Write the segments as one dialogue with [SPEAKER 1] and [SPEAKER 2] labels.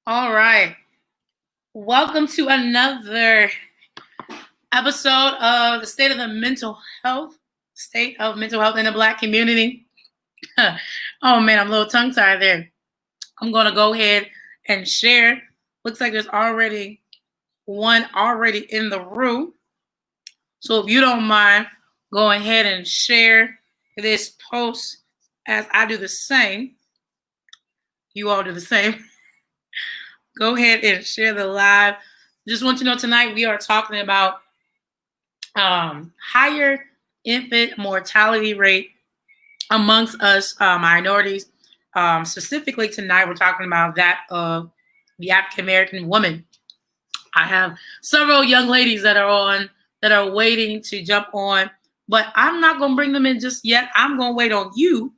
[SPEAKER 1] All right. Welcome to another episode of the state of mental health in the Black community. Oh man, I'm a little tongue tied there. I'm going to go ahead and share. Looks like there's already one already in the room. So if you don't mind, go ahead and share this post as I do the same. You all do the same. Go ahead and share the live. Just want you to know tonight we are talking about higher infant mortality rate amongst us minorities. Specifically tonight, we're talking about that of the African American woman. I have several young ladies that are waiting to jump on, but I'm not going to bring them in just yet. I'm going to wait on you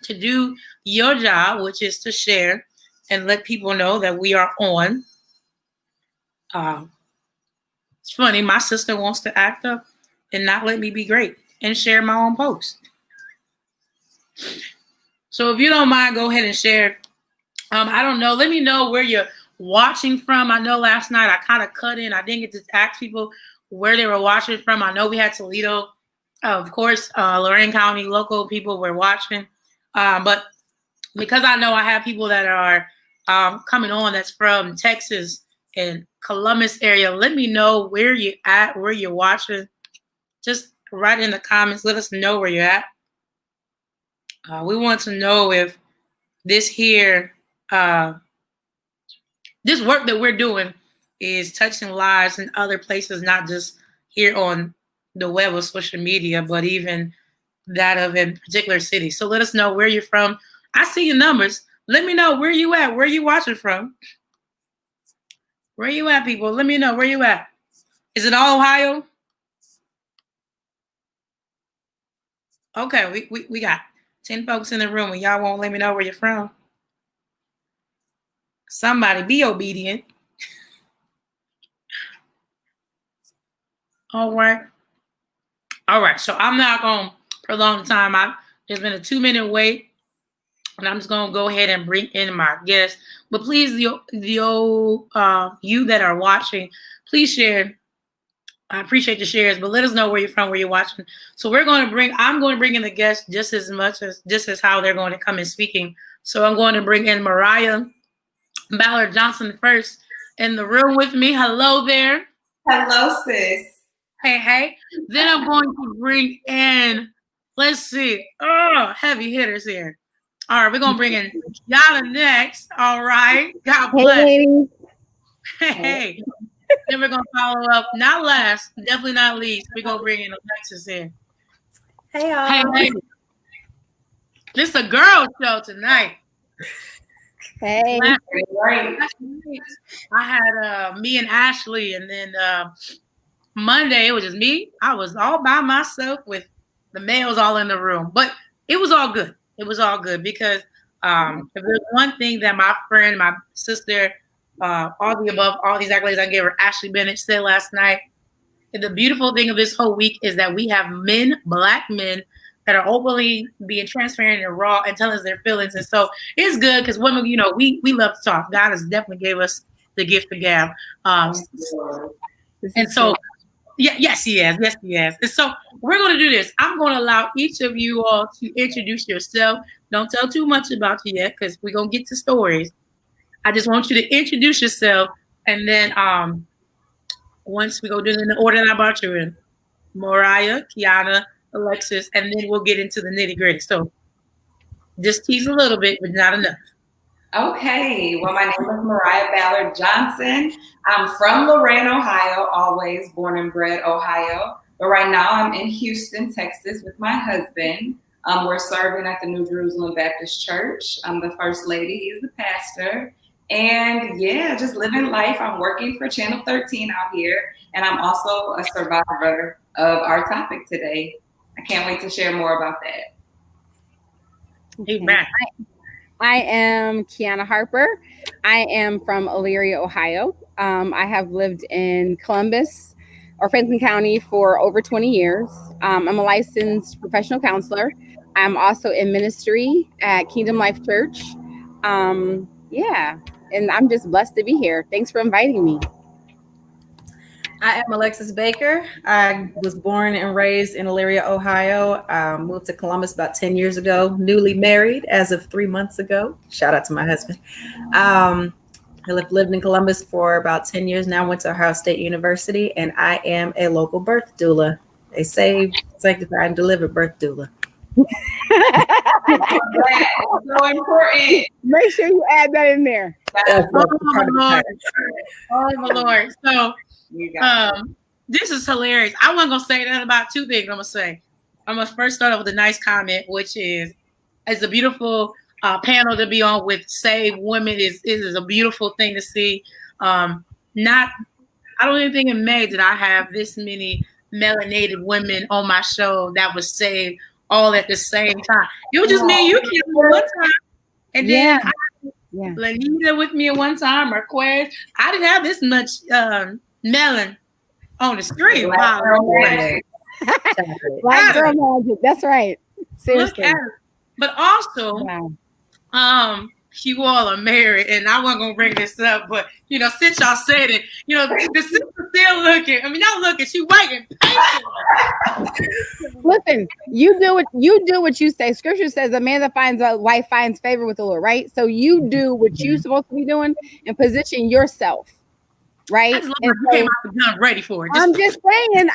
[SPEAKER 1] to do your job, which is to share and let people know that we are on. It's funny, my sister wants to act up and not let me be great and share my own post. So if you don't mind, go ahead and share. I don't know. Let me know where you're watching from. I know last night I kind of cut in. I didn't get to ask people where they were watching from. I know we had Toledo. Of course, Lorain County local people were watching. But because I know I have people that are coming on that's from Texas and Columbus area, let me know where you're at, where you're watching. Just write in the comments. Let us know where you're at. We want to know if this here, this work that we're doing is touching lives in other places, not just here on the web or social media, but even that of a particular city. So let us know where you're from. I see your numbers. Let me know where you at, where you watching from. Where you at, people? Let me know where you at. Is it all Ohio? Okay, we got 10 folks in the room and y'all won't let me know where you're from. Somebody be obedient. All right, so I'm not going to prolong the time. There's been a 2-minute wait, and I'm just going to go ahead and bring in my guest. But please, you that are watching, please share. I appreciate the shares, but let us know where you're from, where you're watching. So I'm going to bring in the guests just as how they're going to come in speaking. So I'm going to bring in Mariah Ballard Johnson first in the room with me. Hello there.
[SPEAKER 2] Hello, sis.
[SPEAKER 1] Hey. Then I'm going to bring in, let's see, heavy hitters here. All right, we're going to bring in Yana next. All right. God bless. Hey. Then we're going to follow up, not last, definitely not least. We're going to bring in Alexis here.
[SPEAKER 2] Hey, y'all.
[SPEAKER 1] Hey. This is a girl show tonight.
[SPEAKER 3] Hey.
[SPEAKER 1] I had me and Ashley, and then Monday it was just me. I was all by myself with the males all in the room. But it was all good. It was all good because if there's one thing that my friend, my sister, all the above, all these accolades I gave her, Ashley Bennett, said last night. And the beautiful thing of this whole week is that we have men, Black men, that are openly being transparent and raw and telling us their feelings. And so it's good because women, we love to talk. God has definitely gave us the gift of gab. And so, yes, he has. Yes, he has. And so we're going to do this. I'm going to allow each of you all to introduce yourself. Don't tell too much about you yet because we're going to get to stories. I just want you to introduce yourself. And then once we go do it in the order that I brought you in, Mariah, Kiana, Alexis, and then we'll get into the nitty gritty. So just tease a little bit, but not enough.
[SPEAKER 2] Okay. Well, my name is Mariah Ballard Johnson. I'm from Lorain, Ohio, always born and bred Ohio. But right now I'm in Houston, Texas with my husband. We're serving at the New Jerusalem Baptist Church. I'm the first lady. He's the pastor. And yeah, just living life. I'm working for Channel 13 out here. And I'm also a survivor of our topic today. I can't wait to share more about that.
[SPEAKER 1] Amen.
[SPEAKER 3] I am Kiana Harper. I am from Elyria, Ohio. I have lived in Columbus or Franklin County for over 20 years. I'm a licensed professional counselor. I'm also in ministry at Kingdom Life Church. And I'm just blessed to be here. Thanks for inviting me.
[SPEAKER 4] I am Alexis Baker. I was born and raised in Elyria, Ohio. Moved to Columbus about 10 years ago, newly married as of 3 months ago. Shout out to my husband. I lived in Columbus for about 10 years now, went to Ohio State University, and I am a local birth doula, a saved, sanctified, and delivered birth doula.
[SPEAKER 2] So important.
[SPEAKER 3] Make sure you add that in there.
[SPEAKER 1] Oh my Lord. So this is hilarious. I wasn't gonna say that about two things. I'm gonna first start off with a nice comment, which is it's a beautiful panel to be on with Save Women. It is a beautiful thing to see. I don't even think in May did I have this many melanated women on my show that was saved all at the same time. It was just me and you came one time, and then Lanita with me at one time, Marquez. I didn't have this much melon on the street.
[SPEAKER 3] Black girl magic. That's right. Seriously.
[SPEAKER 1] But also, you all are married, and I wasn't gonna bring this up, but since y'all said it, the sister still looking. I mean, not looking, she waiting patiently.
[SPEAKER 3] Listen, you do what you say. Scripture says a man that finds a wife finds favor with the Lord, right? So you do what you're supposed to be doing and position yourself, right?
[SPEAKER 1] And you came out the gun ready for it.
[SPEAKER 3] I'm just saying,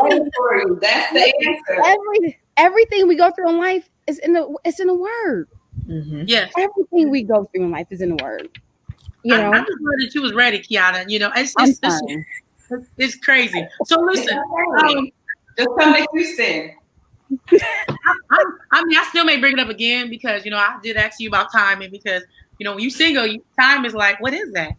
[SPEAKER 2] ready for you. That's the answer.
[SPEAKER 3] Everything we go through in life is in the word.
[SPEAKER 1] Mm-hmm. Yes.
[SPEAKER 3] Everything we go through in life is in the word.
[SPEAKER 1] I'm just glad that you was ready, Kiana. It's crazy. So listen,
[SPEAKER 2] just come to Houston.
[SPEAKER 1] I still may bring it up again because I did ask you about timing because when you single, time is like, what is that?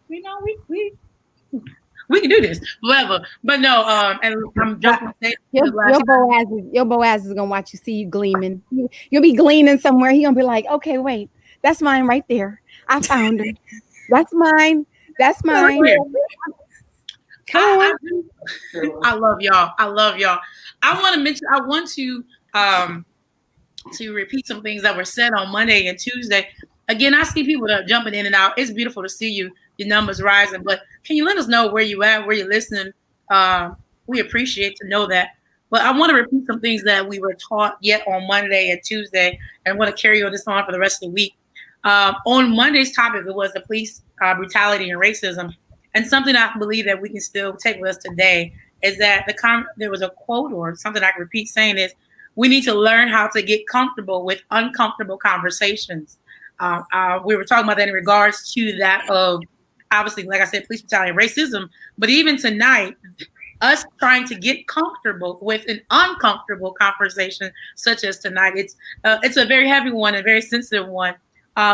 [SPEAKER 1] We can do this, whatever. But no, and I'm joking.
[SPEAKER 3] Your Boaz is gonna watch you, see you gleaming. You'll be gleaning somewhere. He gonna be like, okay, wait, that's mine right there. I found her. That's mine. That's mine. Come on.
[SPEAKER 1] I love y'all. I want to repeat some things that were said on Monday and Tuesday. Again, I see people that are jumping in and out. It's beautiful to see you. Your numbers rising, but can you let us know where you at, where you're listening? We appreciate to know that. But I want to repeat some things that we were taught yet on Monday and Tuesday, and I want to carry this on for the rest of the week. On Monday's topic, it was the police brutality and racism, and something I believe that we can still take with us today is that there was a quote or something I can repeat saying is, we need to learn how to get comfortable with uncomfortable conversations. We were talking about that in regards to that of, obviously, like I said, police brutality and racism. But even tonight, us trying to get comfortable with an uncomfortable conversation, such as tonight, it's a very heavy one, a very sensitive one.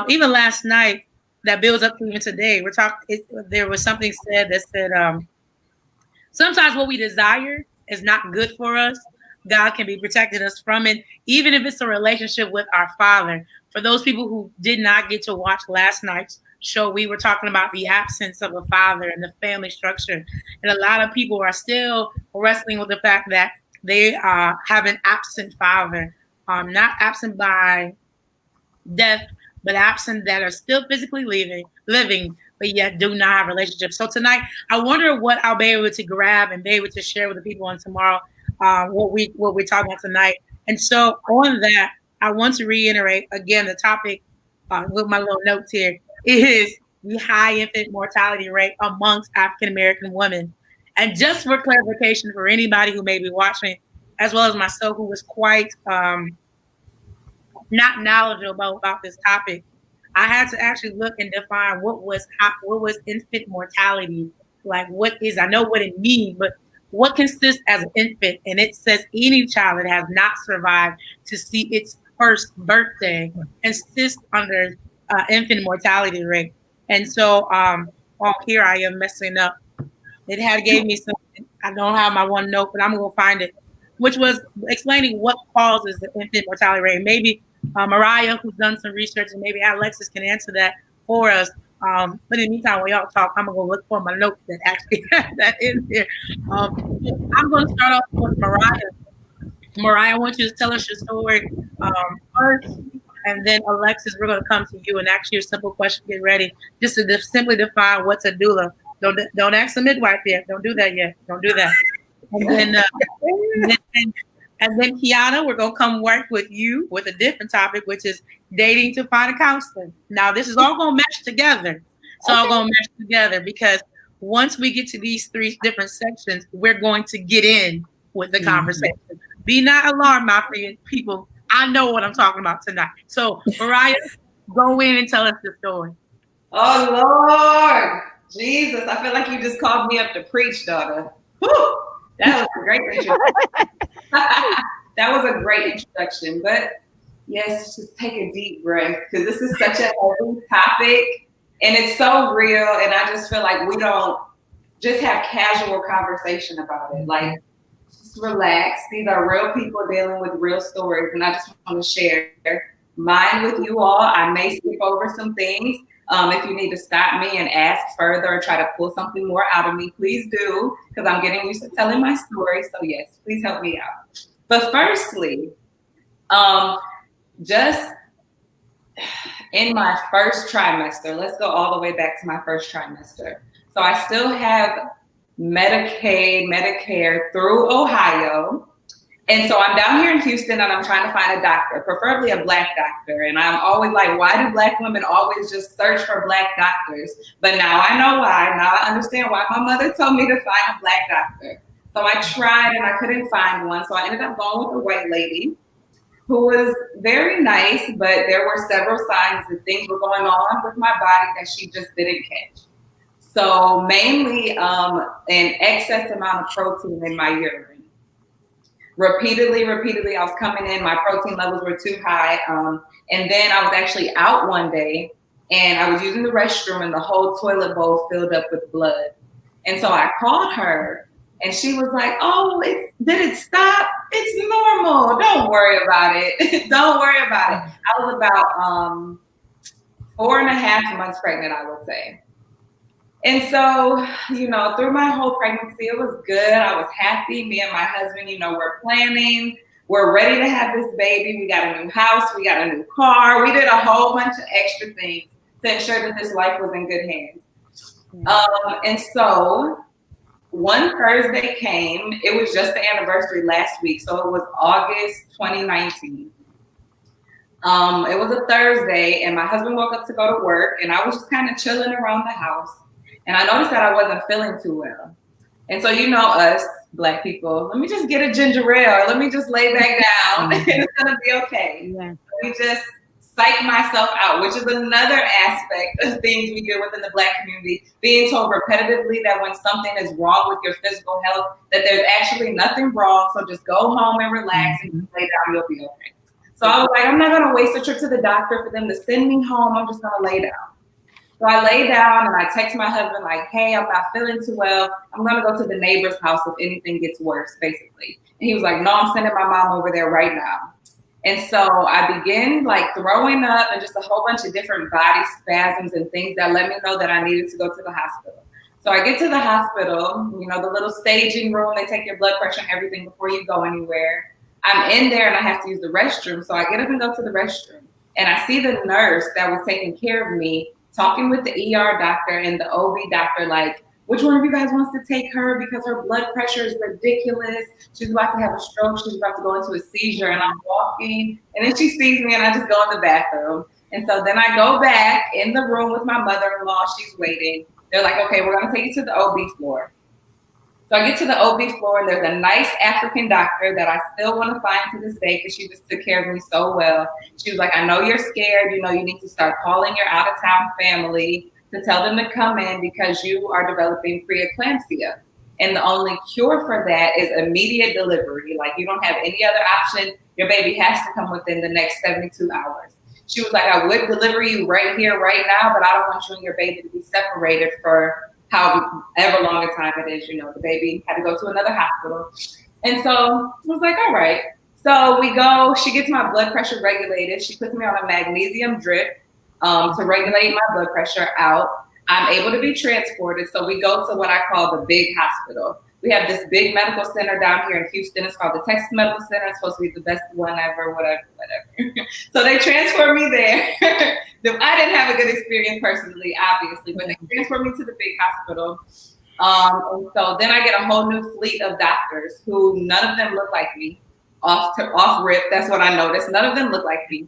[SPEAKER 1] Even last night, that builds up to even today. There was something said that said, sometimes what we desire is not good for us. God can be protecting us from it, even if it's a relationship with our Father. For those people who did not get to watch last night's show, we were talking about the absence of a father and the family structure. And a lot of people are still wrestling with the fact that they have an absent father, not absent by death, but absent that are still physically living, but yet do not have relationships. So tonight, I wonder what I'll be able to grab and be able to share with the people on tomorrow, what we're talking about tonight. And so on that, I want to reiterate again the topic with my little notes here is the high infant mortality rate amongst African American women. And just for clarification for anybody who may be watching, as well as myself, who was quite not knowledgeable about this topic, I had to actually look and define what was infant mortality. Like, what is? I know what it means, but what consists as an infant? And it says any child that has not survived to see its first birthday consists under infant mortality rate. And so, here I am messing up. It had gave me something. I don't have my one note, but I'm gonna find it, which was explaining what causes the infant mortality rate. Maybe Mariah, who's done some research, and maybe Alexis can answer that for us. But in the meantime, while y'all talk, I'm gonna go look for my note that actually that is there. I'm gonna start off with Mariah. Mariah, I want you to tell us your story first, And then Alexis, we're going to come to you and ask you a simple question. Get ready. Just to simply define what's a doula. Don't ask the midwife yet. Don't do that yet. Don't do that. And then Kiana, we're gonna come work with you with a different topic, which is dating to find a counselor. Now, this is all gonna mesh together. It's all gonna mesh together because once we get to these three different sections, we're going to get in with the conversation. Be not alarmed, my people. I know what I'm talking about tonight. So, Mariah, go in and tell us the story.
[SPEAKER 2] Oh Lord, Jesus! I feel like you just called me up to preach, daughter. Whew, that was a great introduction. That was a great introduction. But yes, just take a deep breath because this is such a heavy topic and it's so real. And I just feel like we don't just have casual conversation about it. Like, just relax. These are real people dealing with real stories. And I just want to share mine with you all. I may skip over some things. If you need to stop me and ask further or try to pull something more out of me, please do, because I'm getting used to telling my story. So yes, please help me out. But firstly, just in my first trimester, let's go all the way back to my first trimester. So I still have Medicaid, Medicare through Ohio. And so I'm down here in Houston and I'm trying to find a doctor, preferably a Black doctor. And I'm always like, why do Black women always just search for Black doctors? But now I know why. Now I understand why my mother told me to find a Black doctor. So I tried and I couldn't find one. So I ended up going with a white lady who was very nice, but there were several signs that things were going on with my body that she just didn't catch. So mainly an excess amount of protein in my urine. Repeatedly, I was coming in, my protein levels were too high. And then I was actually out one day and I was using the restroom and the whole toilet bowl filled up with blood. And so I called her and she was like, oh, did it stop? It's normal. Don't worry about it. Don't worry about it. I was about 4.5 months pregnant, I would say. And so, through my whole pregnancy, it was good. I was happy. Me and my husband, we're planning. We're ready to have this baby. We got a new house. We got a new car. We did a whole bunch of extra things to ensure that this life was in good hands. And so one Thursday came. It was just the anniversary last week. So it was August 2019. It was a Thursday and my husband woke up to go to work and I was just kind of chilling around the house. And I noticed that I wasn't feeling too well. And so, us Black people, let me just get a ginger ale. Let me just lay back down and it's going to be okay. Yeah. Let me just psych myself out, which is another aspect of things we do within the Black community, being told repetitively that when something is wrong with your physical health, that there's actually nothing wrong. So just go home and relax and just lay down, you'll be okay. So I was like, I'm not going to waste a trip to the doctor for them to send me home. I'm just going to lay down. So I lay down and I text my husband like, hey, I'm not feeling too well. I'm going to go to the neighbor's house if anything gets worse, basically. And he was like, no, I'm sending my mom over there right now. And so I began throwing up and just a whole bunch of different body spasms and things that let me know that I needed to go to the hospital. So I get to the hospital, the little staging room, they take your blood pressure and everything before you go anywhere. I'm in there and I have to use the restroom. So I get up and go to the restroom and I see the nurse that was taking care of me talking with the ER doctor and the OB doctor, like, which one of you guys wants to take her because her blood pressure is ridiculous. She's about to have a stroke. She's about to go into a seizure. And I'm walking and then she sees me and I just go in the bathroom. And so then I go back in the room with my mother-in-law. She's waiting. They're like, okay, we're going to take you to the OB floor. So I get to the OB floor and there's a nice African doctor that I still want to find to this day because she just took care of me so well. She was like, I know you're scared. You need to start calling your out-of-town family to tell them to come in because you are developing preeclampsia. And the only cure for that is immediate delivery. Like you don't have any other option. Your baby has to come within the next 72 hours. She was like, I would deliver you right here, right now, but I don't want you and your baby to be separated for however long a time it is. The baby had to go to another hospital. And so I was like, all right. So we go, she gets my blood pressure regulated. She puts me on a magnesium drip to regulate my blood pressure out. I'm able to be transported. So we go to what I call the big hospital. We have this big medical center down here in Houston. It's called the Texas Medical Center. It's supposed to be the best one ever, whatever. So they transferred me there. I didn't have a good experience personally, obviously, but they transferred me to the big hospital. And so then I get a whole new fleet of doctors who none of them look like me. Off rip, that's what I noticed. None of them look like me.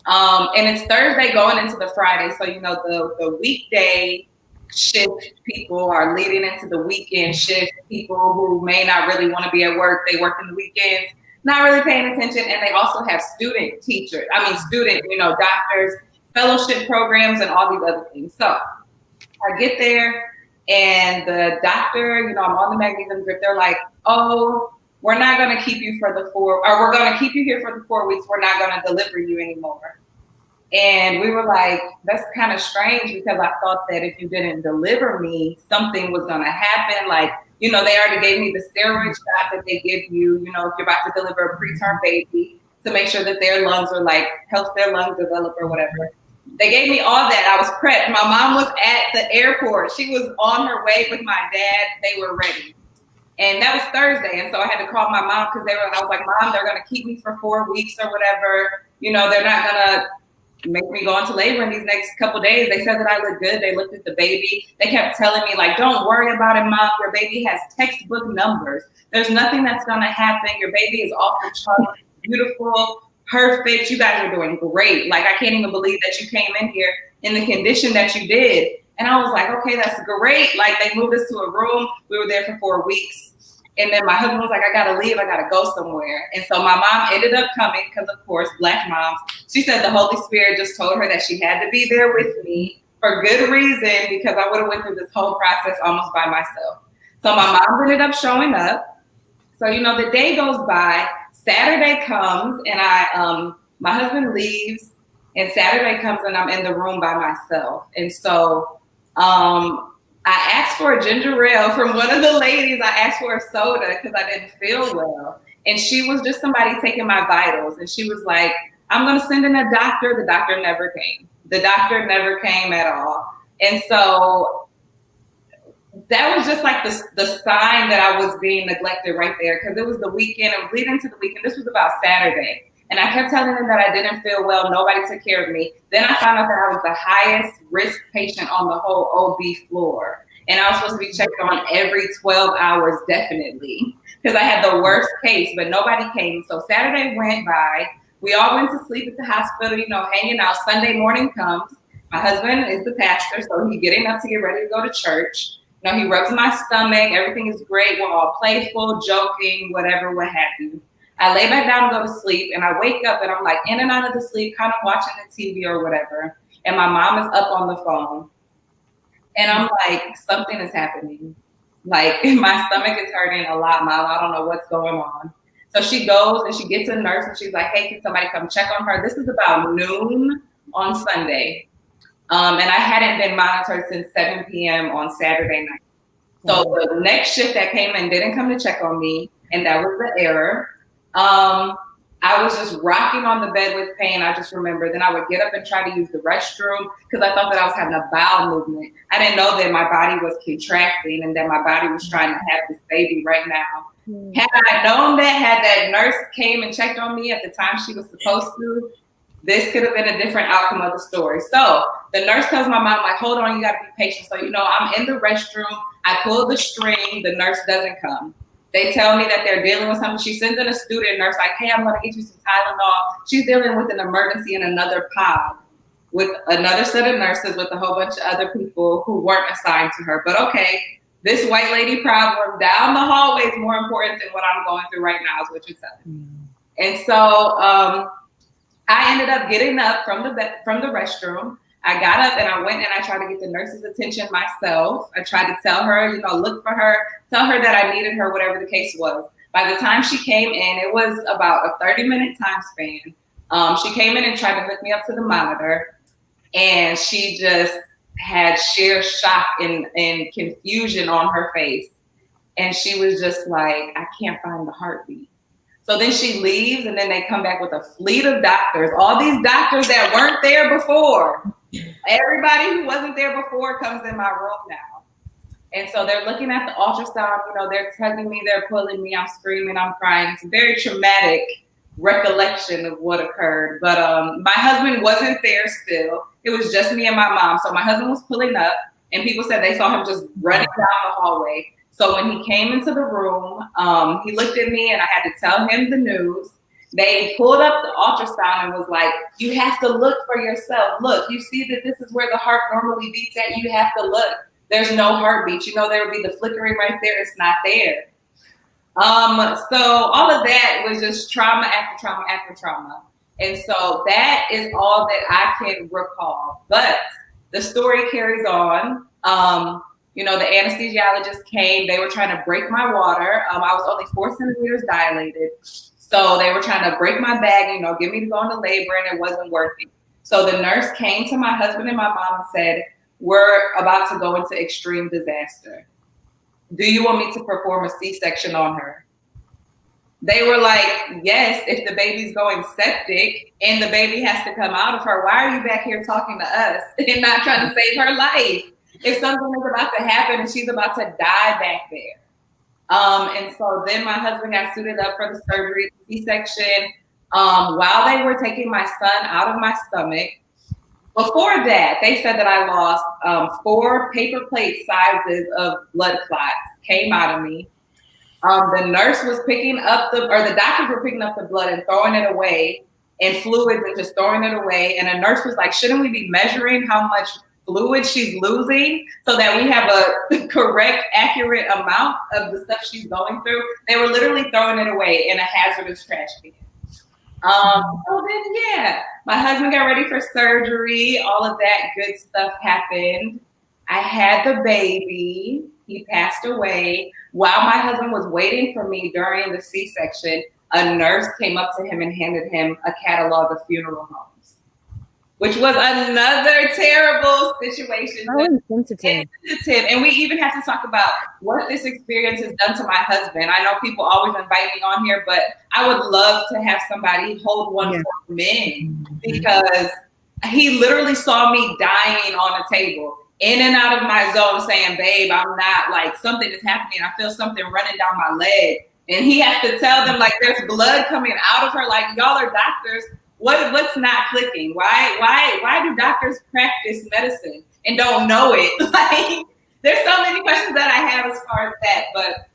[SPEAKER 2] And it's Thursday going into the Friday. So, the weekday shift people are leading into the weekend shift. People who may not really want to be at work, they work in the weekends, not really paying attention. And they also have student, doctors, fellowship programs, and all these other things. So I get there and the doctor, I'm on the magnesium drip. They're like, oh, we're not going to keep you we're going to keep you here for the 4 weeks. We're not going to deliver you anymore. And we were like, that's kind of strange because I thought that if you didn't deliver me, something was going to happen. Like, they already gave me the steroid shot that they give you, if you're about to deliver a preterm baby to make sure that their lungs are helps their lungs develop or whatever. They gave me all that. I was prepped. My mom was at the airport. She was on her way with my dad. They were ready. And that was Thursday. And so I had to call my mom because I was like, Mom, they're going to keep me for 4 weeks or whatever. They're not going to make me go into labor in these next couple of days. They said that I look good. They looked at the baby. They kept telling me, don't worry about it, Mom. Your baby has textbook numbers. There's nothing that's going to happen. Your baby is off the chart, beautiful, perfect. You guys are doing great. I can't even believe that you came in here in the condition that you did. And I was like, okay, that's great. They moved us to a room. We were there for 4 weeks. And then my husband was like, I got to leave. I got to go somewhere. And so my mom ended up coming because, of course, Black moms. She said the Holy Spirit just told her that she had to be there with me for good reason because I would have went through this whole process almost by myself. So my mom ended up showing up. So, the day goes by. Saturday comes and my husband leaves. And Saturday comes and I'm in the room by myself. And so I asked for a ginger ale from one of the ladies. I asked for a soda because I didn't feel well. And she was just somebody taking my vitals. And she was like, I'm going to send in a doctor. The doctor never came. The doctor never came at all. And so that was just the sign that I was being neglected right there because it was the weekend. It was leading to the weekend. This was about Saturday. And I kept telling them that I didn't feel well. Nobody took care of me. Then I found out that I was the highest risk patient on the whole OB floor. And I was supposed to be checked on every 12 hours, definitely, because I had the worst case, but nobody came. So Saturday went by. We all went to sleep at the hospital, hanging out. Sunday morning comes. My husband is the pastor, so he's getting up to get ready to go to church. He rubs my stomach. Everything is great. We're all playful, joking, whatever, what have you. I lay back down and go to sleep, and I wake up, and I'm in and out of the sleep, kind of watching the TV or whatever, and my mom is up on the phone, and I'm like, something is happening. My stomach is hurting a lot, Mom. I don't know what's going on. So she goes, and she gets a nurse, and she's like, hey, can somebody come check on her? This is about noon on Sunday, and I hadn't been monitored since 7 p.m. on Saturday night. So the next shift that came in didn't come to check on me, and that was the error. I was just rocking on the bed with pain. I just remember then I would get up and try to use the restroom because I thought that I was having a bowel movement. I didn't know that my body was contracting and that my body was trying to have this baby right now. Had I known that, had that nurse came and checked on me at the time she was supposed to, this could have been a different outcome of the story. So the nurse tells my mom, hold on, you got to be patient. So, I'm in the restroom. I pull the string. The nurse doesn't come. They tell me that they're dealing with something. She sends in a student nurse hey, I'm going to get you some Tylenol. She's dealing with an emergency in another pod with another set of nurses with a whole bunch of other people who weren't assigned to her. But okay, this white lady problem down the hallway is more important than what I'm going through right now is what you're telling me. And so I ended up getting up from the restroom. I got up and I went and I tried to get the nurse's attention myself. I tried to tell her, look for her, tell her that I needed her, whatever the case was. By the time she came in, it was about a 30-minute time span. She came in and tried to hook me up to the monitor, and she just had sheer shock and confusion on her face. And she was just like, I can't find the heartbeat. So then she leaves, and then they come back with a fleet of doctors, all these doctors that weren't there before. Everybody who wasn't there before comes in my room now. And so they're looking at the ultrasound, they're tugging me, they're pulling me, I'm screaming, I'm crying. It's a very traumatic recollection of what occurred. But my husband wasn't there still. It was just me and my mom. So my husband was pulling up, and people said they saw him just running down the hallway. So when he came into the room, he looked at me and I had to tell him the news. They pulled up the ultrasound and was like, you have to look for yourself. Look, you see that this is where the heart normally beats at. You have to look. There's no heartbeat. There would be the flickering right there. It's not there. So all of that was just trauma after trauma after trauma. And so that is all that I can recall. But the story carries on. The anesthesiologist came. They were trying to break my water. I was only 4 centimeters dilated. So they were trying to break my bag, get me to go into labor, and it wasn't working. So the nurse came to my husband and my mom and said, we're about to go into extreme disaster. Do you want me to perform a C-section on her? They were like, yes, if the baby's going septic and the baby has to come out of her, why are you back here talking to us and not trying to save her life? If something is about to happen and she's about to die back there. And so then my husband got suited up for the surgery, C-section, while they were taking my son out of my stomach. Before that, they said that I lost 4 paper plate sizes of blood clots came out of me. The nurse was picking up the doctors were picking up the blood and throwing it away, and fluids and just throwing it away. And a nurse was like, shouldn't we be measuring how much fluid she's losing so that we have a correct, accurate amount of the stuff she's going through? They were literally throwing it away in a hazardous trash can. So then, my husband got ready for surgery. All of that good stuff happened. I had the baby. He passed away. While my husband was waiting for me during the C-section, a nurse came up to him and handed him a catalog of funeral homes, which was another terrible situation.
[SPEAKER 3] Oh, sensitive.
[SPEAKER 2] And we even have to talk about what this experience has done to my husband. I know people always invite me on here, but I would love to have somebody hold one for me, because he literally saw me dying on a table, in and out of my zone, saying, babe, I'm not, like, something is happening. I feel something running down my leg. And he has to tell them, like, there's blood coming out of her. Like, y'all are doctors. What's not clicking? Why do doctors practice medicine and don't know it? Like, there's so many questions that I have as far as that, but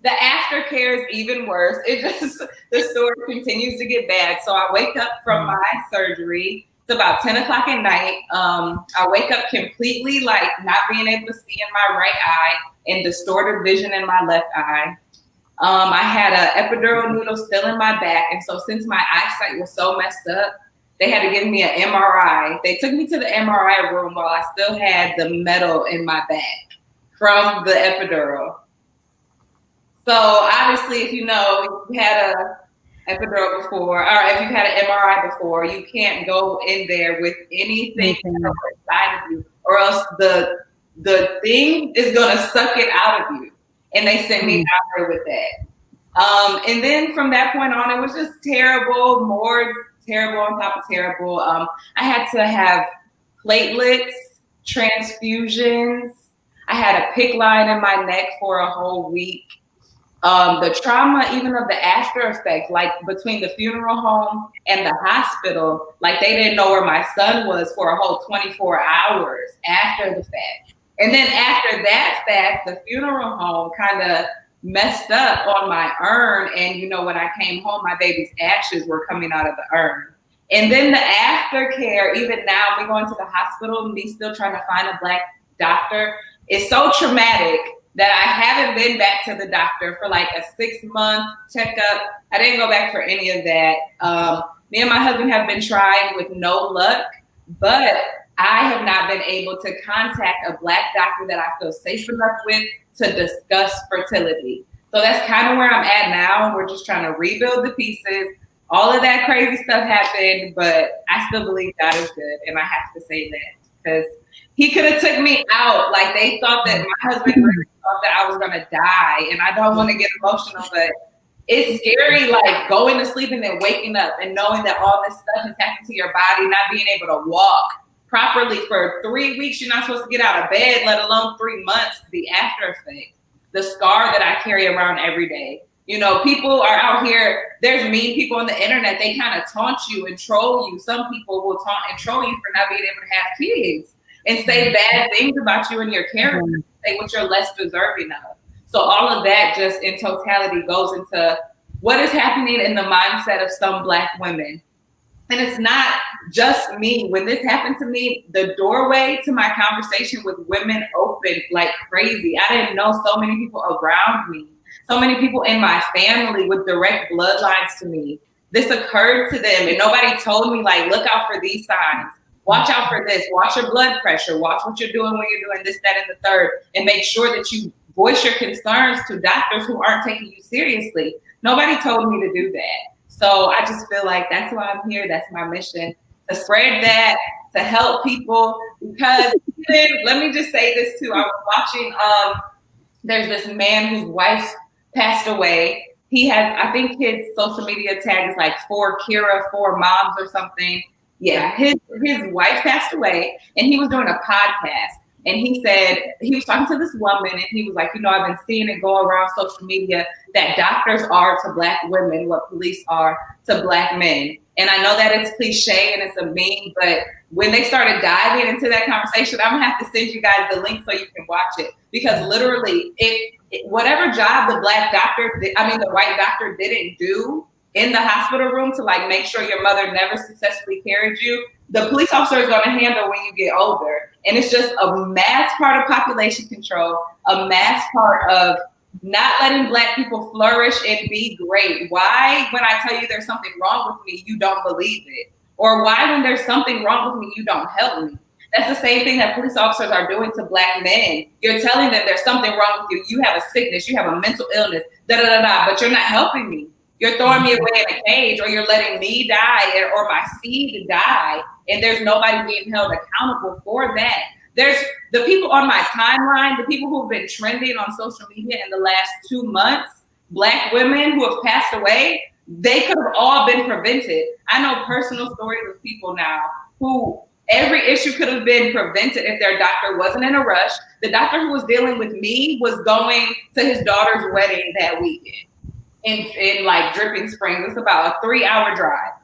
[SPEAKER 2] the aftercare is even worse. The story continues to get bad. So I wake up from my surgery. It's about 10 o'clock at night. I wake up completely, like, not being able to see in my right eye and distorted vision in my left eye. I had an epidural needle still in my back. And so since my eyesight was so messed up, they had to give me an MRI. They took me to the MRI room while I still had the metal in my back from the epidural. So obviously, if you had a epidural before, or if you've had an MRI before, you can't go in there with anything inside of you, or else the thing is going to suck it out of you. And they sent me out there with that. And then from that point on, it was just terrible, more terrible on top of terrible. I had to have platelets, transfusions. I had a PICC line in my neck for a whole week. The trauma, even of the after effect, like between the funeral home and the hospital, like they didn't know where my son was for a whole 24 hours after the fact. And then after that fact, the funeral home kind of messed up on my urn. And, when I came home, my baby's ashes were coming out of the urn. And then the aftercare, even now, me going to the hospital, me still trying to find a Black doctor, is so traumatic that I haven't been back to the doctor for like a 6-month checkup. I didn't go back for any of that. Me and my husband have been trying with no luck, but I have not been able to contact a Black doctor that I feel safe enough with to discuss fertility. So that's kind of where I'm at now. We're just trying to rebuild the pieces. All of that crazy stuff happened, but I still believe God is good. And I have to say that because he could have took me out. Like they thought that my husband really thought that I was going to die. And I don't want to get emotional, but it's scary, like going to sleep and then waking up and knowing that all this stuff has happened to your body, not being able to walk properly for 3 weeks. You're not supposed to get out of bed, let alone 3 months. The after effect, the scar that I carry around every day. You know, people are out here, there's mean people on the internet, they kind of taunt you and troll you. Some people will taunt and troll you for not being able to have kids and say bad things about you and your character, say what you're less deserving of. So all of that just in totality goes into what is happening in the mindset of some Black women. And it's not just me. When this happened to me, the doorway to my conversation with women opened like crazy. I didn't know so many people around me, so many people in my family with direct bloodlines to me. This occurred to them and nobody told me, like, look out for these signs. Watch out for this. Watch your blood pressure. Watch what you're doing when you're doing this, that, and the third. And make sure that you voice your concerns to doctors who aren't taking you seriously. Nobody told me to do that. So I just feel like that's why I'm here. That's my mission, to spread that, to help people. Because let me just say this too. I was watching, there's this man whose wife passed away. He has, I think his social media tag is like for Kira, for moms or something. Yeah, his wife passed away and he was doing a podcast. And he said, he was talking to this woman and he was like, you know, I've been seeing it go around social media that doctors are to Black women what police are to Black men. And I know that it's cliche and it's a meme, but when they started diving into that conversation, I'm gonna have to send you guys the link so you can watch it. Because literally, whatever job the Black doctor, the white doctor didn't do in the hospital room to like make sure your mother never successfully carried you, the police officer is gonna handle when you get older. And it's just a mass part of population control, a mass part of not letting Black people flourish and be great. Why, when I tell you there's something wrong with me, you don't believe it? Or why, when there's something wrong with me, you don't help me? That's the same thing that police officers are doing to Black men. You're telling them there's something wrong with you. You have a sickness, you have a mental illness, but you're not helping me. You're throwing me away in a cage, or you're letting me die or my seed die, and there's nobody being held accountable for that. There's the people on my timeline, the people who've been trending on social media in the last 2 months, Black women who have passed away, they could have all been prevented. I know personal stories of people now who every issue could have been prevented if their doctor wasn't in a rush. The doctor who was dealing with me was going to his daughter's wedding that weekend in like Dripping Springs. It's about a 3-hour drive.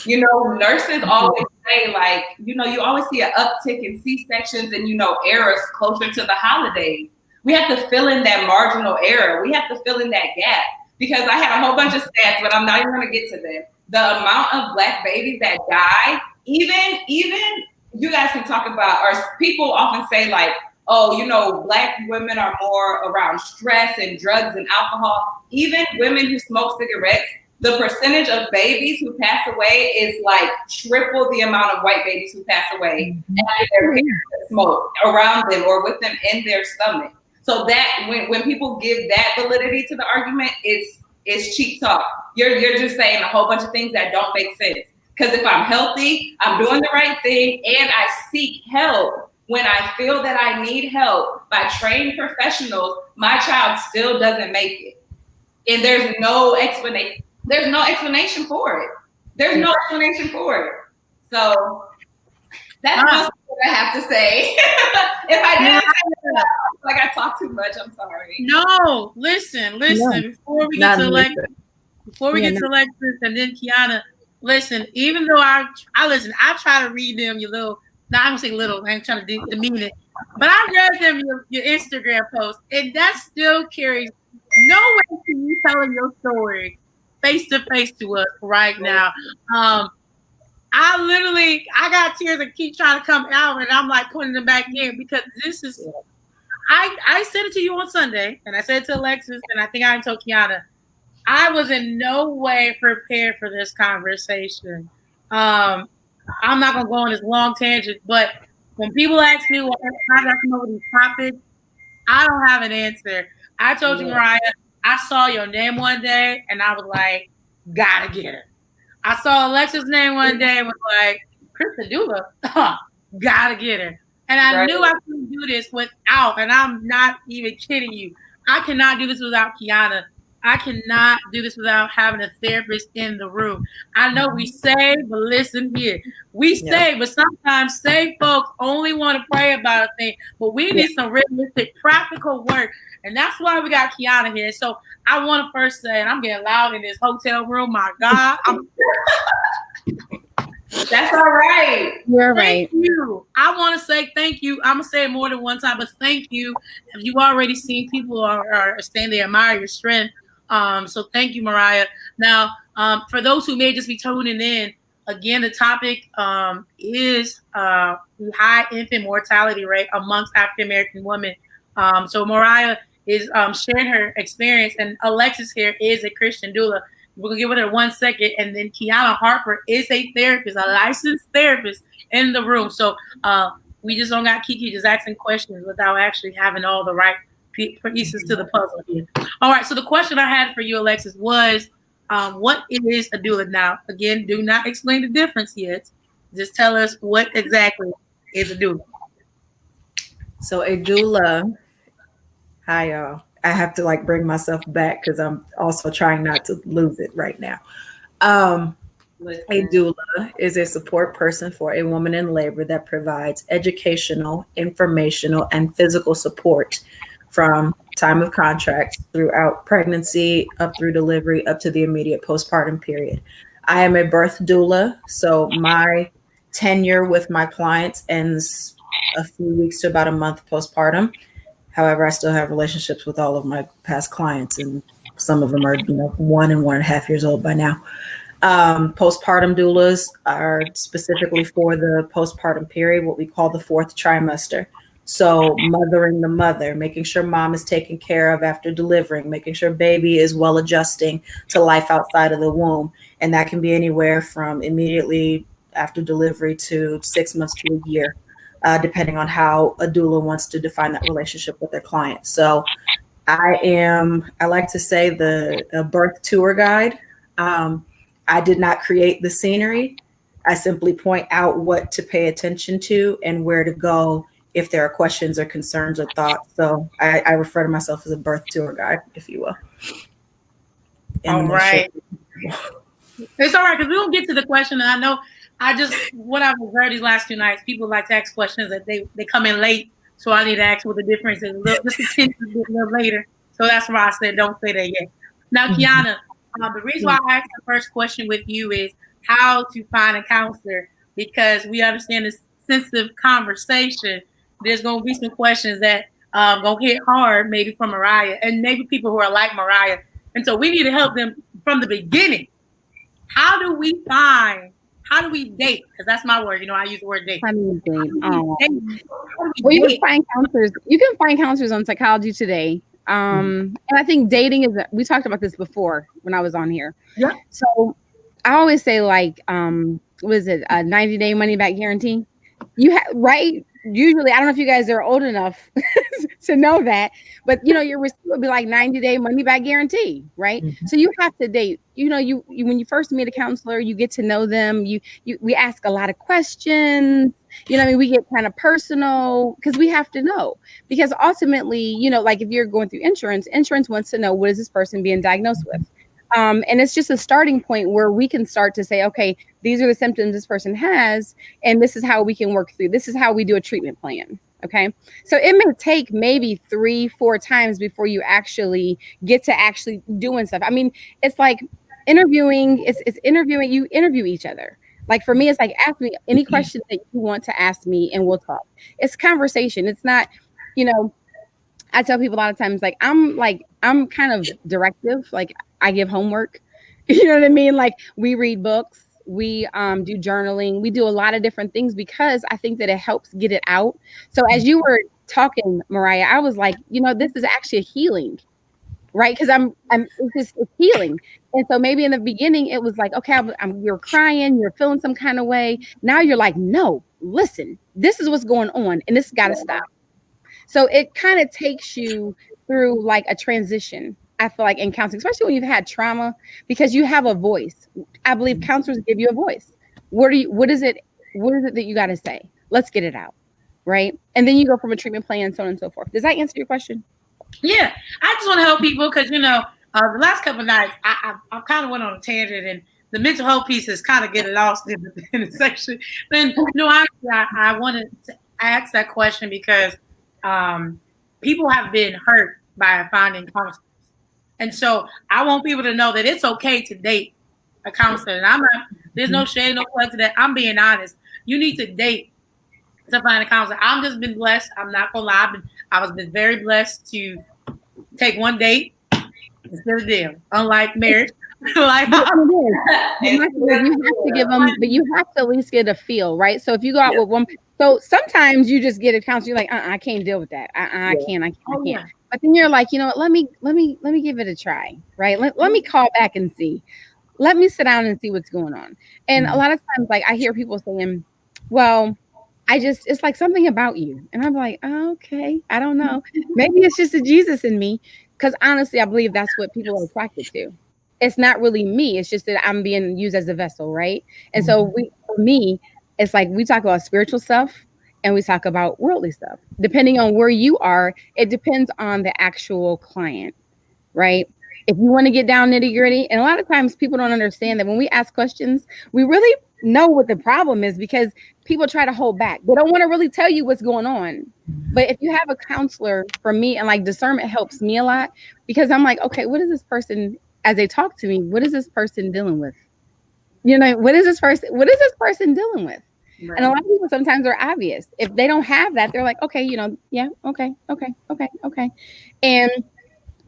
[SPEAKER 2] You know, nurses always say, like, you know, you always see an uptick in C-sections and, you know, errors closer to the holidays. We have to fill in that marginal error. We have to fill in that gap, because I had a whole bunch of stats, but I'm not even going to get to them. The amount of Black babies that die, even you guys can talk about, or people often say like, oh, you know, Black women are more around stress and drugs and alcohol. Even women who smoke cigarettes, the percentage of babies who pass away is like triple the amount of white babies who pass away after their parents smoke around them or with them in their stomach. So that when people give that validity to the argument, it's cheap talk. You're just saying a whole bunch of things that don't make sense. Because if I'm healthy, I'm doing the right thing, and I seek help when I feel that I need help by trained professionals, my child still doesn't make it. And there's no explanation. There's no explanation for it. There's no explanation for it. So that's what I have to say. If I didn't say that, like I talk too much, I'm sorry.
[SPEAKER 1] No, listen. Before we get to Alexis and then Kiana, listen. Even though I listen, I try to read them. Your little, now I'm gonna say little. I ain't trying to demean it, but I read them your Instagram post, and that still carries no way to you telling your story face to face to us right now. I got tears that keep trying to come out, and I'm like putting them back in, because this is. I said it to you on Sunday, and I said it to Alexis, and I think I told Kiana. I was in no way prepared for this conversation. I'm not gonna go on this long tangent, but when people ask me how did I come up with these topics, I don't have an answer. I told you, Mariah, I saw your name one day and I was like, gotta get her. I saw Alexis' name one day and was like, Krista Dula, gotta get her. And I knew I couldn't do this without, and I'm not even kidding you, I cannot do this without Kiana. I cannot do this without having a therapist in the room. I know we say, but listen here. We say, but sometimes say folks only want to pray about a thing, but we need some realistic, practical work. And that's why we got Kiana here. So I want to first say, and I'm getting loud in this hotel room, my God.
[SPEAKER 2] That's all right.
[SPEAKER 3] You're
[SPEAKER 1] Thank
[SPEAKER 3] right.
[SPEAKER 1] you. I want to say thank you. I'm going to say it more than one time, but thank you. If you've already seen people are saying they admire your strength. So thank you, Mariah. Now, for those who may just be tuning in, again, the topic is the high infant mortality rate amongst African American women. So Mariah is sharing her experience, and Alexis here is a Christian doula. We're gonna give it her 1 second, and then Kiana Harper is a therapist, a licensed therapist in the room. So we just don't got Kiki just asking questions without actually having all the right pieces to the puzzle here. All right. So the question I had for you, Alexis, was what is a doula? Now, again, do not explain the difference yet. Just tell us what exactly is a doula.
[SPEAKER 4] So a doula, I have to like bring myself back because I'm also trying not to lose it right now. A doula is a support person for a woman in labor that provides educational, informational, and physical support from time of contract throughout pregnancy, up through delivery, up to the immediate postpartum period. I am a birth doula, so my tenure with my clients ends a few weeks to about a month postpartum. However, I still have relationships with all of my past clients, and some of them are 1 and 1.5 years old by now. Postpartum doulas are specifically for the postpartum period, what we call the 4th trimester. So mothering the mother, making sure mom is taken care of after delivering, making sure baby is well adjusting to life outside of the womb. And that can be anywhere from immediately after delivery to 6 months to a year, depending on how a doula wants to define that relationship with their client. So I like to say the birth tour guide. I did not create the scenery. I simply point out what to pay attention to and where to go if there are questions or concerns or thoughts. So I refer to myself as a birth tour guide, if you will.
[SPEAKER 1] All right. It's all right, because we don't get to the question. And I know what I've heard these last 2 nights, people like to ask questions that they come in late. So I need to ask what the difference is. Just a little later. So that's why I said don't say that yet. Now, Kiana, the reason why I asked the first question with you is how to find a counselor, because we understand this sensitive conversation. There's going to be some questions that going to hit hard, maybe from Mariah, and maybe people who are like Mariah. And so we need to help them from the beginning. How do we date? Because that's my word. I use the word date.
[SPEAKER 3] You can find counselors. You can find counselors on Psychology Today. And I think dating is, we talked about this before when I was on here.
[SPEAKER 1] Yeah.
[SPEAKER 3] So I always say what is it, a 90-day money back guarantee? Right? Usually, I don't know if you guys are old enough to know that, but your receipt would be like 90-day money back guarantee, right? Mm-hmm. So you have to date. You when you first meet a counselor, you get to know them. We ask a lot of questions. We get kind of personal because we have to know. Because ultimately, like if you're going through insurance wants to know, what is this person being diagnosed with? And it's just a starting point where we can start to say, okay, these are the symptoms this person has, and this is how we can work through. This is how we do a treatment plan. Okay. So it may take maybe 3-4 times before you actually get to actually doing stuff. I mean, it's like interviewing, it's interviewing, you interview each other. Like for me, it's like, ask me any questions that you want to ask me and we'll talk. It's conversation. It's not, I tell people a lot of times, I'm kind of directive. Like I give homework, you know what I mean? Like we read books, we do journaling, we do a lot of different things because I think that it helps get it out. So as you were talking, Mariah, I was like, this is actually a healing, right? Because it's healing. And so maybe in the beginning it was like, okay, you're crying, you're feeling some kind of way. Now you're like, no, listen, this is what's going on and this has got to stop. So it kind of takes you through like a transition, I feel like, in counseling, especially when you've had trauma, because you have a voice. I believe counselors give you a voice. What is it that you got to say? Let's get it out. Right. And then you go from a treatment plan and so on and so forth. Does that answer your question?
[SPEAKER 1] Yeah. I just want to help people because, The last couple of nights, I kind of went on a tangent, and the mental health pieces kind of get lost in the section. But no, honestly, I wanted to ask that question because people have been hurt by finding counselors, and so I want people to know that it's okay to date a counselor. And I'm not. There's no shade, no plug to that. I'm being honest. You need to date to find a counselor. I've just been blessed. I'm not gonna lie. I was been very blessed to take one date instead of them. Unlike marriage, like
[SPEAKER 3] you have to give them, but you have to at least get a feel, right? So if you go out with one, so sometimes you just get a counselor. You're like, I can't deal with that. I can't.
[SPEAKER 1] Yeah.
[SPEAKER 3] But then you're like, you know what? Let me give it a try, right? Let me call back and see. Let me sit down and see what's going on. And a lot of times, like I hear people saying, well, it's like something about you. And I'm like, oh, okay, I don't know. Maybe it's just a Jesus in me. Because honestly, I believe that's what people are attracted to. It's not really me. It's just that I'm being used as a vessel, right? And so for me, it's like we talk about spiritual stuff and we talk about worldly stuff. Depending on where you are, it depends on the actual client, right? If you want to get down nitty gritty, and a lot of times people don't understand that when we ask questions, we really know what the problem is because people try to hold back. They don't want to really tell you what's going on. But if you have a counselor, for me, and like discernment helps me a lot because I'm like, okay, what is this person, as they talk to me, what is this person dealing with? You know, what is this person dealing with? Right. And a lot of people sometimes are obvious. If they don't have that, they're like, okay, you know, yeah, okay. And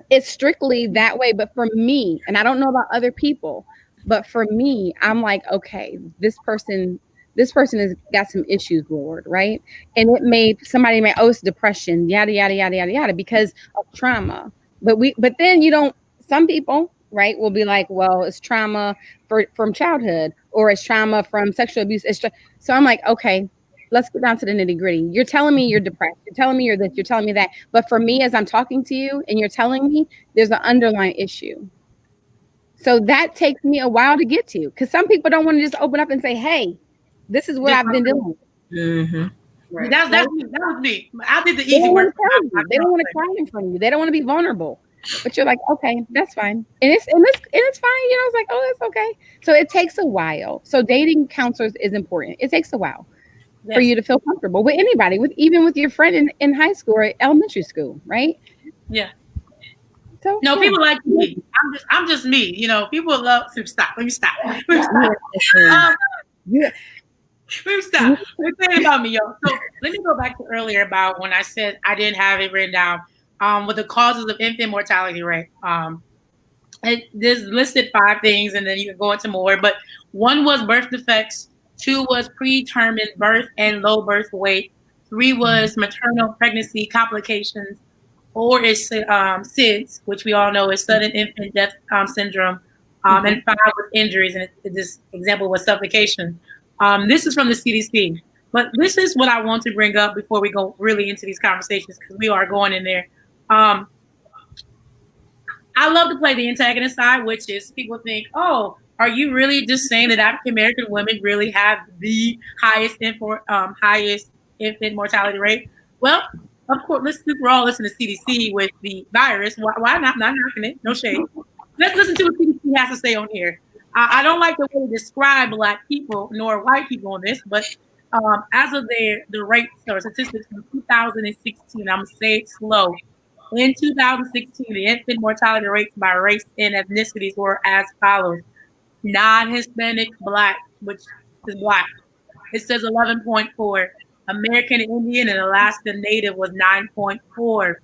[SPEAKER 3] it's strictly that way. But for me, and I don't know about other people, but for me, I'm like, okay, this person has got some issues, Lord, right? And somebody may, it's depression, yada, yada, yada, yada, yada, because of trauma. But then some people, right, will be like, well, it's trauma from childhood, or it's trauma from sexual abuse. So I'm like, okay, let's get down to the nitty gritty. You're telling me you're depressed. You're telling me you're this. You're telling me that. But for me, as I'm talking to you and you're telling me there's an underlying issue. So that takes me a while to get to, because some people don't want to just open up and say, hey, this is what I've been doing.
[SPEAKER 1] Mm-hmm. Right. That was me. I did the easy work.
[SPEAKER 3] They don't want to cry in front of you. They don't want to be vulnerable. But you're like, okay, that's fine. And it's fine. It's like, oh, that's okay. So it takes a while. So dating counselors is important. It takes a while for you to feel comfortable with anybody, even with your friend in high school or elementary school, right?
[SPEAKER 1] Yeah. So, no, people like me. I'm just me. People love to stop. Let me stop. Let me stop. We're saying about me, y'all. So let me go back to earlier about when I said I didn't have it written down. With the causes of infant mortality rate. There's listed 5 things, and then you can go into more. But 1 was birth defects. 2 was predetermined birth and low birth weight. 3 was maternal pregnancy complications. 4 is SIDS, which we all know is sudden infant death syndrome. And 5 was injuries, and this example was suffocation. This is from the CDC. But this is what I want to bring up before we go really into these conversations, because we are going in there. I love to play the antagonist side, which is people think, oh, are you really just saying that African American women really have the highest infant mortality rate? Well, of course, we're all listening to CDC with the virus. Why not? Not knocking it. No shade. Let's listen to what CDC has to say on here. I don't like the way they describe Black people nor white people on this, but as of the rates or statistics from 2016, I'm going to say it slow. In 2016, the infant mortality rates by race and ethnicities were as follows. Non-Hispanic Black, which is Black, it says 11.4. American Indian and Alaska Native was 9.4.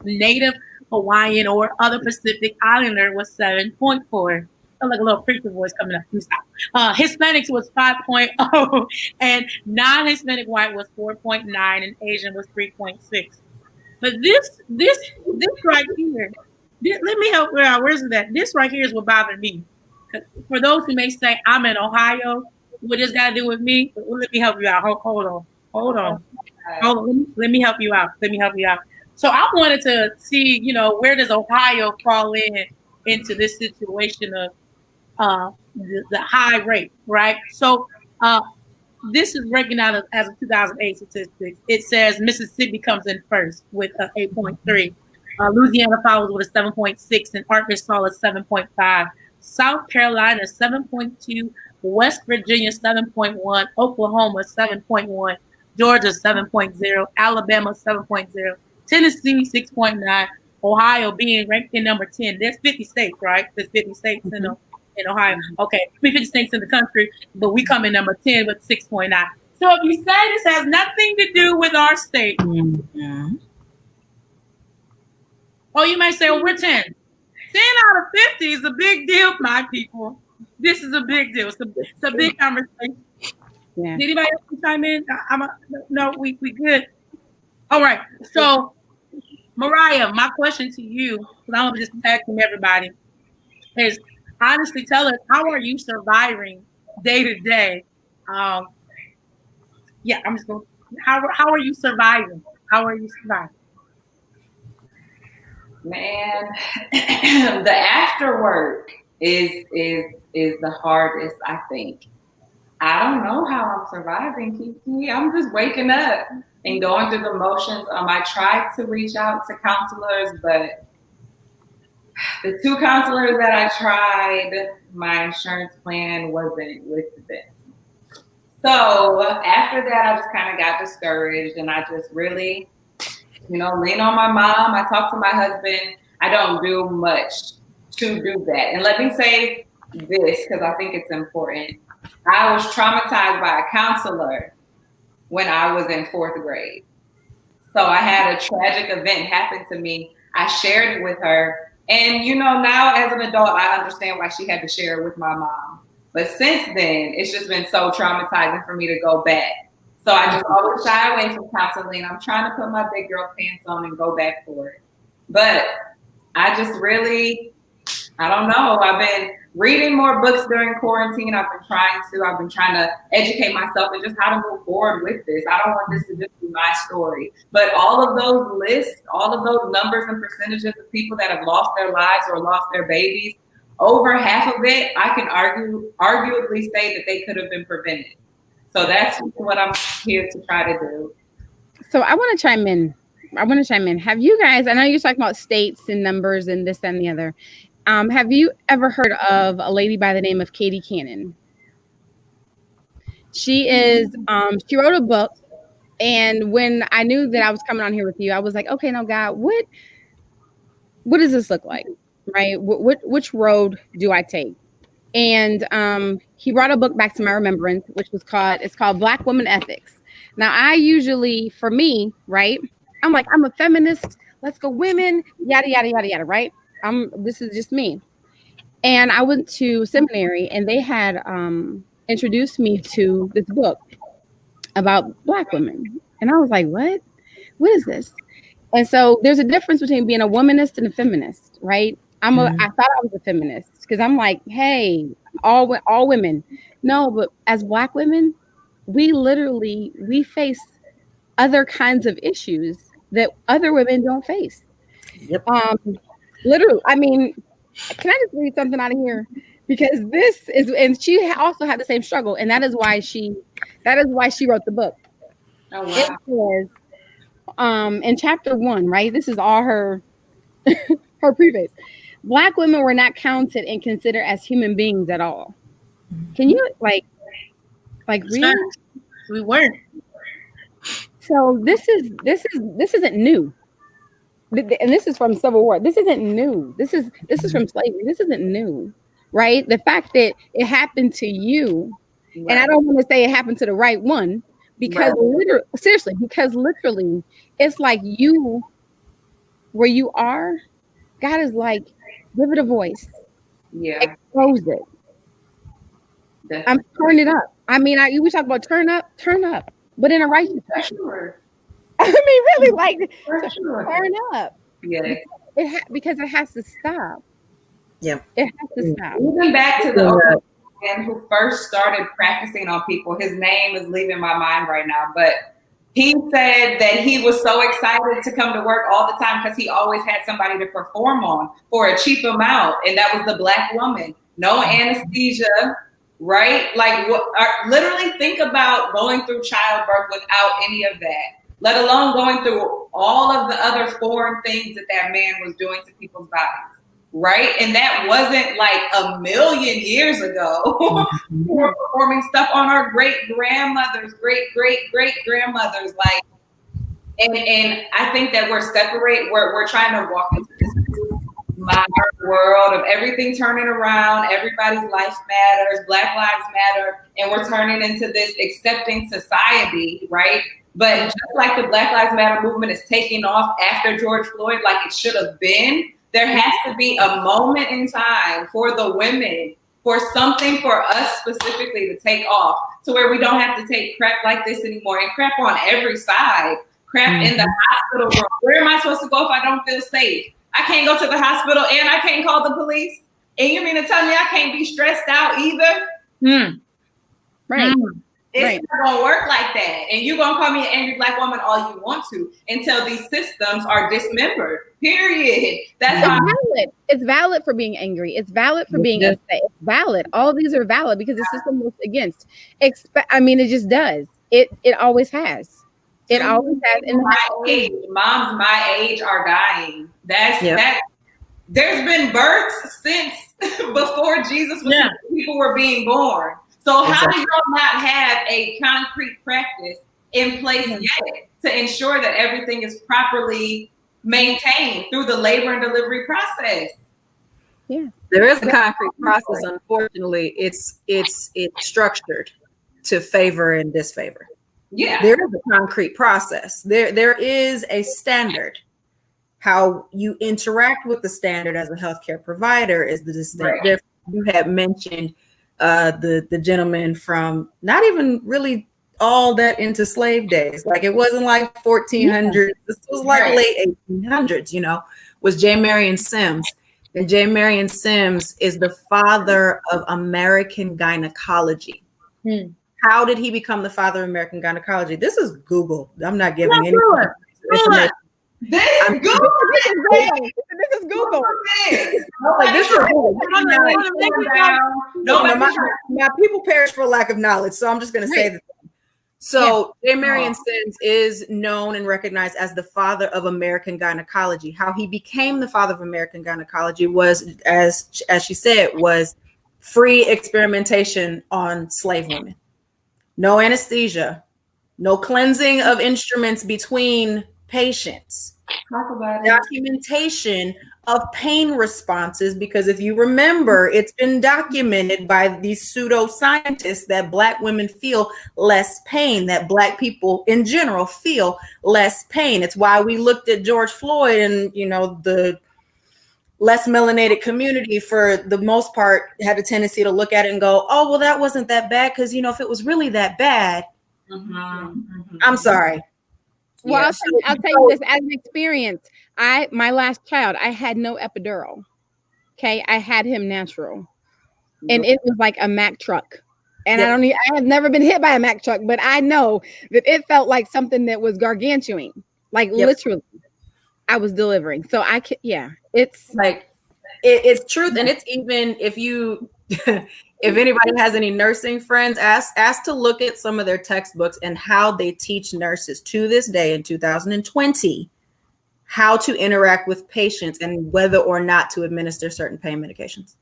[SPEAKER 1] Native Hawaiian or other Pacific Islander was 7.4. Like a little preacher voice coming up. Hispanics was 5.0, and non-Hispanic white was 4.9, and Asian was 3.6. But this right here, let me help you out. Where's that? This right here is what bothered me. For those who may say I'm in Ohio, what does that do with me? Let me help you out. Hold on. Let me help you out. So I wanted to see, where does Ohio fall into this situation of the high rate, right? So this is breaking out as of 2008 statistics. It says Mississippi comes in first with 8.3. Louisiana follows with a 7.6, and Arkansas is 7.5. South Carolina 7.2, West Virginia 7.1, Oklahoma 7.1, Georgia 7.0, Alabama 7.0, Tennessee 6.9, Ohio being ranked in number 10. There's 50 states, right? There's 50 states in Ohio. Okay, 50 states in the country, but we come in number 10 with 6.9. So if you say this has nothing to do with our state, oh, you may say, well, we're 10. 10 out of 50 is a big deal, my people. This is a big deal. It's a big conversation.
[SPEAKER 3] Yeah.
[SPEAKER 1] Did anybody else chime in? No, we good. All right. So, Mariah, my question to you, because I'm just asking everybody, is honestly tell us, how are you surviving day to day? Yeah, I'm just going. How are you surviving? How are you surviving?
[SPEAKER 2] Man, the after work is the hardest, I think. I don't know how I'm surviving, Kiki. I'm just waking up and going through the motions. I tried to reach out to counselors, but the 2 counselors that I tried, my insurance plan wasn't with them. So after that, I just kind of got discouraged, and I just really, lean on my mom. I talk to my husband. I don't do much to do that. And let me say this, because I think it's important. I was traumatized by a counselor when I was in 4th grade. So I had a tragic event happen to me. I shared it with her. And, now as an adult, I understand why she had to share it with my mom. But since then, it's just been so traumatizing for me to go back. So I just always shy away from counseling. I'm trying to put my big girl pants on and go back for it. But I just really, I don't know. I've been reading more books during quarantine. I've been trying to educate myself and just how to move forward with this. I don't want this to just be my story. But all of those lists, all of those numbers and percentages of people that have lost their lives or lost their babies, over half of it, I can arguably say that they could have been prevented. So that's what I'm here to try to do.
[SPEAKER 3] So I want to chime in. Have you guys, I know you're talking about states and numbers and this and the other. Have you ever heard of a lady by the name of Katie Cannon? She wrote a book. And when I knew that I was coming on here with you, I was like, okay, now God, what does this look like? Right? Which road do I take? And he brought a book back to my remembrance, which was called Black Woman Ethics. Now, I usually, for me, right, I'm like, I'm a feminist. Let's go women, yada, yada, yada, yada, right? This is just me. And I went to seminary, and they had introduced me to this book about Black women. And I was like, what? What is this? And so there's a difference between being a womanist and a feminist, right? I thought I was a feminist because I'm like, hey, all women. No, but as Black women, we face other kinds of issues that other women don't face.
[SPEAKER 4] Yep.
[SPEAKER 3] Literally, I mean, can I just read something out of here? Because this is, and she also had the same struggle, and that is why she wrote the book.
[SPEAKER 2] Oh, wow.
[SPEAKER 3] It was in chapter 1, right? This is all her her preface. Black women were not counted and considered as human beings at all. Can you like read?
[SPEAKER 1] We weren't.
[SPEAKER 3] So this isn't new. And this is from Civil War. This isn't new. This is from slavery. This isn't new, right? The fact that it happened to you, right. And I don't want to say it happened to the right one, because literally, it's like you, where you are, God is like, give it a voice.
[SPEAKER 2] Yeah.
[SPEAKER 3] Expose it.
[SPEAKER 2] Definitely.
[SPEAKER 3] Turn it up. I mean, we talk about turn up, but in a righteous way.
[SPEAKER 2] Sure.
[SPEAKER 3] I mean, really, like,
[SPEAKER 2] Sure.
[SPEAKER 3] turn up.
[SPEAKER 2] Yeah.
[SPEAKER 3] Because it has to stop.
[SPEAKER 4] Yeah.
[SPEAKER 3] It has to stop.
[SPEAKER 2] Even back to the man who first started practicing on people, his name is leaving my mind right now, but he said that he was so excited to come to work all the time because he always had somebody to perform on for a cheap amount, and that was the Black woman. No anesthesia, right? Like, literally think about going through childbirth without any of that. let alone going through all of the other foreign things that man was doing to people's bodies, right? And that wasn't like a million years ago. We were performing stuff on our great-grandmothers, great-great-great-grandmothers, like, and I think that we're trying to walk into this modern world of everything turning around, everybody's life matters, Black Lives Matter, and we're turning into this accepting society, right? But just like the Black Lives Matter movement is taking off after George Floyd, like it should have been, there has to be a moment in time for the women, for something for us specifically to take off, to where we don't have to take crap like this anymore, and crap on every side, crap in the hospital room. Where am I supposed to go if I don't feel safe? I can't go to the hospital and I can't call the police. And you mean to tell me I can't be stressed out either?
[SPEAKER 3] Right.
[SPEAKER 2] It's not gonna work like that. And you're gonna call me an angry Black woman all you want to until these systems are dismembered. Period. That's
[SPEAKER 3] valid. It's valid for being angry. It's valid for being upset. It's valid. All of these are valid because the system looks against. It just does. It always has. It always has. And
[SPEAKER 2] moms my age are dying. That. There's been births since before Jesus was people were being born. So how do y'all not have a concrete practice in place yet to ensure that everything is properly maintained through the labor and delivery process?
[SPEAKER 4] Yeah, there is a concrete process. Unfortunately, it's structured to favor and disfavor.
[SPEAKER 2] Yeah,
[SPEAKER 4] there is a concrete process. There is a standard. How you interact with the standard as a healthcare provider is the distinct difference. You had mentioned the gentleman from not even really all that into slave days. Like it wasn't like 1400s. This was like late 1800s, was J. Marion Sims. And J. Marion Sims is the father of American gynecology. How did he become the father of American gynecology? This is Google. I'm not giving any information.
[SPEAKER 2] This is Google.
[SPEAKER 3] This is Google.
[SPEAKER 4] My people perish for lack of knowledge, so I'm just going to say that. So J. Marion Sims is known and recognized as the father of American gynecology. How he became the father of American gynecology was, as she said, was free experimentation on slave women. No anesthesia, no cleansing of instruments between patients.
[SPEAKER 2] Talk about
[SPEAKER 4] documentation of pain responses, because if you remember, it's been documented by these pseudoscientists that Black women feel less pain, that Black people in general feel less pain. It's why we looked at George Floyd and, the less melanated community, for the most part, had a tendency to look at it and go, oh, well, that wasn't that bad. Because, if it was really that bad, I'm sorry.
[SPEAKER 3] Well, I'll tell you this as an experience. My last child, I had no epidural. Okay, I had him natural, and it was like a Mack truck. And I have never been hit by a Mack truck, but I know that it felt like something that was gargantuan, like literally. I was delivering, so it's
[SPEAKER 4] like it's truth, and it's even if you. If anybody has any nursing friends, ask to look at some of their textbooks and how they teach nurses to this day in 2020 how to interact with patients and whether or not to administer certain pain medications.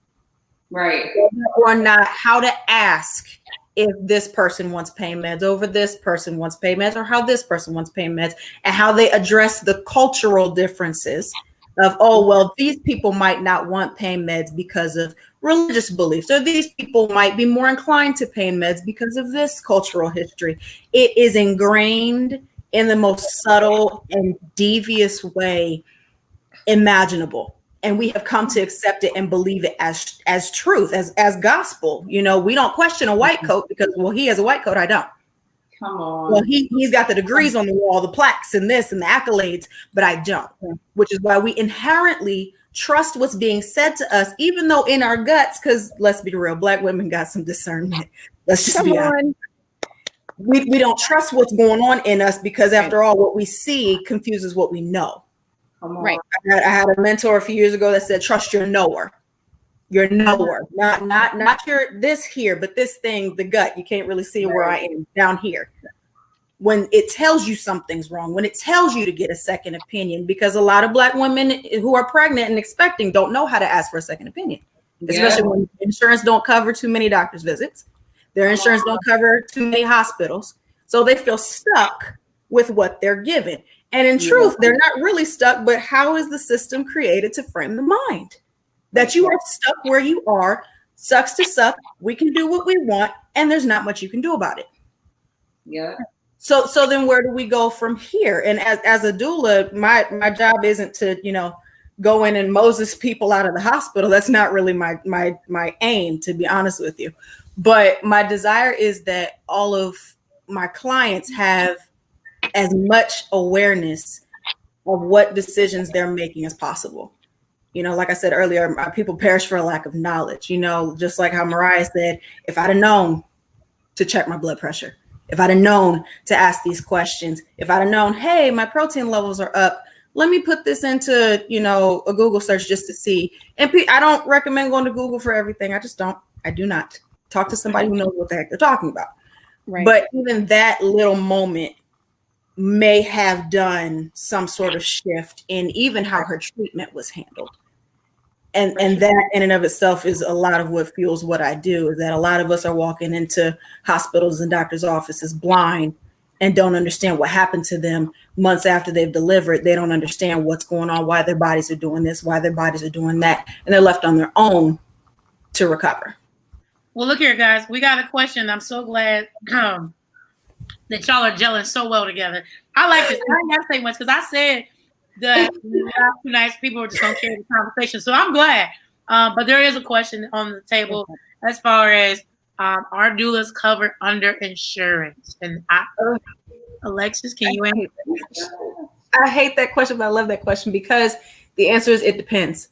[SPEAKER 2] Right.
[SPEAKER 4] Whether or not how to ask if this person wants pain meds over this person wants pain meds, or how this person wants pain meds, and how they address the cultural differences of, oh, well, these people might not want pain meds because of religious beliefs, or these people might be more inclined to pain meds because of this cultural history. It is ingrained in the most subtle and devious way imaginable. And we have come to accept it and believe it as truth, as gospel. We don't question a white coat because, well, he has a white coat, I don't.
[SPEAKER 2] Come on.
[SPEAKER 4] Well, he's got the degrees on the wall, the plaques and this and the accolades, but I don't, which is why we inherently trust what's being said to us, even though in our guts, because let's be real, Black women got some discernment. Let's just be honest. We don't trust what's going on in us because, after all, what we see confuses what we know.
[SPEAKER 3] Right.
[SPEAKER 4] I had a mentor a few years ago that said, trust your knower. Your knower, not your this here, but this thing, the gut. You can't really see where I am down here. when it tells you something's wrong, when it tells you to get a second opinion, because a lot of Black women who are pregnant and expecting don't know how to ask for a second opinion, especially when insurance don't cover too many doctor's visits. Their insurance don't cover too many hospitals. So they feel stuck with what they're given. And in truth, they're not really stuck, but how is the system created to frame the mind? That you are stuck where you are, sucks to suck, we can do what we want, and there's not much you can do about it.
[SPEAKER 2] Yeah.
[SPEAKER 4] So then where do we go from here? And as a doula, my job isn't to, go in and Moses people out of the hospital. That's not really my aim, to be honest with you. But my desire is that all of my clients have as much awareness of what decisions they're making as possible. Like I said earlier, my people perish for a lack of knowledge, just like how Mariah said, if I'd have known to check my blood pressure, if I'd have known to ask these questions, if I'd have known, hey, my protein levels are up, let me put this into, a Google search just to see. And I don't recommend going to Google for everything. I do not. Talk to somebody who knows what the heck they're talking about.
[SPEAKER 3] Right.
[SPEAKER 4] But even that little moment may have done some sort of shift in even how her treatment was handled. And that in and of itself is a lot of what fuels what I do, is that a lot of us are walking into hospitals and doctors' offices blind and don't understand what happened to them months after they've delivered. They don't understand what's going on, why their bodies are doing this, why their bodies are doing that, and they're left on their own to recover.
[SPEAKER 1] Well, look here, guys. We got a question. I'm so glad that y'all are gelling so well together. I like this. I ain't got to say much because I said that two nice people are just going to carry the conversation. So I'm glad. But there is a question on the table as far as are doulas covered under insurance? And Alexis, can you answer?
[SPEAKER 4] I hate that question, but I love that question because the answer is it depends.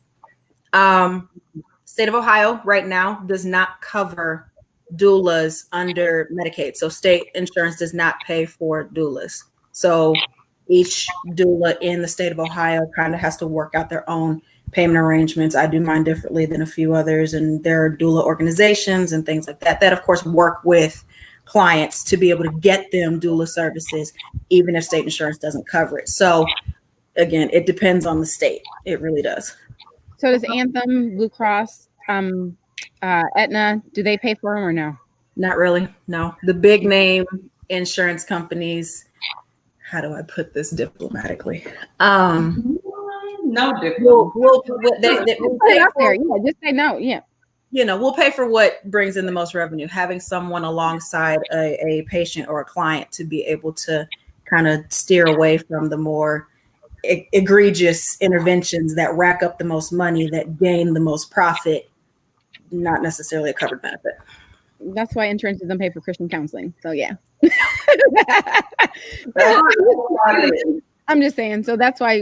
[SPEAKER 4] State of Ohio right now does not cover doulas under Medicaid. So state insurance does not pay for doulas. So each doula in the state of Ohio kind of has to work out their own payment arrangements. I do mine differently than a few others, and there are doula organizations and things like that of course work with clients to be able to get them doula services, even if state insurance doesn't cover it. So again, it depends on the state. It really does.
[SPEAKER 3] So does Anthem, Blue Cross, Aetna, do they pay for them or no?
[SPEAKER 4] Not really, no. The big name insurance companies, how do I put this diplomatically?
[SPEAKER 2] No different.
[SPEAKER 4] We'll
[SPEAKER 3] pay out there. Yeah, just say no. Yeah.
[SPEAKER 4] We'll pay for what brings in the most revenue. Having someone alongside a patient or a client to be able to kind of steer away from the more egregious interventions that rack up the most money, that gain the most profit, not necessarily a covered benefit.
[SPEAKER 3] That's why insurance doesn't pay for Christian counseling. So yeah. I'm just saying. So that's why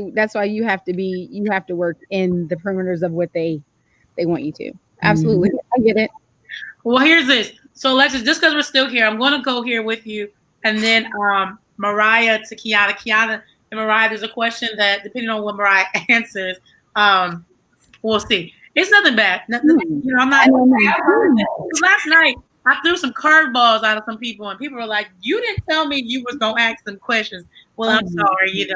[SPEAKER 3] you have to work in the perimeters of what they want you to. Absolutely. I get it.
[SPEAKER 1] Well, here's this. So Alexis, just because we're still here, I'm going to go here with you. And then Mariah to Kiana. Kiana and Mariah, there's a question that, depending on what Mariah answers, we'll see. It's nothing bad. Nothing, I'm not. Last night, I threw some curveballs out of some people, and people were like, you didn't tell me you was going to ask some questions. Well, I'm sorry,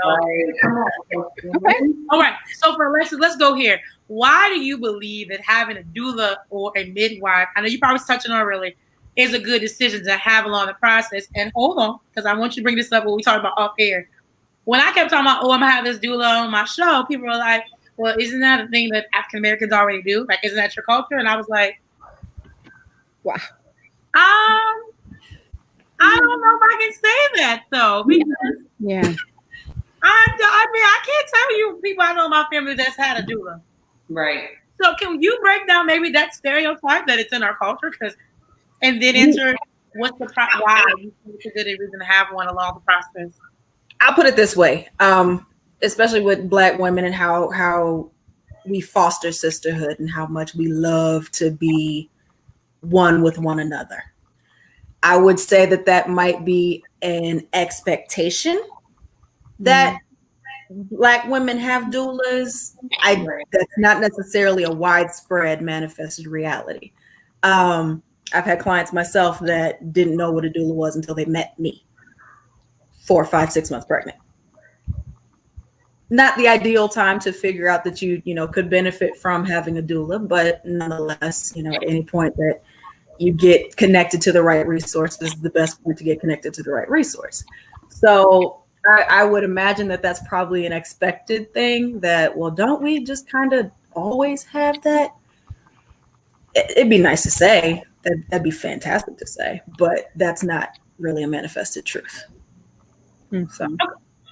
[SPEAKER 1] Okay. All right. So for Alexis, let's go here. Why do you believe that having a doula or a midwife, I know you probably was touching on earlier, is a good decision to have along the process? And hold on, because I want you to bring this up when we talk about off air. When I kept talking about, I'm going to have this doula on my show, people were like, well, isn't that a thing that African Americans already do? Like, isn't that your culture? And I was like,
[SPEAKER 3] wow.
[SPEAKER 1] I don't know if I can say that though, because I can't tell you people I know in my family that's had a doula.
[SPEAKER 2] Right.
[SPEAKER 1] So can you break down maybe that stereotype that it's in our culture? And then answer what's the why you think it's a good reason to have one along the process?
[SPEAKER 4] I'll put it this way, especially with Black women and how we foster sisterhood and how much we love to be one with one another. I would say that might be an expectation that Black women have doulas. That's not necessarily a widespread manifested reality. I've had clients myself that didn't know what a doula was until they met me. 4, 5, 6 months pregnant. Not the ideal time to figure out that you could benefit from having a doula, but nonetheless, at any point that you get connected to the right resources, the best point to get connected to the right resource. So I would imagine that that's probably an expected thing that, well, don't we just kind of always have that? It'd be nice to say, that'd be fantastic to say, but that's not really a manifested truth. So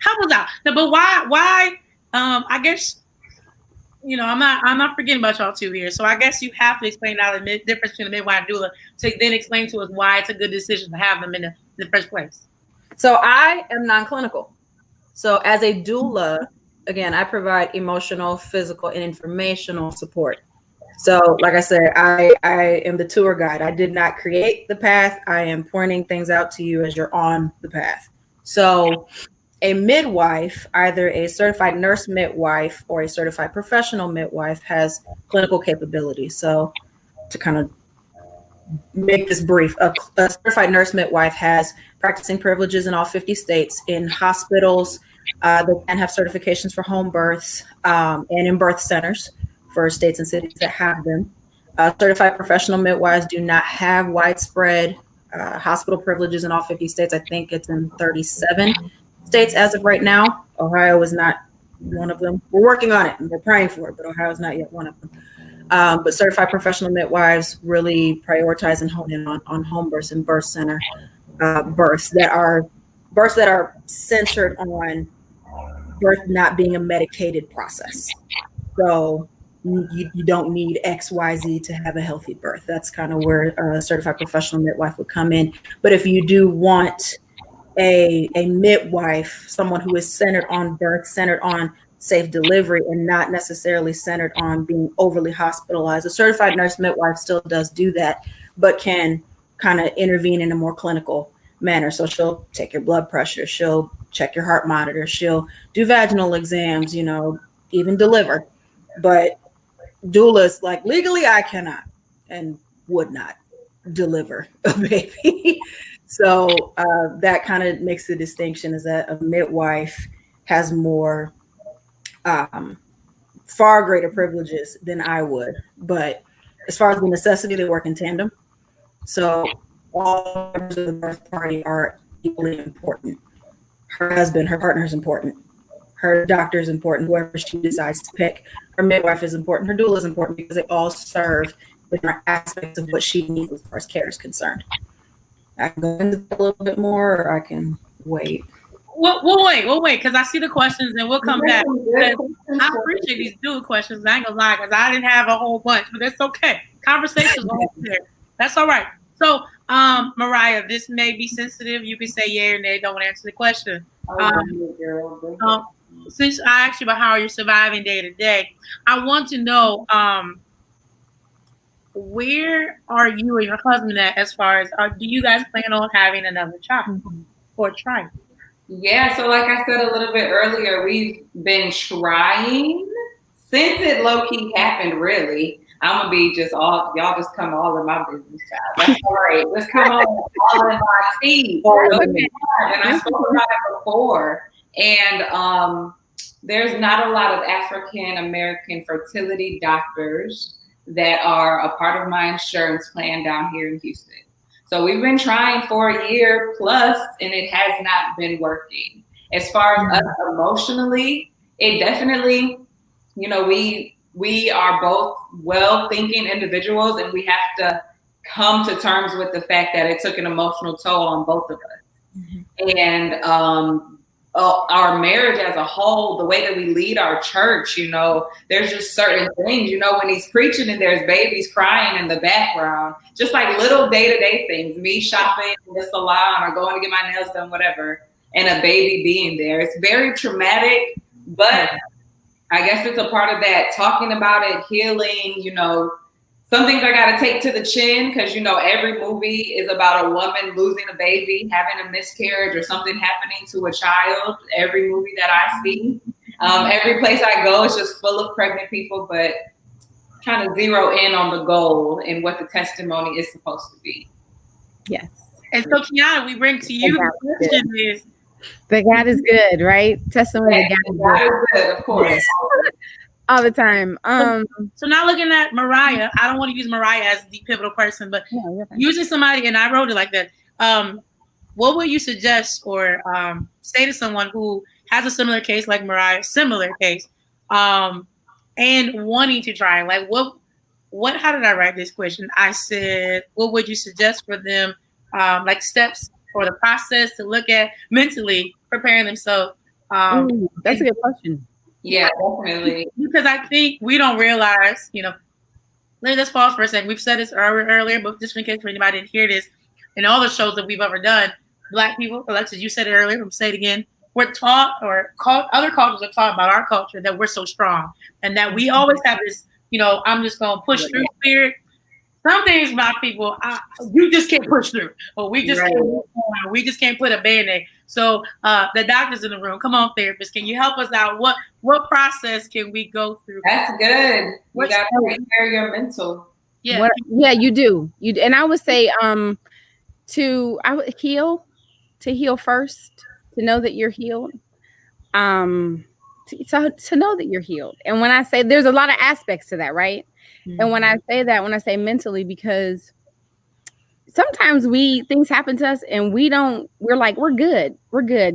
[SPEAKER 1] how was that? No, but why? I guess I'm not forgetting about y'all two here. So I guess you have to explain out the difference between a midwife and doula to then explain to us why it's a good decision to have them in the first place.
[SPEAKER 4] So I am non-clinical. So as a doula, again, I provide emotional, physical, and informational support. So like I said, I am the tour guide. I did not create the path. I am pointing things out to you as you're on the path. So a midwife, either a certified nurse midwife or a certified professional midwife, has clinical capability. So to kind of make this brief, a certified nurse midwife has practicing privileges in all 50 states in hospitals. They can have certifications for home births and in birth centers for states and cities that have them. Certified professional midwives do not have widespread hospital privileges in all 50 states. I think it's in 37 states as of right now. Ohio is not one of them. We're working on it and we're praying for it, but Ohio is not yet one of them. But certified professional midwives really prioritize and hone in on home births and birth center births that are centered on birth not being a medicated process. So you don't need XYZ to have a healthy birth. That's kind of where a certified professional midwife would come in. But if you do want a midwife, someone who is centered on birth, centered on safe delivery, and not necessarily centered on being overly hospitalized, a certified nurse midwife still does do that, but can kind of intervene in a more clinical manner. So she'll take your blood pressure, she'll check your heart monitor, she'll do vaginal exams, even deliver. But doulas, like, legally I cannot and would not deliver a baby. So that kind of makes the distinction, is that a midwife has more, far greater privileges than I would. But as far as the necessity, they work in tandem. So all members of the birth party are equally important. Her husband, her partner is important. Her doctor is important, whoever she decides to pick. Her midwife is important. Her doula is important, because they all serve different aspects of what she needs as far as care is concerned. I can go into that a little bit more, or I can wait.
[SPEAKER 1] We'll wait, because I see the questions and we'll come back. I appreciate these doula questions. I ain't gonna lie, because I didn't have a whole bunch, but that's okay. Conversations are there. That's all right. So, Mariah, this may be sensitive. You can say yeah or nay. Don't answer the question. Since I asked you about how you're surviving day to day, I want to know where are you and your husband at as far as do you guys plan on having another child or trying?
[SPEAKER 2] Yeah, so like I said a little bit earlier, we've been trying since it low-key happened, really. I'm gonna be y'all just come all in my business, child. That's all right. Just come all in my tea. And I spoke about it before. And there's not a lot of African American fertility doctors that are a part of my insurance plan down here in Houston. So we've been trying for a year plus, and it has not been working. As far as us emotionally, it definitely, we are both well-thinking individuals, and we have to come to terms with the fact that it took an emotional toll on both of us. Mm-hmm. And our marriage as a whole, the way that we lead our church, there's just certain things, when he's preaching and there's babies crying in the background, just like little day-to-day things, me shopping in the salon or going to get my nails done, whatever, and a baby being there. It's very traumatic, but I guess it's a part of that, talking about it, healing, some things I got to take to the chin, because, every movie is about a woman losing a baby, having a miscarriage, or something happening to a child. Every movie that I see, every place I go, it's just full of pregnant people, but trying to zero in on the goal and what the testimony is supposed to be.
[SPEAKER 3] Yes.
[SPEAKER 1] And so, Kiana, we bring to you the question is,
[SPEAKER 3] But God is good, right? Testimony that God is
[SPEAKER 2] God
[SPEAKER 3] good
[SPEAKER 2] is good, of course.
[SPEAKER 3] all the time.
[SPEAKER 1] So now looking at Mariah, I don't want to use Mariah as the pivotal person, but
[SPEAKER 3] Yeah, you're fine.
[SPEAKER 1] using somebody, and I wrote it like that. What would you suggest or say to someone who has a similar case like Mariah, similar case, and wanting to try? Like, what? How did I write this question? I said, what would you suggest for them, like steps or the process to look at mentally preparing themselves?
[SPEAKER 3] That's a good question.
[SPEAKER 2] Yeah, definitely.
[SPEAKER 1] Because I think we don't realize, let's pause for a second. We've said this earlier, but just in case for anybody didn't hear this, in all the shows that we've ever done, Black people, Alexis, you said it earlier, I'm say it again, we're taught other cultures are taught about our culture that we're so strong and that we always have this, I'm just going to push through spirit. Some things about people, you just can't push through, or we just can't put a Band-Aid. So the doctors in the room, come on, therapists, can you help us out? What process can we go through?
[SPEAKER 2] That's good. You got to take care of your mental.
[SPEAKER 1] Yeah,
[SPEAKER 3] you do. And I would say I would heal first, to know that you're healed. To know that you're healed. And when I say, there's a lot of aspects to that, right? Mm-hmm. And when I say mentally, because sometimes things happen to us and we're like, we're good.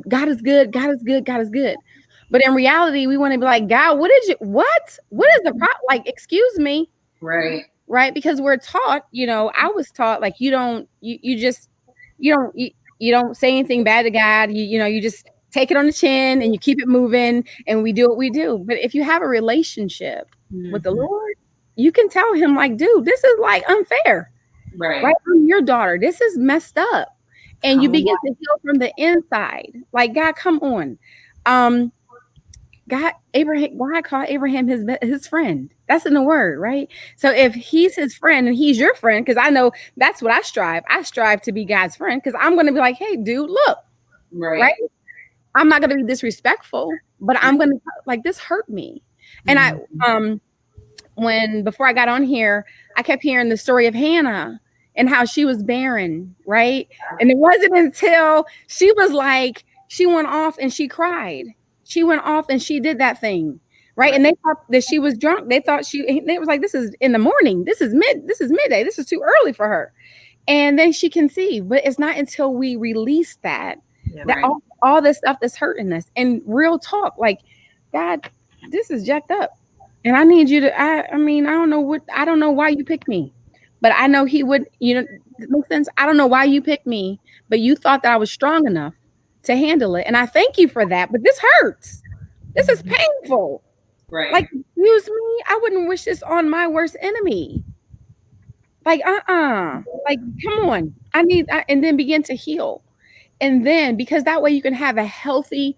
[SPEAKER 3] God is good. But in reality, we want to be like, God, what is the problem? Like, excuse me.
[SPEAKER 2] Right.
[SPEAKER 3] Right. Because we're taught, I was taught, like, you don't say anything bad to God. You just take it on the chin and you keep it moving, and we do what we do. But if you have a relationship with the Lord, you can tell him, like, dude, this is like unfair. Right? I'm your daughter. This is messed up. And you begin to heal from the inside. Like, God, come on. God called Abraham his friend. That's in the word, right? So if he's his friend and he's your friend, because I know that's what I strive. I strive to be God's friend, because I'm going to be like, hey, dude, look. Right? I'm not going to be disrespectful, but I'm going to, like, this hurt me. And before I got on here, I kept hearing the story of Hannah and how she was barren, right? And it wasn't until she was like, she went off and she cried. She went off and she did that thing, right? And they thought that she was drunk. They was like, this is in the morning. This is midday. This is too early for her. And then she conceived. But it's not until we release that all this stuff that's hurting us. And real talk, like, God, this is jacked up. And I need you to, I don't know why you picked me, but I know he would, it makes sense. I don't know why you picked me, but you thought that I was strong enough to handle it. And I thank you for that, but this hurts. This is painful.
[SPEAKER 2] Right.
[SPEAKER 3] Like, excuse me, I wouldn't wish this on my worst enemy. Like, like, come on. And then begin to heal. And then, because that way you can have a healthy,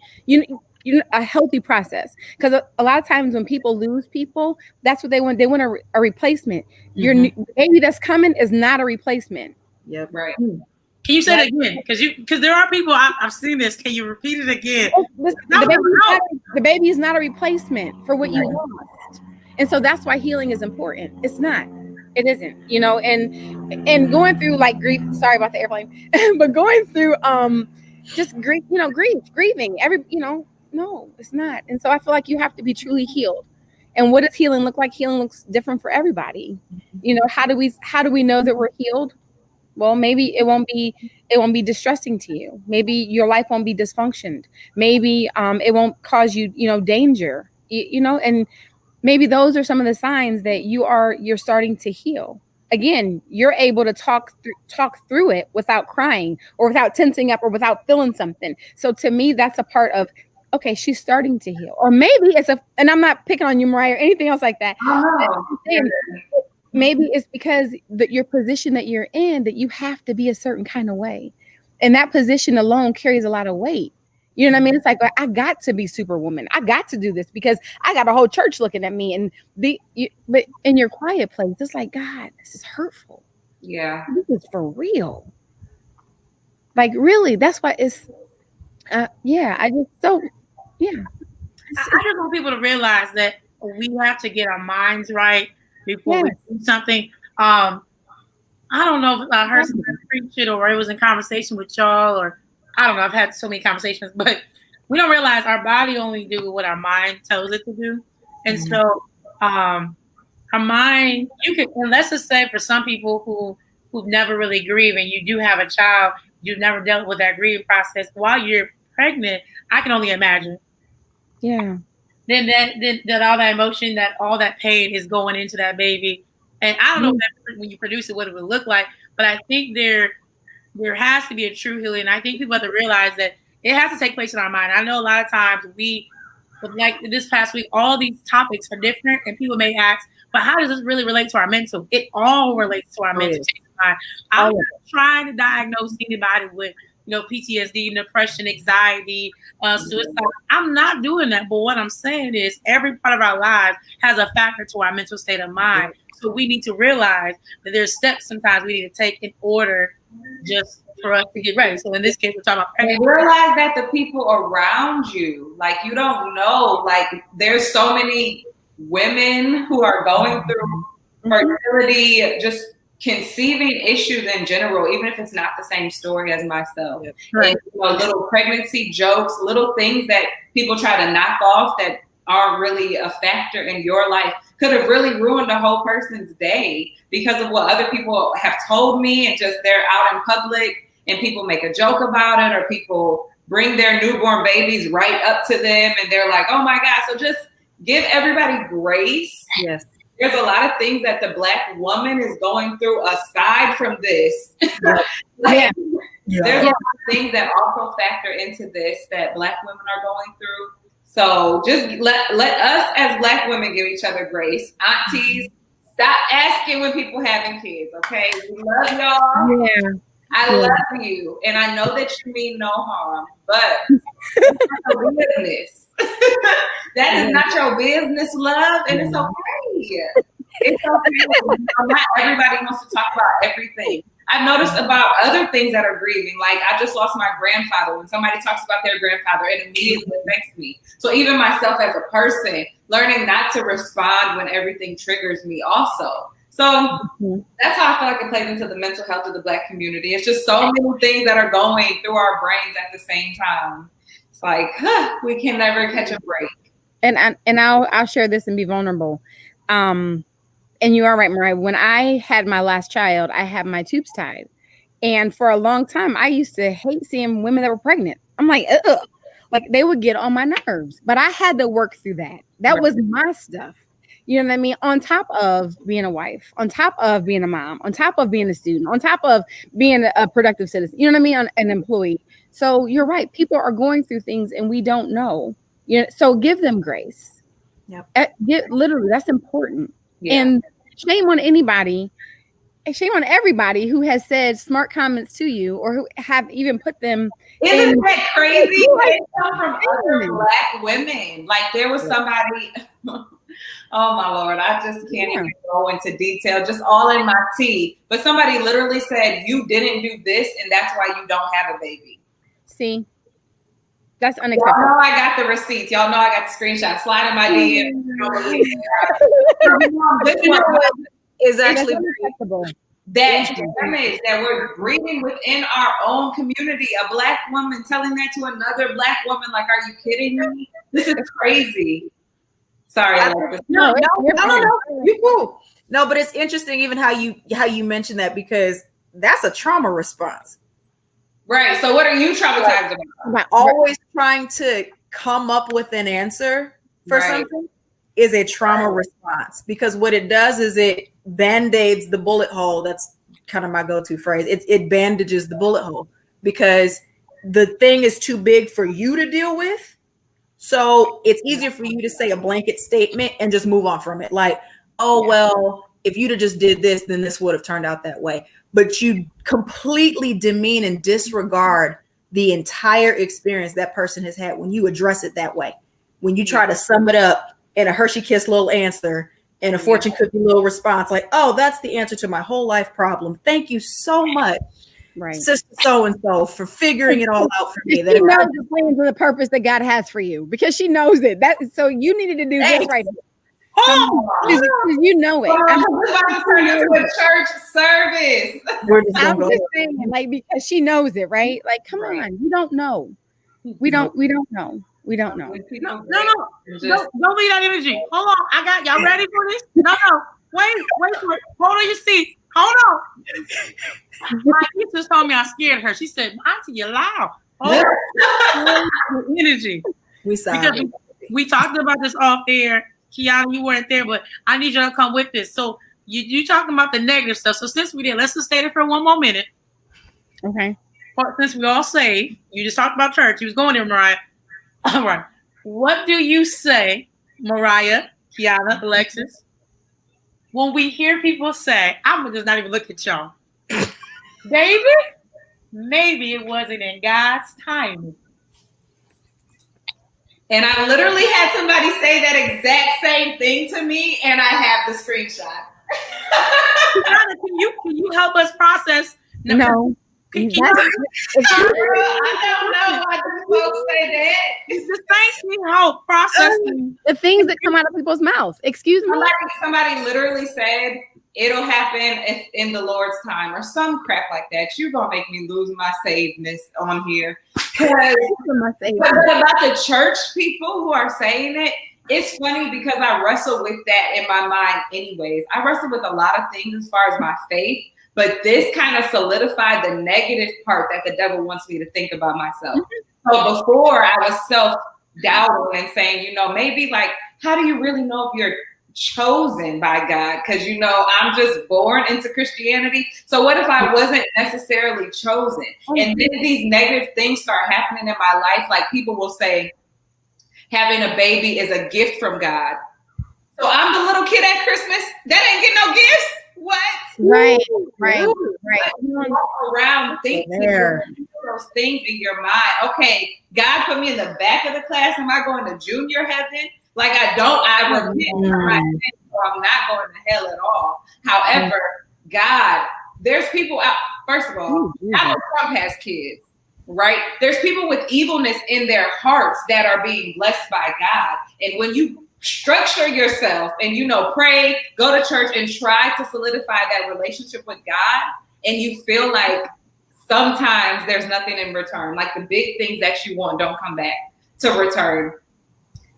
[SPEAKER 3] a healthy process. Because a lot of times when people lose people, that's what they want. They want a replacement. Your baby that's coming is not a replacement.
[SPEAKER 2] Yep. Right.
[SPEAKER 1] Can you say that again? Because there are people, I've seen this. Can you repeat it again?
[SPEAKER 3] The baby is not a replacement for what you lost. And so that's why healing is important. It's not. It isn't, and going through, like, grief. Sorry about the airplane, but going through just grief, grieving. No, it's not. And so I feel like you have to be truly healed. And what does healing look like? Healing looks different for everybody. How do we know that we're healed? Well, maybe it won't be distressing to you. Maybe your life won't be dysfunctioned. Maybe it won't cause you, danger. And maybe those are some of the signs that you're starting to heal. Again, you're able to talk through it without crying or without tensing up or without feeling something. So to me, that's a part of, okay, she's starting to heal. Or maybe and I'm not picking on you, Mariah, or anything else like that. Maybe it's because your position that you're in, that you have to be a certain kind of way. And that position alone carries a lot of weight. You know what I mean? It's like, I got to be Superwoman. I got to do this because I got a whole church looking at me. But in your quiet place, it's like, God, this is hurtful.
[SPEAKER 2] Yeah.
[SPEAKER 3] This is for real. Like, really, that's why it's, I just
[SPEAKER 1] want people to realize that we have to get our minds right before we do something. I don't know if I heard somebody preach it or it was in conversation with y'all or I don't know. I've had so many conversations, but we don't realize our body only do what our mind tells it to do. And so, our mind, you can, and let's just say for some people who've never really grieved and you do have a child, you've never dealt with that grieving process while you're pregnant, I can only imagine.
[SPEAKER 3] Yeah.
[SPEAKER 1] Then that all that emotion, that all that pain is going into that baby. And I don't know if that, when you produce it, what it would look like, but I think there has to be a true healing. I think people have to realize that it has to take place in our mind. I know a lot of times like this past week, all these topics are different, and people may ask, but how does this really relate to our mental? It all relates to our mental state of mind. I'm not trying to diagnose anybody with, PTSD, depression, anxiety, suicide. I'm not doing that. But what I'm saying is every part of our lives has a factor to our mental state of mind. So we need to realize that there's steps sometimes we need to take in order just for us to get ready. So in this case, we're talking about pregnancy.
[SPEAKER 2] Realize that the people around you, like, you don't know, like, there's so many women who are going through fertility, just conceiving issues in general, even if it's not the same story as myself.
[SPEAKER 1] Right.
[SPEAKER 2] And, little pregnancy jokes, little things that people try to knock off that aren't really a factor in your life could have really ruined a whole person's day because of what other people have told me, and just they're out in public and people make a joke about it, or people bring their newborn babies right up to them and they're like, oh my God. So just give everybody grace.
[SPEAKER 4] Yes.
[SPEAKER 2] There's a lot of things that the Black woman is going through aside from this. There's a lot of things that also factor into this that Black women are going through. So just let us as Black women give each other grace. Aunties, stop asking when people having kids, okay? We love y'all.
[SPEAKER 3] Yeah.
[SPEAKER 2] I love you. And I know that you mean no harm, but it's not your business. That is not your business, love, and it's okay. It's okay. Not everybody wants to talk about everything. I've noticed about other things that are grieving. Like, I just lost my grandfather. When somebody talks about their grandfather, it immediately affects me. So even myself as a person, learning not to respond when everything triggers me also. So that's how I feel like it plays into the mental health of the Black community. It's just so many things that are going through our brains at the same time. It's like, we can never catch a break.
[SPEAKER 3] And I'll share this and be vulnerable. And you are right, Mariah. When I had my last child, I had my tubes tied. And for a long time, I used to hate seeing women that were pregnant. I'm like, ugh. Like, they would get on my nerves. But I had to work through that. That was my stuff. You know what I mean? On top of being a wife, on top of being a mom, on top of being a student, on top of being a productive citizen, you know what I mean? An employee. So you're right. People are going through things and we don't know. So give them grace. Literally, that's important. Yeah. And shame on everybody who has said smart comments to you or who have even put them.
[SPEAKER 2] Isn't that crazy? They come from other Black women. Like, there was somebody. Oh my Lord, I just can't even go into detail, just all in my tea. But somebody literally said, you didn't do this, and that's why you don't have a baby.
[SPEAKER 3] See, that's unacceptable.
[SPEAKER 2] Y'all know I got the receipts. Y'all know I got the screenshot. Slide in my DM.
[SPEAKER 4] Is actually
[SPEAKER 3] unacceptable.
[SPEAKER 2] That damage that we're breeding within our own community. A Black woman telling that to another Black woman, like, are you kidding me? This is crazy. Sorry,
[SPEAKER 4] no, you cool. No, but it's interesting even how you mentioned that, because that's a trauma response.
[SPEAKER 2] Right. So what are you traumatized about?
[SPEAKER 4] Always trying to come up with an answer for something is a trauma response, because what it does is it band-aids the bullet hole. That's kind of my go-to phrase. It bandages the bullet hole because the thing is too big for you to deal with. So it's easier for you to say a blanket statement and just move on from it. Like, oh, well, if you'd have just did this, then this would have turned out that way. But you completely demean and disregard the entire experience that person has had when you address it that way. When you try to sum it up in a Hershey Kiss little answer and a fortune cookie little response, like, oh, that's the answer to my whole life problem. Thank you so much. Right. Sister so-and-so for figuring it all out for me.
[SPEAKER 3] That she knows the plans and the purpose that God has for you, because she knows it. So you needed to do this right now. You know it.
[SPEAKER 2] I'm about to turn into a church service.
[SPEAKER 4] We're just
[SPEAKER 3] I'm
[SPEAKER 4] gonna
[SPEAKER 3] just
[SPEAKER 4] go.
[SPEAKER 3] saying, like, because she knows it, right? Like, come
[SPEAKER 2] Right.
[SPEAKER 3] on, you don't know. We don't know. We don't know.
[SPEAKER 1] No. Don't leave that energy. Hold on. I got y'all ready for this? No. Wait for it. Hold on your seat. Hold on. My sister told me I scared her. She said, Auntie, you're loud. Hold on. Energy.
[SPEAKER 4] We
[SPEAKER 1] Because we talked about this off air. Kiana, you weren't there, but I need you to come with this. So you talking about the negative stuff. So since we did, let's just stay there for one more minute.
[SPEAKER 3] Okay.
[SPEAKER 1] Since we all saved, you just talked about church. You was going there, Mariah. All right. What do you say, Mariah, Kiana, Alexis, when we hear people say, I'm gonna just not even look at y'all. David, maybe it wasn't in God's timing.
[SPEAKER 2] And I literally had somebody say that exact same thing to me, and I have the screenshot.
[SPEAKER 1] Kiana, can you help us process?
[SPEAKER 3] No.
[SPEAKER 2] I don't know why these folks say that.
[SPEAKER 1] It's the same help processing
[SPEAKER 3] the things that come out of people's mouths. Excuse me.
[SPEAKER 2] Somebody literally said it'll happen in the Lord's time or some crap like that. You're gonna make me lose my savedness on here. But about the church people who are saying it, it's funny because I wrestle with that in my mind anyways. I wrestle with a lot of things as far as my faith. But this kind of solidified the negative part that the devil wants me to think about myself. So before I was self-doubting and saying, maybe like, how do you really know if you're chosen by God? Because, I'm just born into Christianity. So what if I wasn't necessarily chosen? And then these negative things start happening in my life. Like people will say, having a baby is a gift from God. So I'm the little kid at Christmas that ain't get no gifts. What?
[SPEAKER 3] Right.
[SPEAKER 2] You walk around thinking those things in your mind. Okay, God put me in the back of the class. Am I going to junior heaven? Like I repent for my sins, so I'm not going to hell at all. However, God, there's people out. First of all, Donald Trump has kids, right? There's people with evilness in their hearts that are being blessed by God, and when you structure yourself and pray, go to church and try to solidify that relationship with God, and you feel like sometimes there's nothing in return, like the big things that you want don't come back to return,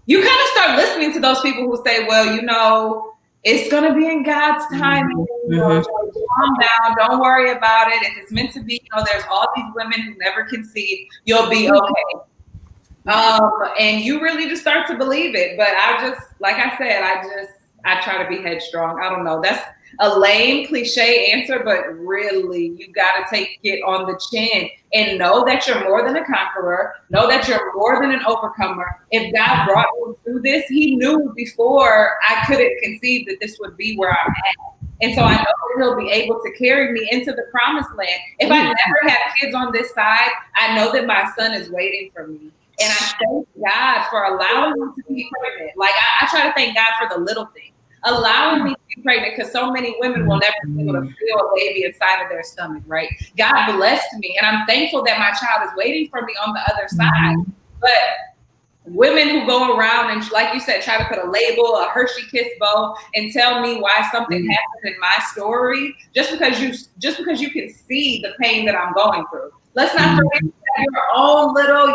[SPEAKER 2] you kind of start listening to those people who say, well, it's going to be in God's timing. Calm down, don't worry about it. If it's meant to be, there's all these women who never conceive, you'll be okay. And you really just start to believe it. But like I said, I try to be headstrong. I don't know. That's a lame cliche answer, but really you got to take it on the chin and know that you're more than a conqueror. Know that you're more than an overcomer. If God brought you through this, he knew before I couldn't conceive that this would be where I'm at. And so I know that he'll be able to carry me into the promised land. If I never have kids on this side, I know that my son is waiting for me. And I thank God for allowing me to be pregnant. Like I try to thank God for the little things, allowing me to be pregnant, because so many women will never be able to feel a baby inside of their stomach, right? God blessed me, and I'm thankful that my child is waiting for me on the other side. But women who go around and, like you said, try to put a label, a Hershey Kiss bow, and tell me why something happened in my story, just because you can see the pain that I'm going through. Let's not forget that your own little,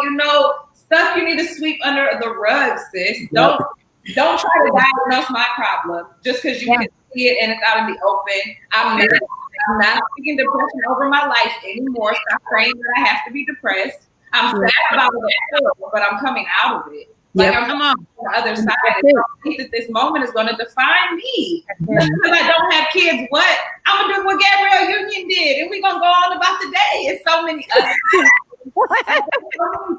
[SPEAKER 2] stuff you need to sweep under the rug, sis. Don't try to diagnose my problem just because you can see it and it's out in the open. I'm not speaking depression over my life anymore. Stop praying that I have to be depressed. I'm sad about it, but I'm coming out of it. Like I'm on the other side. I don't think that this moment is going to define me. Just because I don't have kids, what? I'm going to do what Gabrielle Union did, and we're going to go on about the day. It's so many other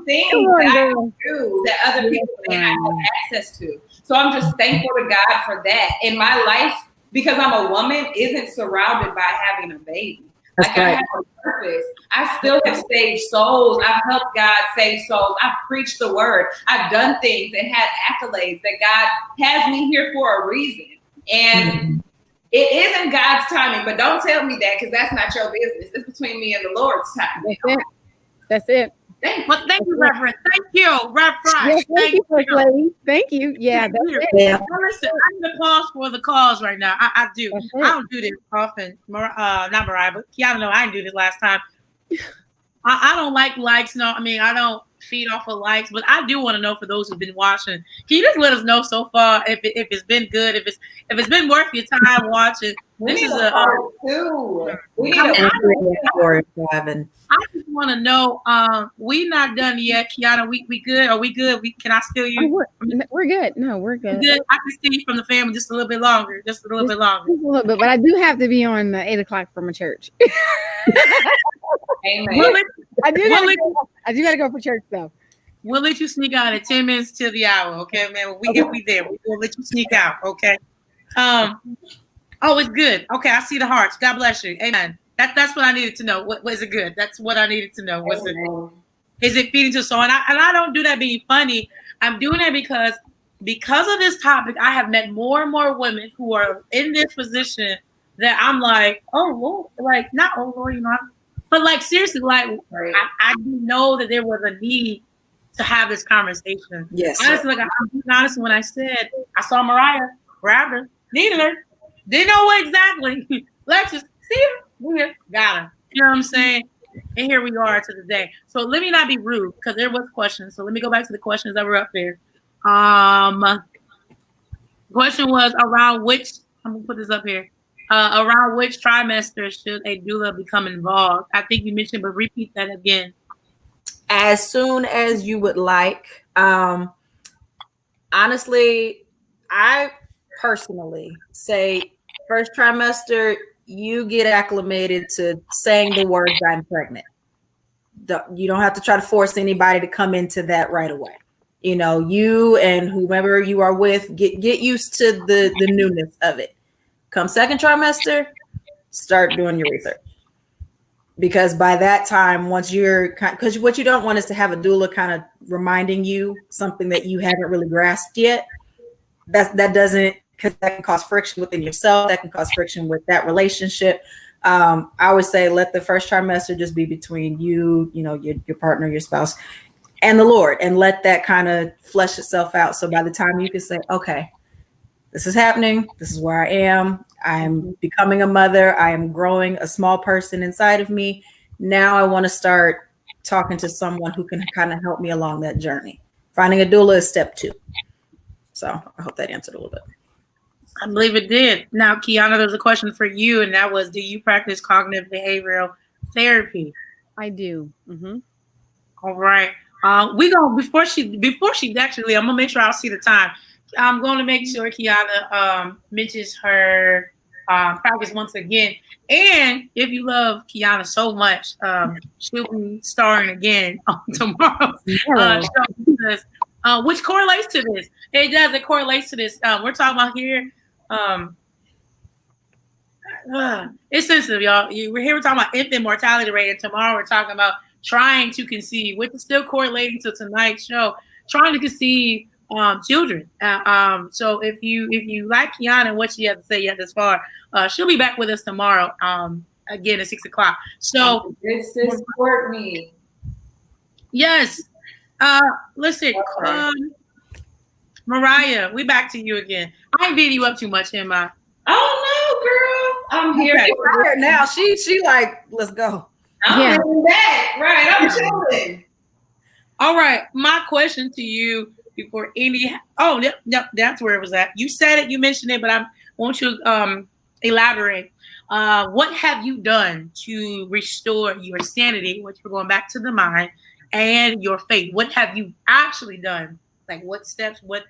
[SPEAKER 2] things that I can do that other people may not have access to. So I'm just thankful to God for that. And my life, because I'm a woman, isn't surrounded by having a baby. Like I have a purpose. I still have saved souls. I've helped God save souls. I've preached the word. I've done things and had accolades that God has me here for a reason. And it isn't God's timing, but don't tell me that, because that's not your business. It's between me and the Lord's time.
[SPEAKER 3] That's it.
[SPEAKER 1] Well, thank you, Reverend. Thank you, Reverend.
[SPEAKER 3] Yes, thank you, First Lady. Thank you. Yeah,
[SPEAKER 1] Thank
[SPEAKER 3] that's
[SPEAKER 1] you.
[SPEAKER 3] it.
[SPEAKER 4] Yeah.
[SPEAKER 1] Now, listen, I need a pause for the cause right now. I do.
[SPEAKER 3] That's
[SPEAKER 1] I
[SPEAKER 3] it.
[SPEAKER 1] don't do this often. Not Mariah, but Kiana, no, I didn't do this last time. I don't like likes. No, I mean, I don't feed off of likes, but I do want to know for those who've been watching. Can you just let us know so far if it's been good, if it's been worth your time watching?
[SPEAKER 2] We
[SPEAKER 1] This
[SPEAKER 2] need
[SPEAKER 1] is
[SPEAKER 2] a part two. We need
[SPEAKER 1] I mean, I just want to know. We not done yet, Kiana. We good? Are we good? Can I steal
[SPEAKER 3] Oh,
[SPEAKER 1] you?
[SPEAKER 3] we're good. No, we're good.
[SPEAKER 1] Good. I can steal you from the family just a little bit longer. Just a little bit longer.
[SPEAKER 3] Just a little bit, but I do have to be on 8:00 for my church.
[SPEAKER 2] Amen.
[SPEAKER 3] I do gotta go for church though.
[SPEAKER 1] We'll let you sneak out at 10 minutes till the hour, okay, man? If we there, we'll let you sneak out, okay? Oh, it's good. Okay, I see the hearts. God bless you. Amen. That's what I needed to know. Was it good? That's what I needed to know. Is it feeding to soul? And I don't do that being funny. I'm doing that because of this topic, I have met more and more women who are in this position that I'm like, oh Lord, like not oh Lord, you know, but like seriously, like I know that there was a need to have this conversation.
[SPEAKER 4] Yes.
[SPEAKER 1] Honestly, like I'm being honest when I said I saw Mariah, grabbed her, needed her, didn't know what exactly. Let's just see her, got her. You know what I'm saying? And here we are to the day. So let me not be rude because there was questions. So let me go back to the questions that were up there. Question was around which, I'm gonna put this up here. Around which trimester should a doula become involved? I think you mentioned, but repeat that again.
[SPEAKER 4] As soon as you would like. Honestly, I personally say first trimester, you get acclimated to saying the words "I'm pregnant." You don't have to try to force anybody to come into that right away. You know, you and whomever you are with get used to the newness of it. Come second trimester, start doing your research. Because by that time, because what you don't want is to have a doula kind of reminding you something that you haven't really grasped yet. That doesn't, because that can cause friction within yourself. That can cause friction with that relationship. I would say let the first trimester just be between you, your partner, your spouse, and the Lord, and let that kind of flesh itself out. So by the time you can say, okay, this is happening. This is where I am. I'm becoming a mother. I am growing a small person inside of me. Now I want to start talking to someone who can kind of help me along that journey. Finding a doula is step 2. So I hope that answered a little bit.
[SPEAKER 1] I believe it did. Now, Kiana, there's a question for you, and that was, do you practice cognitive behavioral therapy?
[SPEAKER 3] I do. Mm-hmm.
[SPEAKER 1] All right. We go before she actually, I'm gonna make sure I'll see the time. I'm going to make sure Kiana mentions her practice once again. And if you love Kiana so much, she'll be starring again on tomorrow's show, which correlates to this. It does. It correlates to this. We're talking about here. It's sensitive, y'all. We're here. We're talking about infant mortality rate, and tomorrow we're talking about trying to conceive, which is still correlating to tonight's show. Trying to conceive children. So if you like Kiana and what she has to say yet this far, she'll be back with us tomorrow. Again at 6:00. So
[SPEAKER 2] this is Courtney.
[SPEAKER 1] Yes. Listen, Mariah, we back to you again. I ain't beating you up too much, am I?
[SPEAKER 2] Oh no, girl. I'm here.
[SPEAKER 4] Okay. Now she like, let's go.
[SPEAKER 2] I'm back. Right. I'm chilling.
[SPEAKER 1] All right. My question to you before that's where it was at. You said it, you mentioned it, but I want you to elaborate. What have you done to restore your sanity, which we're going back to the mind, and your faith? What have you actually done? Like what steps, what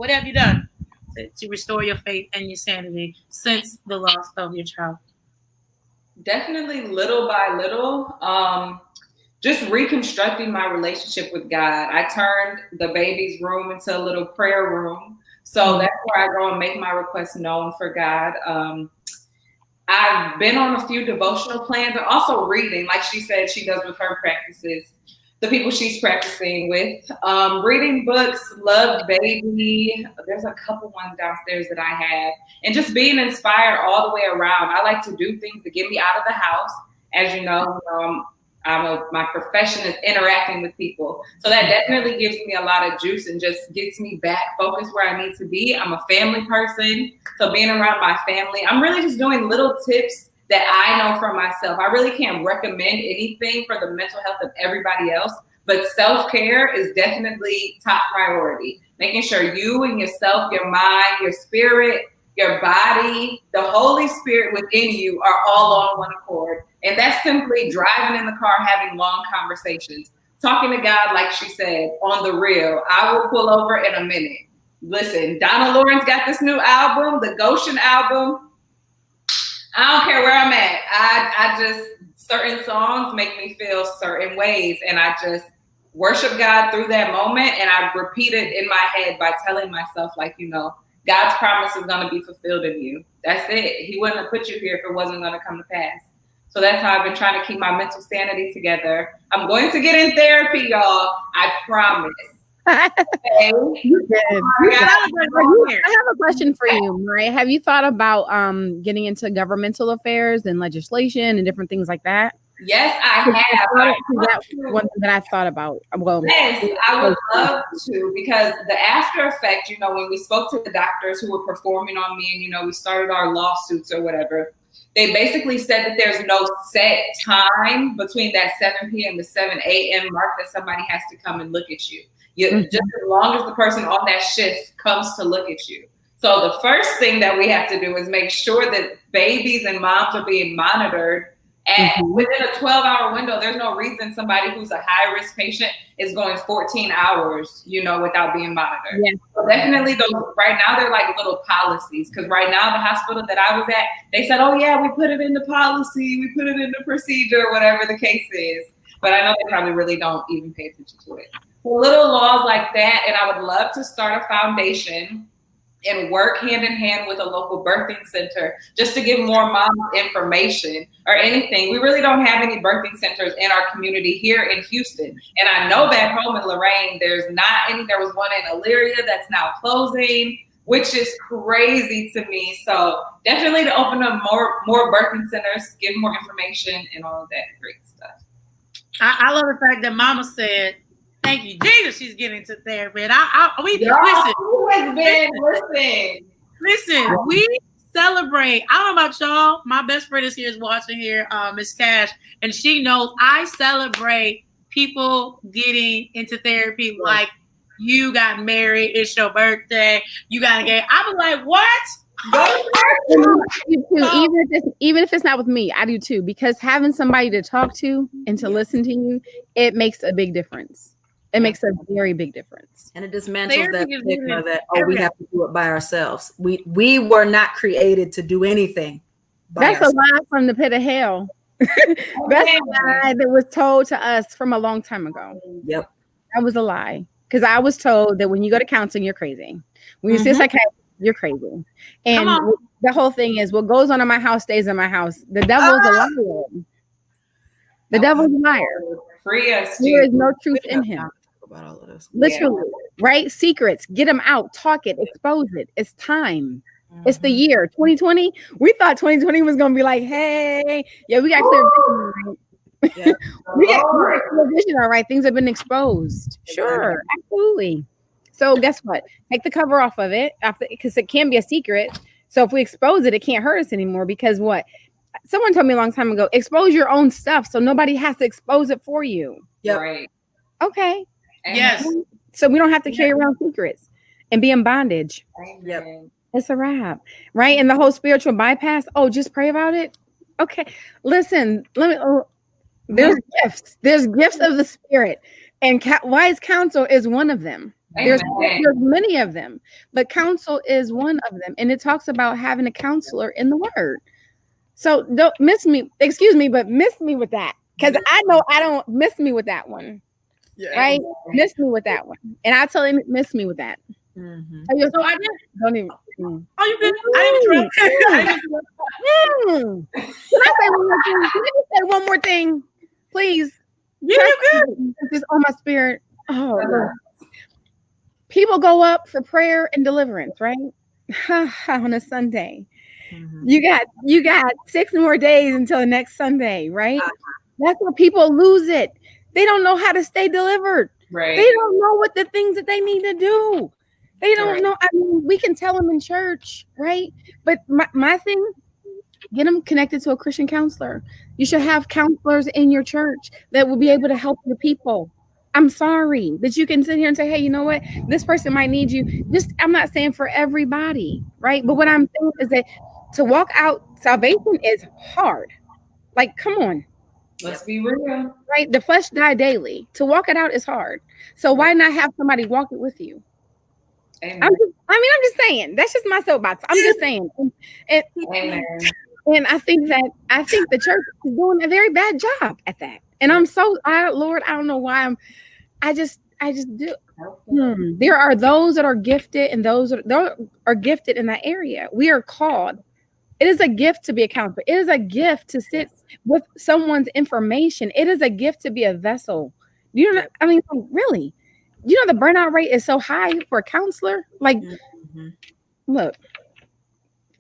[SPEAKER 1] have you done to restore your faith and your sanity since the loss of your child?
[SPEAKER 2] Definitely little by little. Just reconstructing my relationship with God. I turned the baby's room into a little prayer room. So that's where I go and make my requests known for God. I've been on a few devotional plans and also reading, like she said she does with her practices, the people she's practicing with. Reading books, Love Baby. There's a couple ones downstairs that I have. And just being inspired all the way around. I like to do things to get me out of the house. As you know, my profession is interacting with people. So that definitely gives me a lot of juice and just gets me back focused where I need to be. I'm a family person. So being around my family, I'm really just doing little tips that I know for myself. I really can't recommend anything for the mental health of everybody else, but self-care is definitely top priority. Making sure you and yourself, your mind, your spirit, your body, the Holy Spirit within you are all on one accord. And that's simply driving in the car, having long conversations, talking to God, like she said, on the real. I will pull over in a minute. Listen, Donna Lauren's got this new album, the Goshen album. I don't care where I'm at. I just, certain songs make me feel certain ways. And I just worship God through that moment. And I repeat it in my head by telling myself, like, you know, God's promise is going to be fulfilled in you. That's it. He wouldn't have put you here if it wasn't going to come to pass. So that's how I've been trying to keep my mental sanity together. I'm going to get in therapy, y'all. I promise. Okay.
[SPEAKER 3] You did. I have a question for you, Mariah. Have you thought about getting into governmental affairs and legislation and different things like that?
[SPEAKER 2] Yes, I have.
[SPEAKER 3] That's one thing that I thought about. Well,
[SPEAKER 2] yes, I would love to, because the after effect, you know, when we spoke to the doctors who were performing on me and, you know, we started our lawsuits or whatever, they basically said that there's no set time between that 7 p.m. to 7 a.m. mark that somebody has to come and look at you. Just as long as the person on that shift comes to look at you. So the first thing that we have to do is make sure that babies and moms are being monitored. And within a 12-hour window, there's no reason somebody who's a high-risk patient is going 14 hours, you know, without being monitored. Yeah. So definitely those, right now, they're like little policies. Because right now, the hospital that I was at, they said, oh, yeah, we put it in the policy, we put it in the procedure, whatever the case is. But I know they probably really don't even pay attention to it. So little laws like that, and I would love to start a foundation and work hand in hand with a local birthing center just to give more moms information or anything. We really don't have any birthing centers in our community here in Houston. And I know back home in Lorain, there's not any. There was one in Elyria that's now closing, which is crazy to me. So definitely to open up more birthing centers, give more information and all of that great stuff.
[SPEAKER 1] I love the fact that Mama said, thank you, Jesus, she's getting to therapy. And listen, we celebrate. I don't know about y'all. My best friend is here, is watching here, Miss Cash, and she knows I celebrate people getting into therapy. Like, you got married, it's your birthday, you got to get. I'm like, what?
[SPEAKER 3] Even if it's not with me, I do too, because having somebody to talk to and to listen to you, it makes a big difference. It makes a very big difference.
[SPEAKER 4] And it dismantles that stigma that, we have to do it by ourselves. We were not created to do anything by ourselves.
[SPEAKER 3] A lie from the pit of hell. That's a lie that was told to us from a long time ago.
[SPEAKER 4] Yep.
[SPEAKER 3] That was a lie. Because I was told that when you go to counseling, you're crazy. When you see a psychiatrist, you're crazy. And the whole thing is, what goes on in my house stays in my house. The devil's a liar. The devil's a liar.
[SPEAKER 2] Free us.
[SPEAKER 3] There is no truth in him.
[SPEAKER 4] About all of this.
[SPEAKER 3] Literally, right? Secrets, get them out, talk it, expose it. It's time. It's the year 2020. We thought 2020 was gonna be like, hey, yeah, we got clear vision, right? Yeah. we got clear vision, all right. Things have been exposed. Sure, absolutely. So guess what? Take the cover off of it, because it can be a secret. So if we expose it, it can't hurt us anymore. Because what? Someone told me a long time ago, expose your own stuff so nobody has to expose it for you.
[SPEAKER 2] Yep. Right.
[SPEAKER 3] Okay.
[SPEAKER 1] Yes.
[SPEAKER 3] So we don't have to carry around secrets and be in bondage.
[SPEAKER 2] Yep.
[SPEAKER 3] It's a wrap, right? And the whole spiritual bypass. Oh, just pray about it. Okay. Listen, there's gifts. There's gifts of the spirit, and wise counsel is one of them. There's many of them, but counsel is one of them. And it talks about having a counselor in the word. So don't miss me. Excuse me, but miss me with that. Because I know I don't miss me with that one. Yeah. Right? Miss me with that one. And I tell him, miss me with that.
[SPEAKER 1] Mm-hmm. So I did.
[SPEAKER 3] Don't even.
[SPEAKER 1] Oh, you good? I didn't
[SPEAKER 3] Can I say one more thing? Please.
[SPEAKER 1] Yeah, you good.
[SPEAKER 3] It's just on my spirit. Oh, people go up for prayer and deliverance, right? On a Sunday. Mm-hmm. You got 6 more days until the next Sunday, right? That's where people lose it. They don't know how to stay delivered.
[SPEAKER 2] Right.
[SPEAKER 3] They don't know what the things that they need to do. They don't know. I mean, we can tell them in church, right? But my thing, get them connected to a Christian counselor. You should have counselors in your church that will be able to help your people. I'm sorry that you can sit here and say, hey, you know what? This person might need you. I'm not saying for everybody, right? But what I'm saying is that to walk out salvation is hard. Like, come on.
[SPEAKER 2] Let's be real.
[SPEAKER 3] Right? The flesh die daily. To walk it out is hard. So why not have somebody walk it with you?
[SPEAKER 2] Amen.
[SPEAKER 3] I'm just saying. That's just my soapbox. I'm just saying.
[SPEAKER 2] Amen.
[SPEAKER 3] And I think the church is doing a very bad job at that. And Lord, I don't know why I just do. There are those that are gifted and those that are gifted in that area. We are called. It is a gift to be a counselor. It is a gift to sit with someone's information. It is a gift to be a vessel. You know, I mean, really, you know, the burnout rate is so high for a counselor. Like, look,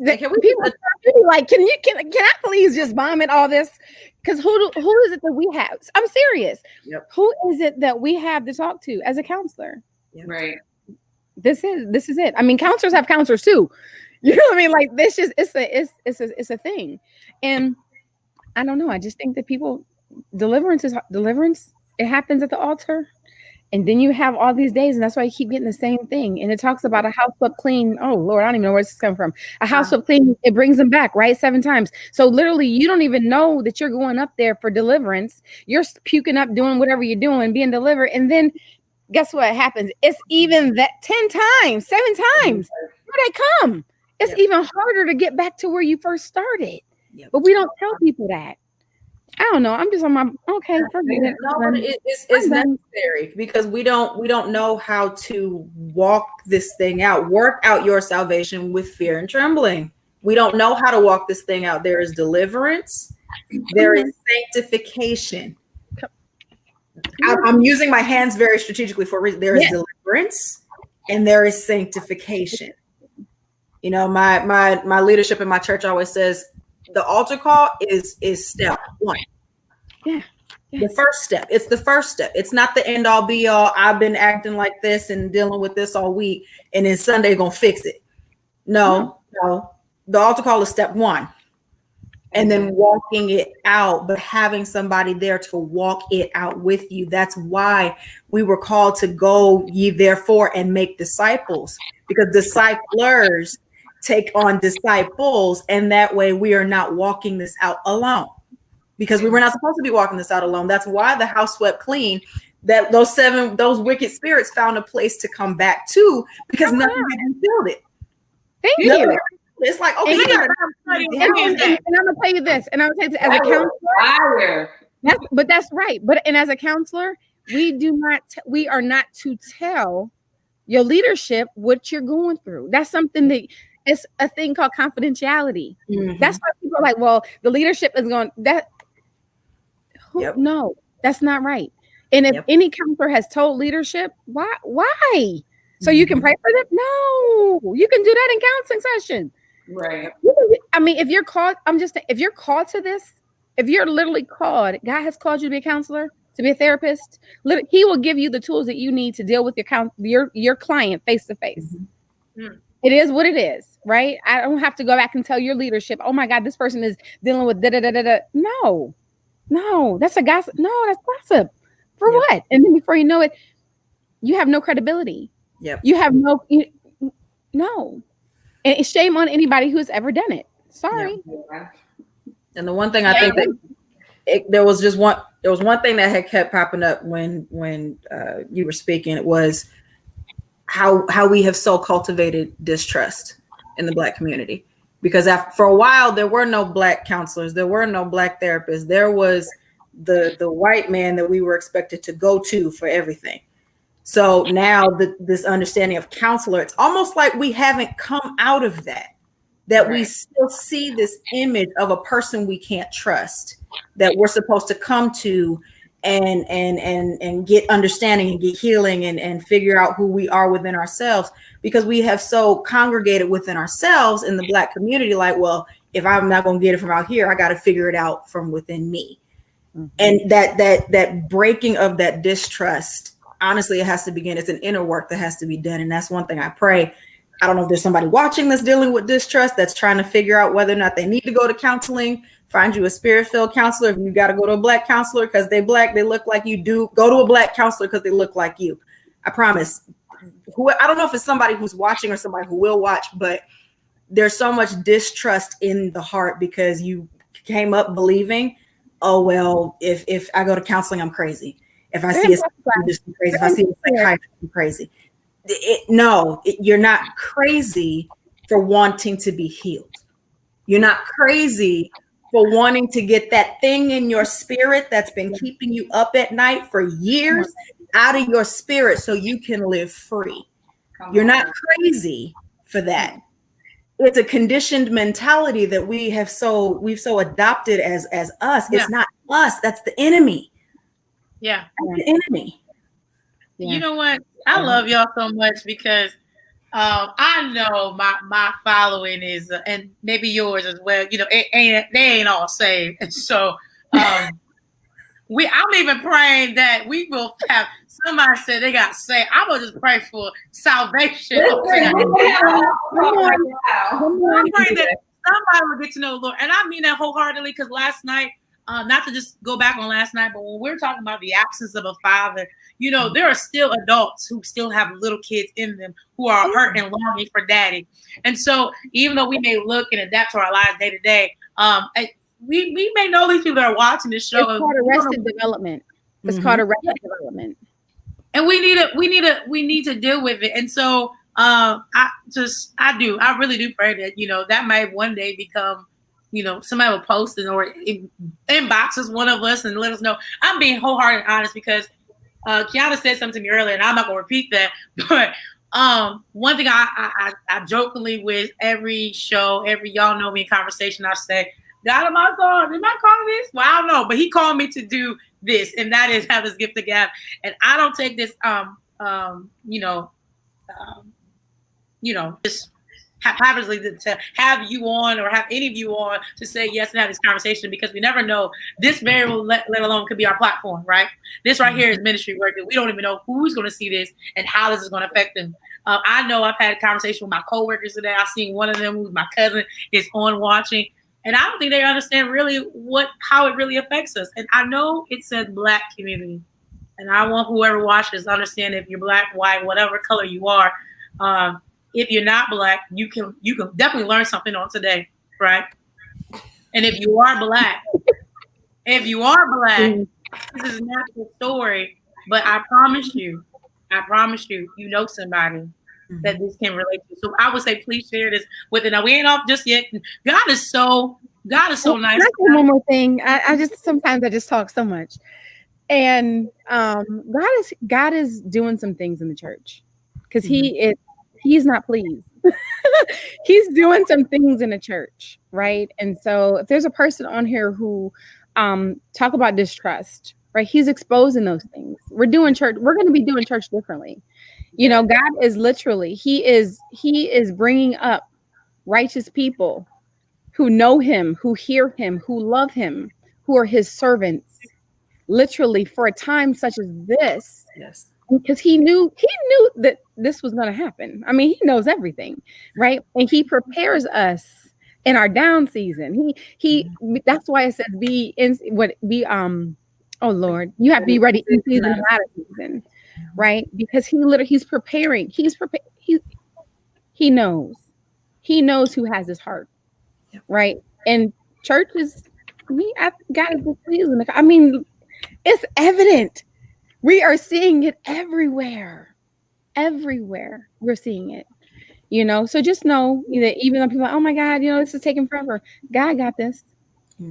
[SPEAKER 3] can I please just vomit all this? Because who is it that we have? I'm serious.
[SPEAKER 4] Yep.
[SPEAKER 3] Who is it that we have to talk to as a counselor?
[SPEAKER 2] Yep. Right.
[SPEAKER 3] This is it. I mean, counselors have counselors too. You know what I mean? Like, this is it's a thing. And I don't know. I just think that people deliverance. It happens at the altar. And then you have all these days, and that's why you keep getting the same thing. And it talks about a house swept clean. Oh, Lord, I don't even know where this is coming from. A house swept clean, it brings them back, right? 7 times. So literally, you don't even know that you're going up there for deliverance. You're puking up, doing whatever you're doing, being delivered. And then guess what happens? It's even that 10 times, 7 times. Here they come. It's even harder to get back to where you first started. But we don't tell people that. I don't know. I'm just on my forget it.
[SPEAKER 4] No, but it's necessary because we don't know how to walk this thing out, work out your salvation with fear and trembling. We don't know how to walk this thing out. There is deliverance, there is sanctification. I'm using my hands very strategically for a reason. There is deliverance and there is sanctification. You know, my leadership in my church always says, the altar call is step 1.
[SPEAKER 3] Yeah.
[SPEAKER 4] The first step. It's the first step. It's not the end all be all. I've been acting like this and dealing with this all week, and then Sunday gonna fix it. No. The altar call is step 1. And then walking it out, but having somebody there to walk it out with you. That's why we were called to go ye therefore and make disciples, because disciplers take on disciples, and that way we are not walking this out alone, because we were not supposed to be walking this out alone. That's why the house swept clean, that those wicked spirits found a place to come back to, because nothing had filled it.
[SPEAKER 3] Thank you.
[SPEAKER 4] It's like, okay,
[SPEAKER 3] and I'm gonna tell you this, and I'm gonna tell you as a counselor, that's right. And as a counselor, we are not to tell your leadership what you're going through. That's something that it's a thing called confidentiality. That's why people are like, well, the leadership is going that. No, that's not right. And if any counselor has told leadership, why? So you can pray for them? No, you can do that in counseling session.
[SPEAKER 2] Right.
[SPEAKER 3] I mean, if you're called, if you're called to this, if you're literally called, God has called you to be a counselor, to be a therapist, he will give you the tools that you need to deal with your client face to face. It is what it is, right? I don't have to go back and tell your leadership, oh my God, this person is dealing with da-da-da-da-da. No, that's a gossip. No, that's gossip. For what? And then before you know it, you have no credibility. You have no. And shame on anybody who's ever done it. Sorry.
[SPEAKER 4] And the one thing I think that there was one thing that had kept popping up when you were speaking. It was how we have so cultivated distrust in the Black community, because for a while there were no Black counselors, there were no Black therapists. There was the white man that we were expected to go to for everything. So now this understanding of counselor, it's almost like we haven't come out of that we still see this image of a person we can't trust, that we're supposed to come to and get understanding and get healing and figure out who we are within ourselves, because we have so congregated within ourselves in the Black community. Like, well, if I'm not going to get it from out here, I got to figure it out from within me. And that breaking of that distrust, honestly, it has to begin. It's an inner work that has to be done. And that's one thing I pray. I don't know if there's somebody watching that's dealing with distrust, that's trying to figure out whether or not they need to go to counseling. Find you a spirit-filled counselor. If you got to go to a Black counselor because they Black, they look like you do, go to a Black counselor because they look like you. I promise. I don't know if it's somebody who's watching or somebody who will watch, but there's so much distrust in the heart because you came up believing, oh, well, if I go to counseling, I'm crazy. If I see a psychologist, I'm crazy. If I see a psychiatrist, I'm crazy. You're not crazy for wanting to be healed. You're not crazy for wanting to get that thing in your spirit that's been keeping you up at night for years out of your spirit so you can live free. You're not crazy for that. It's a conditioned mentality that we've so adopted as us. It's not us. That's the enemy.
[SPEAKER 1] Yeah.
[SPEAKER 4] That's the enemy.
[SPEAKER 1] You know what? I love y'all so much because I know my following is, and maybe yours as well. You know, they ain't all saved, and so I'm even praying that we will have. Somebody said they got saved. I'm gonna just pray for salvation. I'm praying that somebody will get to know the Lord, and I mean that wholeheartedly. Because last night, not to just go back on last night, but when we're talking about the absence of a father, you know, there are still adults who still have little kids in them who are hurt and longing for daddy. And so even though we may look and adapt to our lives day to day, we may know these people that are watching this show.
[SPEAKER 3] It's called arrested development. It's called arrested development. And
[SPEAKER 1] we need to deal with it. And so I really do pray that, you know, that might one day become, you know, somebody will post it or inbox us, one of us, and let us know. I'm being wholehearted and honest because Kiana said something to me earlier, and I'm not gonna repeat that. But one thing I jokingly with every show, y'all know me in conversation, I say, God, am I called this? Well, I don't know, but he called me to do this, and that is have this gift of gab. And I don't take this just haphazardly to have you on or have any of you on to say yes and have this conversation, because we never know. This variable, let alone, could be our platform, right? This right here is ministry work, and we don't even know who's going to see this and how this is going to affect them. I know I've had a conversation with my coworkers today. I've seen one of them, who's my cousin, is on watching, and I don't think they understand really how it really affects us. And I know it says Black community, and I want whoever watches to understand, if you're Black, white, whatever color you are, if you're not Black, you can definitely learn something on today, right? And if you are Black, this is not the story, but I promise you, you know somebody that this can relate to. So I would say, please share this with it. Now, we ain't off just yet. God is so nice.
[SPEAKER 3] One more thing. I just talk so much, and God is doing some things in the church, because He's not pleased. He's doing some things in the church, right? And so if there's a person on here who talk about distrust, right? He's exposing those things. We're doing church. We're going to be doing church differently. You know, God is literally, he is bringing up righteous people who know him, who hear him, who love him, who are his servants, literally, for a time such as this.
[SPEAKER 4] Yes.
[SPEAKER 3] Because he knew that this was going to happen. I mean, he knows everything, right? And he prepares us in our down season. That's why it says oh Lord, you have to be ready in season and out of season, right? Because he's preparing. He knows who has his heart, right? And churches, God is displeased. I mean, it's evident. We are seeing it everywhere. Everywhere we're seeing it, you know. So just know that even though people are like, oh my God, you know, this is taking forever, God got this.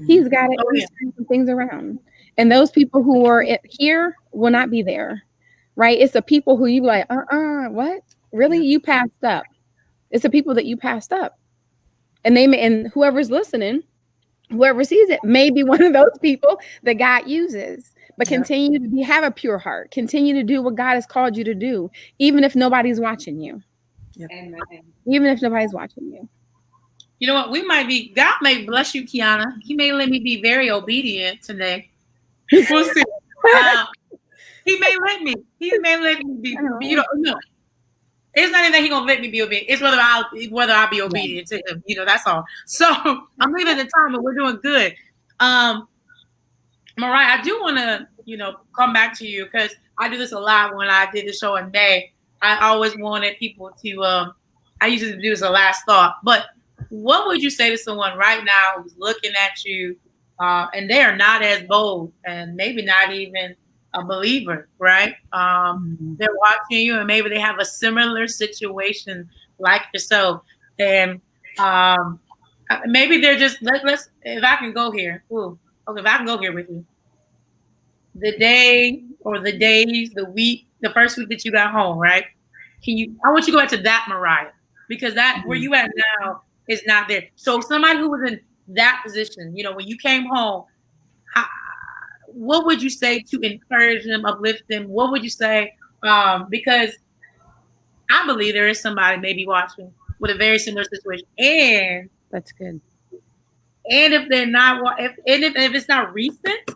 [SPEAKER 3] He's got it. He's turning some things around. And those people who are here will not be there, right? It's the people who you be like, what? Really? You passed up. It's the people that you passed up. And whoever's listening, whoever sees it, may be one of those people that God uses. But continue to have a pure heart. Continue to do what God has called you to do, even if nobody's watching you.
[SPEAKER 2] Amen.
[SPEAKER 3] Even if nobody's watching you.
[SPEAKER 1] You know what? God may bless you, Kiana. He may let me be very obedient today. We'll see. He may let me. He may let me be. No. It's not even that he gonna let me be obedient. It's whether I'll be obedient to him. That's all. So I'm leaving the time, but we're doing good. Mariah, I do want to, come back to you because I do this a lot when I did the show in May. I always wanted people to. I usually do this a last thought, but what would you say to someone right now who's looking at you, and they are not as bold and maybe not even a believer, right? They're watching you and maybe they have a similar situation like yourself. And maybe they're just, let's, if I can go here. If I can go here with you. The day or the days, the week, the first week that you got home, right? I want you to go back to that Mariah, because that where you at now is not there. So somebody who was in that position, when you came home, what would you say to encourage them, uplift them? What would you say? Because I believe there is somebody maybe watching with a very similar situation. And
[SPEAKER 3] that's good.
[SPEAKER 1] And if they're not, if it's not recent,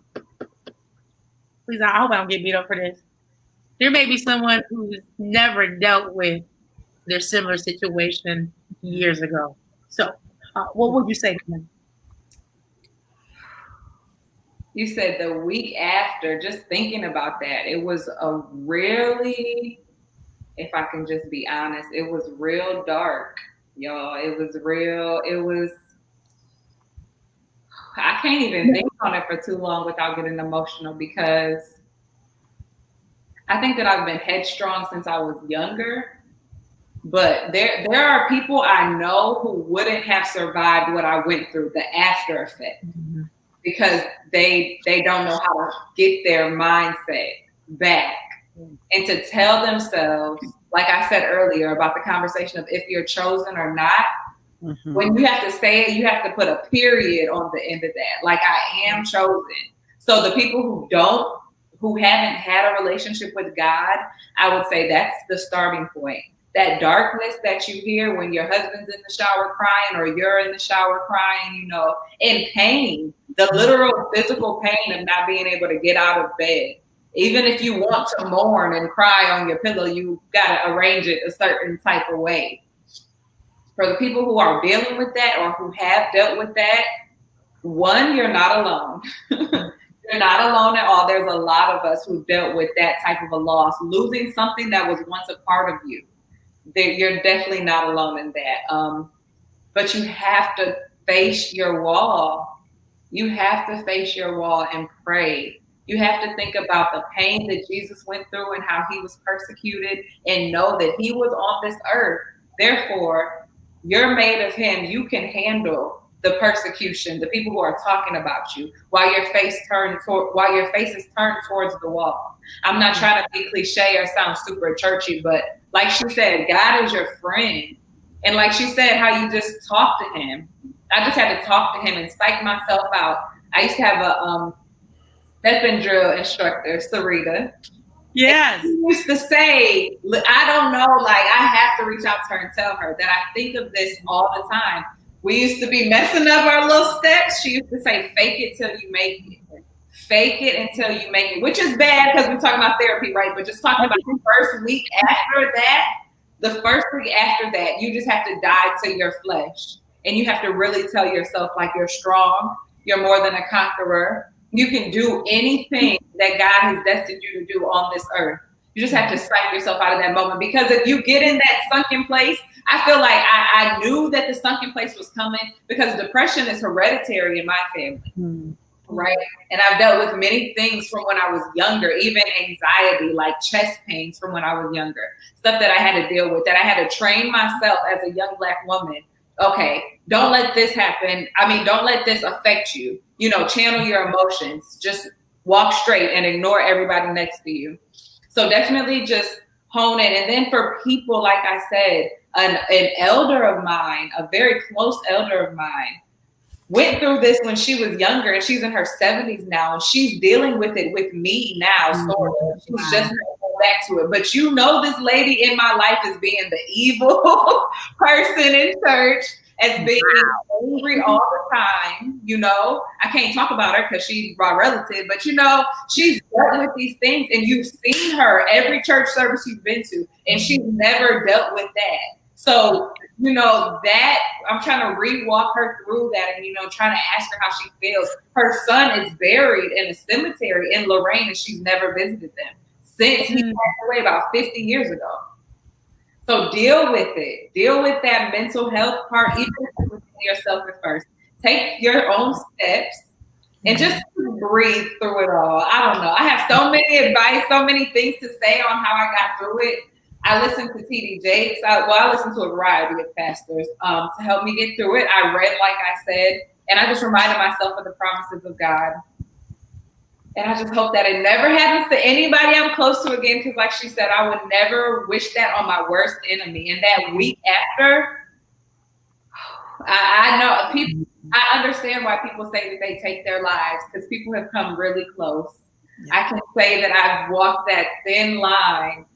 [SPEAKER 1] please, I hope I don't get beat up for this. There may be someone who's never dealt with their similar situation years ago. So, what would you say to them?
[SPEAKER 2] You said the week after, just thinking about that, it was a really, if I can just be honest, it was real dark, y'all. I can't even think on it for too long without getting emotional, because I think that I've been headstrong since I was younger. But there are people I know who wouldn't have survived what I went through, the after effect. Mm-hmm. Because they don't know how to get their mindset back, and to tell themselves, like I said earlier about the conversation of if you're chosen or not, when you have to say it, you have to put a period on the end of that. Like, I am chosen. So the people who haven't had a relationship with God, I would say that's the starting point. That darkness that you hear when your husband's in the shower crying or you're in the shower crying, in pain, the literal physical pain of not being able to get out of bed. Even if you want to mourn and cry on your pillow, you got to arrange it a certain type of way. For the people who are dealing with that or who have dealt with that, one, you're not alone. You're not alone at all. There's a lot of us who dealt with that type of a loss, losing something that was once a part of you. You're definitely not alone in that. But you have to face your wall. You have to face your wall and pray. You have to think about the pain that Jesus went through and how he was persecuted, and know that he was on this earth. Therefore, you're made of him. You can handle the persecution, the people who are talking about you, while your face is turned towards the wall. I'm not trying to be cliche or sound super churchy, but like she said, God is your friend. And like she said, how you just talk to him. I just had to talk to him and psych myself out. I used to have a step and drill instructor, Sarita.
[SPEAKER 1] Yes.
[SPEAKER 2] She used to say, I don't know, like, I have to reach out to her and tell her that I think of this all the time. We used to be messing up our little steps. She used to say, fake it till you make it. Fake it until you make it, which is bad because we're talking about therapy, right? But just talking about the first week after that, you just have to die to your flesh. And you have to really tell yourself, like, you're strong. You're more than a conqueror. You can do anything that God has destined you to do on this earth. You just have to psych yourself out of that moment, because if you get in that sunken place, I feel like I knew that the sunken place was coming, because depression is hereditary in my family, right? And I've dealt with many things from when I was younger, even anxiety, like chest pains from when I was younger, stuff that I had to deal with, that I had to train myself as a young Black woman. Okay, don't let this happen. Don't let this affect you. Channel your emotions. Just walk straight and ignore everybody next to you. So definitely just hone in. And then for people, like I said, an elder of mine, a very close elder of mine, went through this when she was younger, and she's in her 70s now, and she's dealing with it with me now. Sort of. She's just going back to it. But this lady in my life is being the evil person in church. as being angry all the time. You know, I can't talk about her because she's my relative, but you know, she's dealt with these things, and you've seen her every church service you've been to, and she's never dealt with that. So, you know, that I'm trying to re-walk her through that, and, you know, trying to ask her how she feels. Her son is buried in a cemetery in Lorraine, and she's never visited them since he passed away about 50 years ago. So deal with it. Deal with that mental health part, even if it's yourself at first. Take your own steps and just breathe through it all. I don't know. I have so many advice, so many things to say on how I got through it. I listened to T.D. Jakes. I listened to a variety of pastors to help me get through it. I read, like I said, and I just reminded myself of the promises of God. And I just hope that it never happens to anybody I'm close to again, because like she said, I would never wish that on my worst enemy. And that week after, I know people, I understand why people say that they take their lives, because people have come really close. I can say that I've walked that thin line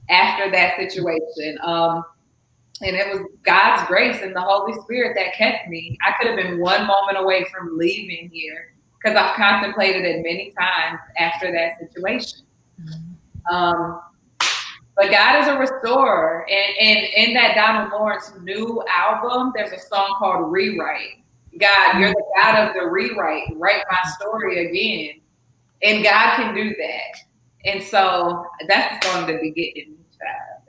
[SPEAKER 2] after that situation. And it was God's grace and the Holy Spirit that kept me. I could have been one moment away from leaving here, because I've contemplated it many times after that situation. But God is a restorer. And in that Donald Lawrence new album, there's a song called Rewrite. God, you're the God of the rewrite. Write my story again. And God can do that. And so that's the song that we get in child.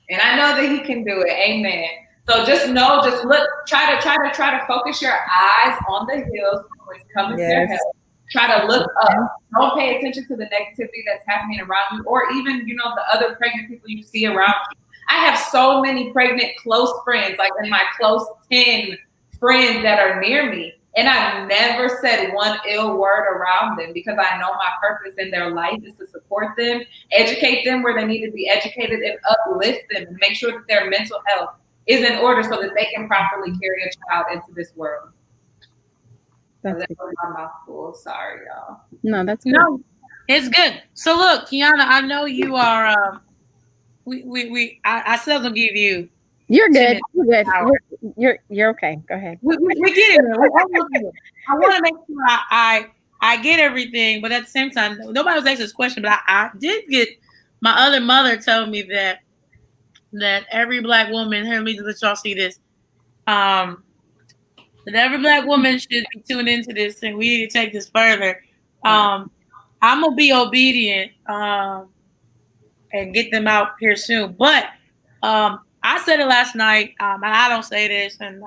[SPEAKER 2] And I know that he can do it. Amen. So just know, just look, try to focus your eyes on the hills when it's coming to their help. Try to look up. Don't pay attention to the negativity that's happening around you, or even, you know, the other pregnant people you see around you. I have so many pregnant close friends, like in my close 10 friends that are near me. And I've never said one ill word around them, because I know my purpose in their life is to support them, educate them where they need to be educated, and uplift them and make sure that their mental health is in order so that they can properly carry a child into this world. That's my mouthful. Sorry, y'all.
[SPEAKER 3] No, that's good.
[SPEAKER 1] No, it's good. So look, Kiana, I know you are. I seldom give you.
[SPEAKER 3] You're good. You're good. You're okay. Go ahead.
[SPEAKER 1] We get it. I want to make sure I get everything, but at the same time, nobody was asking this question, but I did get my other mother told me that every Black woman. Here, let me let y'all see this. That every Black woman should be tuned into this, and we need to take this further. I'm gonna be obedient and get them out here soon. But I said it last night, and I don't say this. And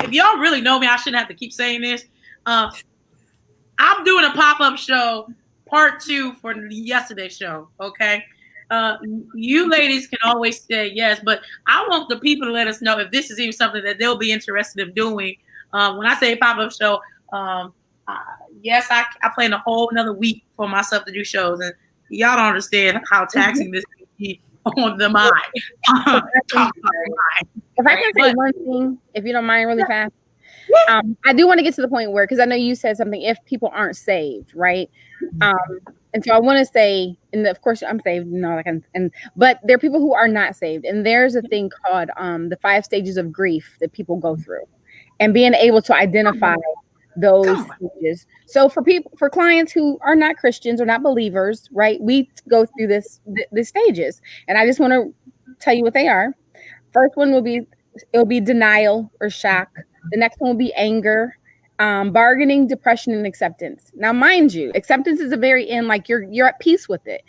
[SPEAKER 1] if y'all really know me, I shouldn't have to keep saying this. I'm doing a pop-up show, part 2 for yesterday's show. Okay. You ladies can always say yes, but I want the people to let us know if this is even something that they'll be interested in doing. When I say pop-up show, yes, I plan a whole another week for myself to do shows, and y'all don't understand how taxing this can be on the mind.
[SPEAKER 3] If I can say one thing, if you don't mind, really fast. I do want to get to the point where, because I know you said something, if people aren't saved, right? And so I want to say, and of course I'm saved, but there are people who are not saved, and there's a thing called the 5 stages of grief that people go through, and being able to identify those stages. So for clients who are not Christians or not believers, right? We go through the stages, and I just want to tell you what they are. First one it'll be denial or shock. The next one will be anger, bargaining, depression, and acceptance. Now, mind you, acceptance is the very end, like you're at peace with it.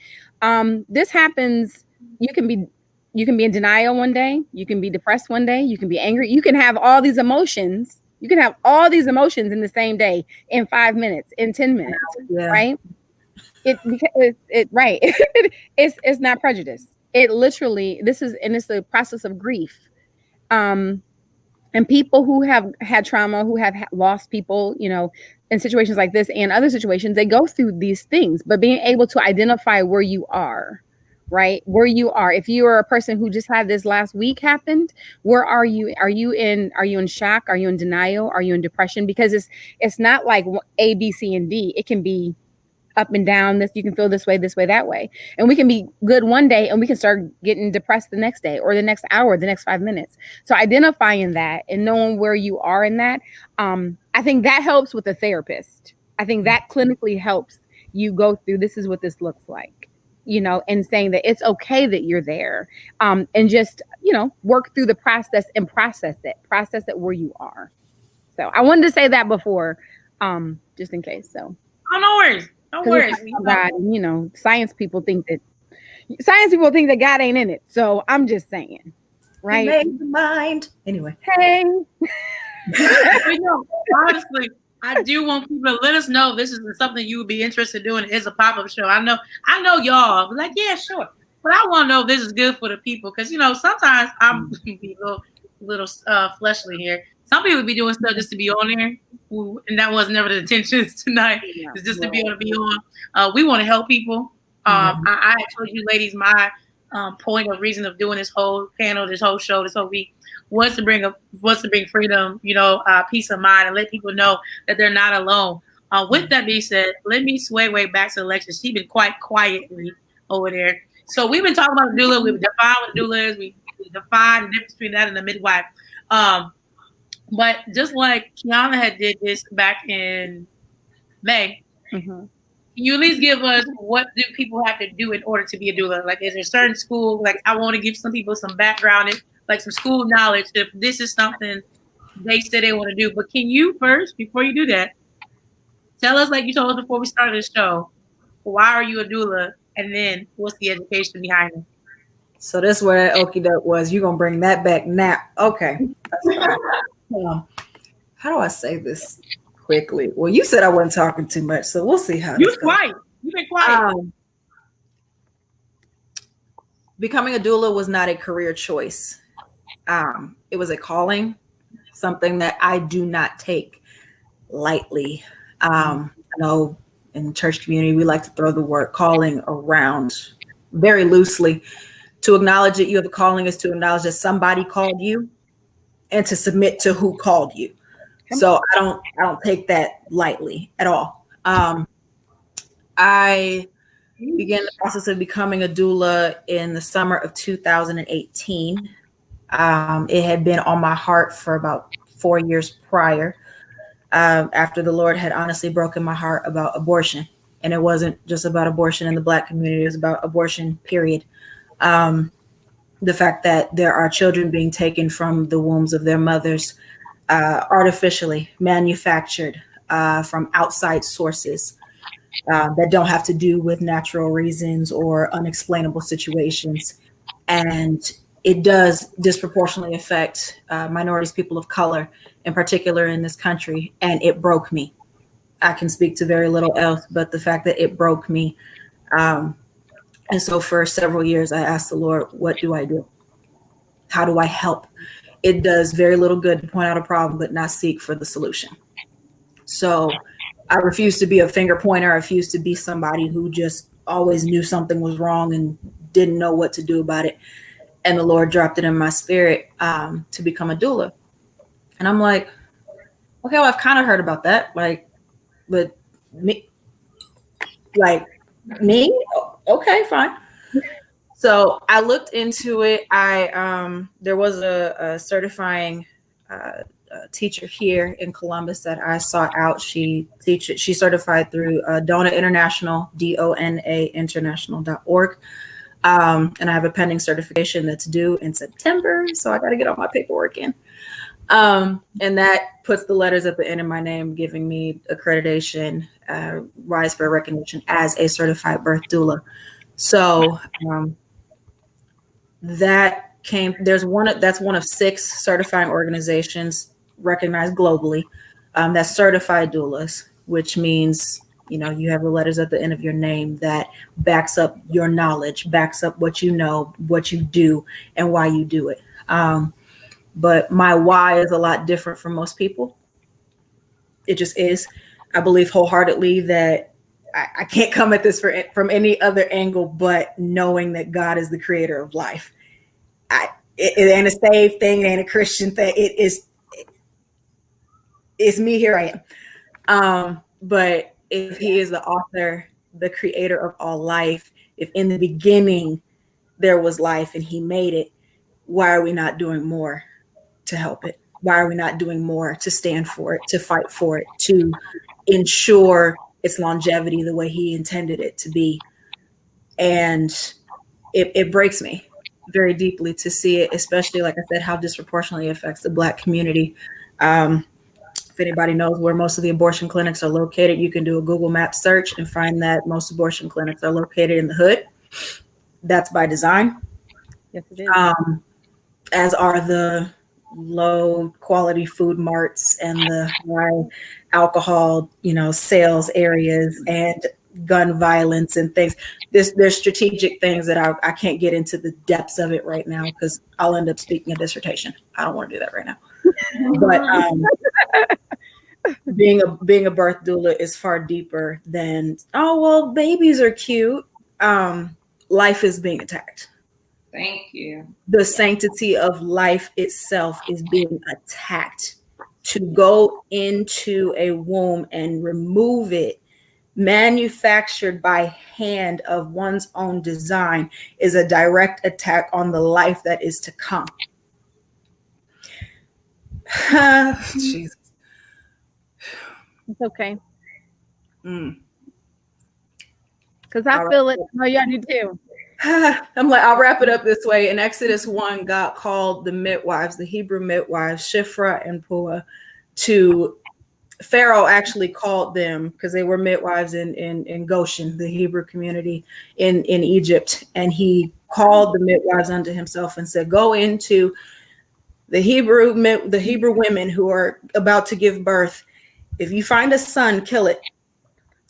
[SPEAKER 3] This happens. You can be in denial one day. You can be depressed one day. You can be angry. You can have all these emotions. You can have all these emotions in the same day, in 5 minutes, in 10 minutes, right? Right. It's not prejudice. It literally, it's the process of grief. And people who have had trauma, who have lost people, you know, in situations like this and other situations, they go through these things. But being able to identify where you are, right? Where you are. If you are a person who just had this last week happened, where are you? Are you in shock? Are you in denial? Are you in depression? Because it's not like A, B, C, and D. It can be up and down, this, you can feel this way, that way. And we can be good one day and we can start getting depressed the next day or the next hour, the next 5 minutes. So identifying that and knowing where you are in that, I think that helps with a therapist. I think that clinically helps you go through, this is what this looks like, and saying that it's okay that you're there, and just, work through the process and process it where you are. So I wanted to say that before, just in case. So
[SPEAKER 1] oh, no worries. No worries.
[SPEAKER 3] God, science people think that God ain't in it. So I'm just saying, right?
[SPEAKER 4] He made the mind. Anyway.
[SPEAKER 3] Hey.
[SPEAKER 1] Honestly, I do want people to let us know this is something you would be interested in doing. It's a pop-up show. I know y'all be like, yeah, sure. But I want to know if this is good for the people. Because, sometimes I'm be a little fleshly here. Some people be doing stuff just to be on there. And that was never the intention tonight. Yeah, it's just to be able to be on. We want to help people. I told you ladies, my point of reason of doing this whole panel, this whole show, this whole week was to bring freedom, peace of mind, and let people know that they're not alone. With that being said, let me sway way back to Alexis. She's been quite quietly over there. So we've been talking about the doula. We've defined what the doula is. We defined the difference between that and the midwife. But just like Kiana had did this back in May, can you at least give us what do people have to do in order to be a doula? Like, is there a certain school? Like, I want to give some people some background, like some school knowledge, if this is something they said they want to do. But can you first, before you do that, tell us, like you told us before we started the show, why are you a doula? And then what's the education behind it?
[SPEAKER 4] So that's where that okie doke was. You're going to bring that back now. Okay. How do I say this quickly? Well, you said I wasn't talking too much, so we'll see how
[SPEAKER 1] You've been quiet.
[SPEAKER 4] Becoming a doula was not a career choice. It was a calling, something that I do not take lightly. I know in the church community, we like to throw the word calling around very loosely. To acknowledge that you have a calling is to acknowledge that somebody called you and to submit to who called you. So I don't take that lightly at all. I began the process of becoming a doula in the summer of 2018. It had been on my heart for about 4 years prior, after the Lord had honestly broken my heart about abortion. And it wasn't just about abortion in the Black community, it was about abortion, period. The fact that there are children being taken from the wombs of their mothers, artificially manufactured from outside sources that don't have to do with natural reasons or unexplainable situations. And it does disproportionately affect minorities, people of color, in particular in this country. And it broke me. I can speak to very little else, but the fact that it broke me. And so for several years, I asked the Lord, what do I do? How do I help? It does very little good to point out a problem, but not seek for the solution. So I refuse to be a finger pointer. I refuse to be somebody who just always knew something was wrong and didn't know what to do about it. And the Lord dropped it in my spirit to become a doula. And I'm like, okay, well, I've kind of heard about that. But me? Okay, fine. So I looked into it. There was a certifying teacher here in Columbus that I sought out. She certified through DONA International, DONA International.org. And I have a pending certification that's due in September. So I got to get all my paperwork in. And that puts the letters at the end of my name, giving me accreditation, rise for recognition as a certified birth doula. So that's one of 6 certifying organizations recognized globally that certified doulas, which means, you have the letters at the end of your name that backs up your knowledge, backs up what you know, what you do, and why you do it. But my why is a lot different from most people. It just is. I believe wholeheartedly that I can't come at this from any other angle but knowing that God is the creator of life. It ain't a saved thing, it ain't a Christian thing. It's me, here I am. But if he is the author the creator of all life, if in the beginning there was life and he made it, why are we not doing more to help it? Why are we not doing more to stand for it, to fight for it, to ensure its longevity the way he intended it to be? And it breaks me very deeply to see it, especially, like I said, how disproportionately it affects the Black community. If anybody knows where most of the abortion clinics are located, you can do a Google Maps search and find that most abortion clinics are located in the hood. That's by design.
[SPEAKER 3] Yes, it is.
[SPEAKER 4] As are the low quality food marts and the high alcohol, sales areas and gun violence and things. There's strategic things that I can't get into the depths of it right now because I'll end up speaking a dissertation. I don't want to do that right now. But being a birth doula is far deeper than, oh well, babies are cute. Life is being attacked.
[SPEAKER 2] Thank you.
[SPEAKER 4] The sanctity of life itself is being attacked. To go into a womb and remove it, manufactured by hand of one's own design, is a direct attack on the life that is to come. Jesus.
[SPEAKER 3] It's okay.
[SPEAKER 4] Mm.
[SPEAKER 3] Because I feel it. Oh, yeah, I do too.
[SPEAKER 4] I'm like, I'll wrap it up this way. In Exodus 1, God called the midwives, the Hebrew midwives, Shiphrah and Puah, to Pharaoh actually called them because they were midwives in Goshen, the Hebrew community in Egypt. And he called the midwives unto himself and said, go into the Hebrew women who are about to give birth. If you find a son, kill it.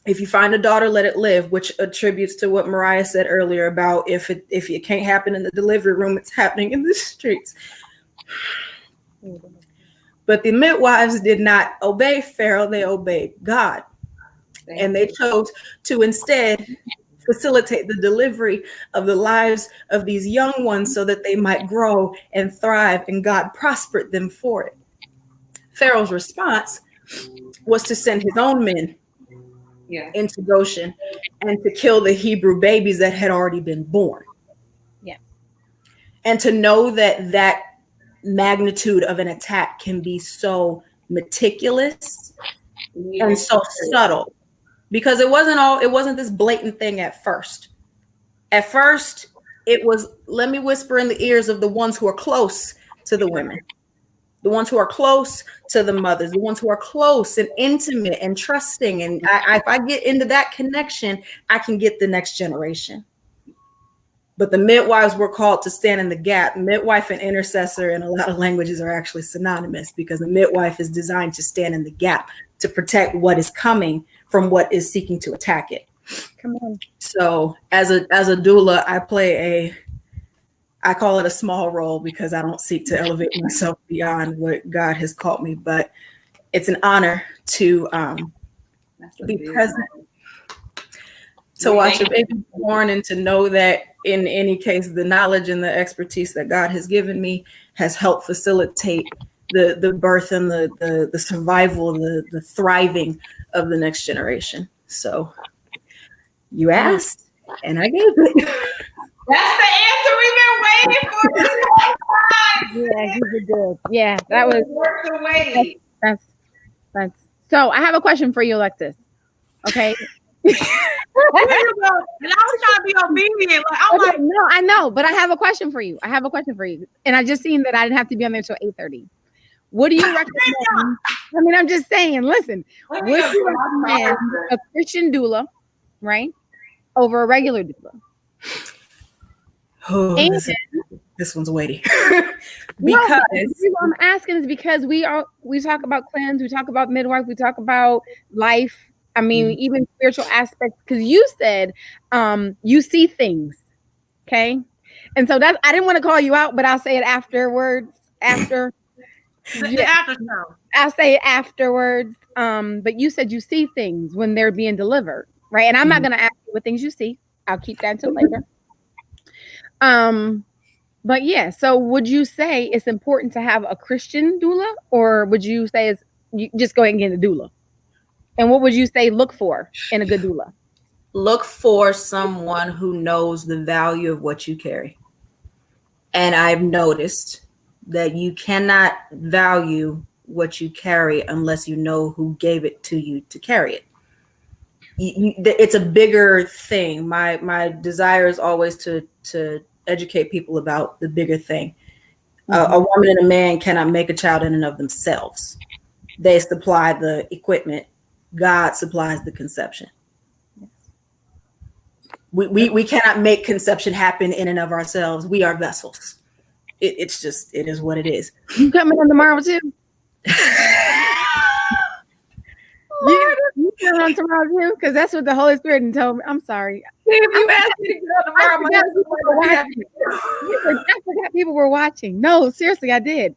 [SPEAKER 4] If you find a daughter, let it live, which attributes to what Mariah said earlier about if it can't happen in the delivery room, it's happening in the streets. But the midwives did not obey Pharaoh, they obeyed God. And they chose to instead facilitate the delivery of the lives of these young ones so that they might grow and thrive, and God prospered them for it. Pharaoh's response was to send his own men into Goshen and to kill the Hebrew babies that had already been born.
[SPEAKER 3] Yeah.
[SPEAKER 4] And to know that magnitude of an attack can be so meticulous and so subtle, because it wasn't this blatant thing at first. At first, it was, let me whisper in the ears of the ones who are close to the women, the ones who are close to the mothers, the ones who are close and intimate and trusting. And if I get into that connection, I can get the next generation. But the midwives were called to stand in the gap. Midwife and intercessor in a lot of languages are actually synonymous, because the midwife is designed to stand in the gap to protect what is coming from what is seeking to attack it.
[SPEAKER 3] Come on.
[SPEAKER 4] So as a doula, I call it a small role because I don't seek to elevate myself beyond what God has called me, but it's an honor to be present, to watch a baby born, and to know that in any case, the knowledge and the expertise that God has given me has helped facilitate the birth and the survival, the thriving of the next generation. So you asked, and I gave it.
[SPEAKER 2] That's the answer we've been waiting for this whole time.
[SPEAKER 3] Yeah, you did good. Yeah, that was
[SPEAKER 2] worth the wait.
[SPEAKER 3] That's. So I have a question for you, Alexis. Okay.
[SPEAKER 1] And I was trying to be obedient.
[SPEAKER 3] No, I know, but I have a question for you. And I just seen that I didn't have to be on there till 8:30. What do you recommend? I mean, I'm just saying, listen, would you recommend a Christian doula, right, over a regular doula?
[SPEAKER 4] Oh, this one's weighty.
[SPEAKER 3] Because I'm asking is because we talk about cleanse, we talk about midwife, we talk about life. I mean, even spiritual aspects, because you said you see things. Okay. And so I didn't want to call you out, but I'll say it afterwards. After I'll say it afterwards. But you said you see things when they're being delivered, right? And I'm not gonna ask you what things you see. I'll keep that until later. But yeah, so would you say it's important to have a Christian doula, or would you say you just go ahead and get a doula? And what would you say look for in a good doula?
[SPEAKER 4] Look for someone who knows the value of what you carry. And I've noticed that you cannot value what you carry unless you know who gave it to you to carry it. It's a bigger thing. My desire is always to educate people about the bigger thing. A woman and a man cannot make a child in and of themselves. They supply the equipment. God supplies the conception. We cannot make conception happen in and of ourselves. We are vessels. It is what it is.
[SPEAKER 3] You coming on tomorrow too? You coming on tomorrow too? Because that's what the Holy Spirit told me. I'm sorry.
[SPEAKER 4] If you asked me to get on tomorrow,
[SPEAKER 3] I forgot people were watching. No, seriously, I did.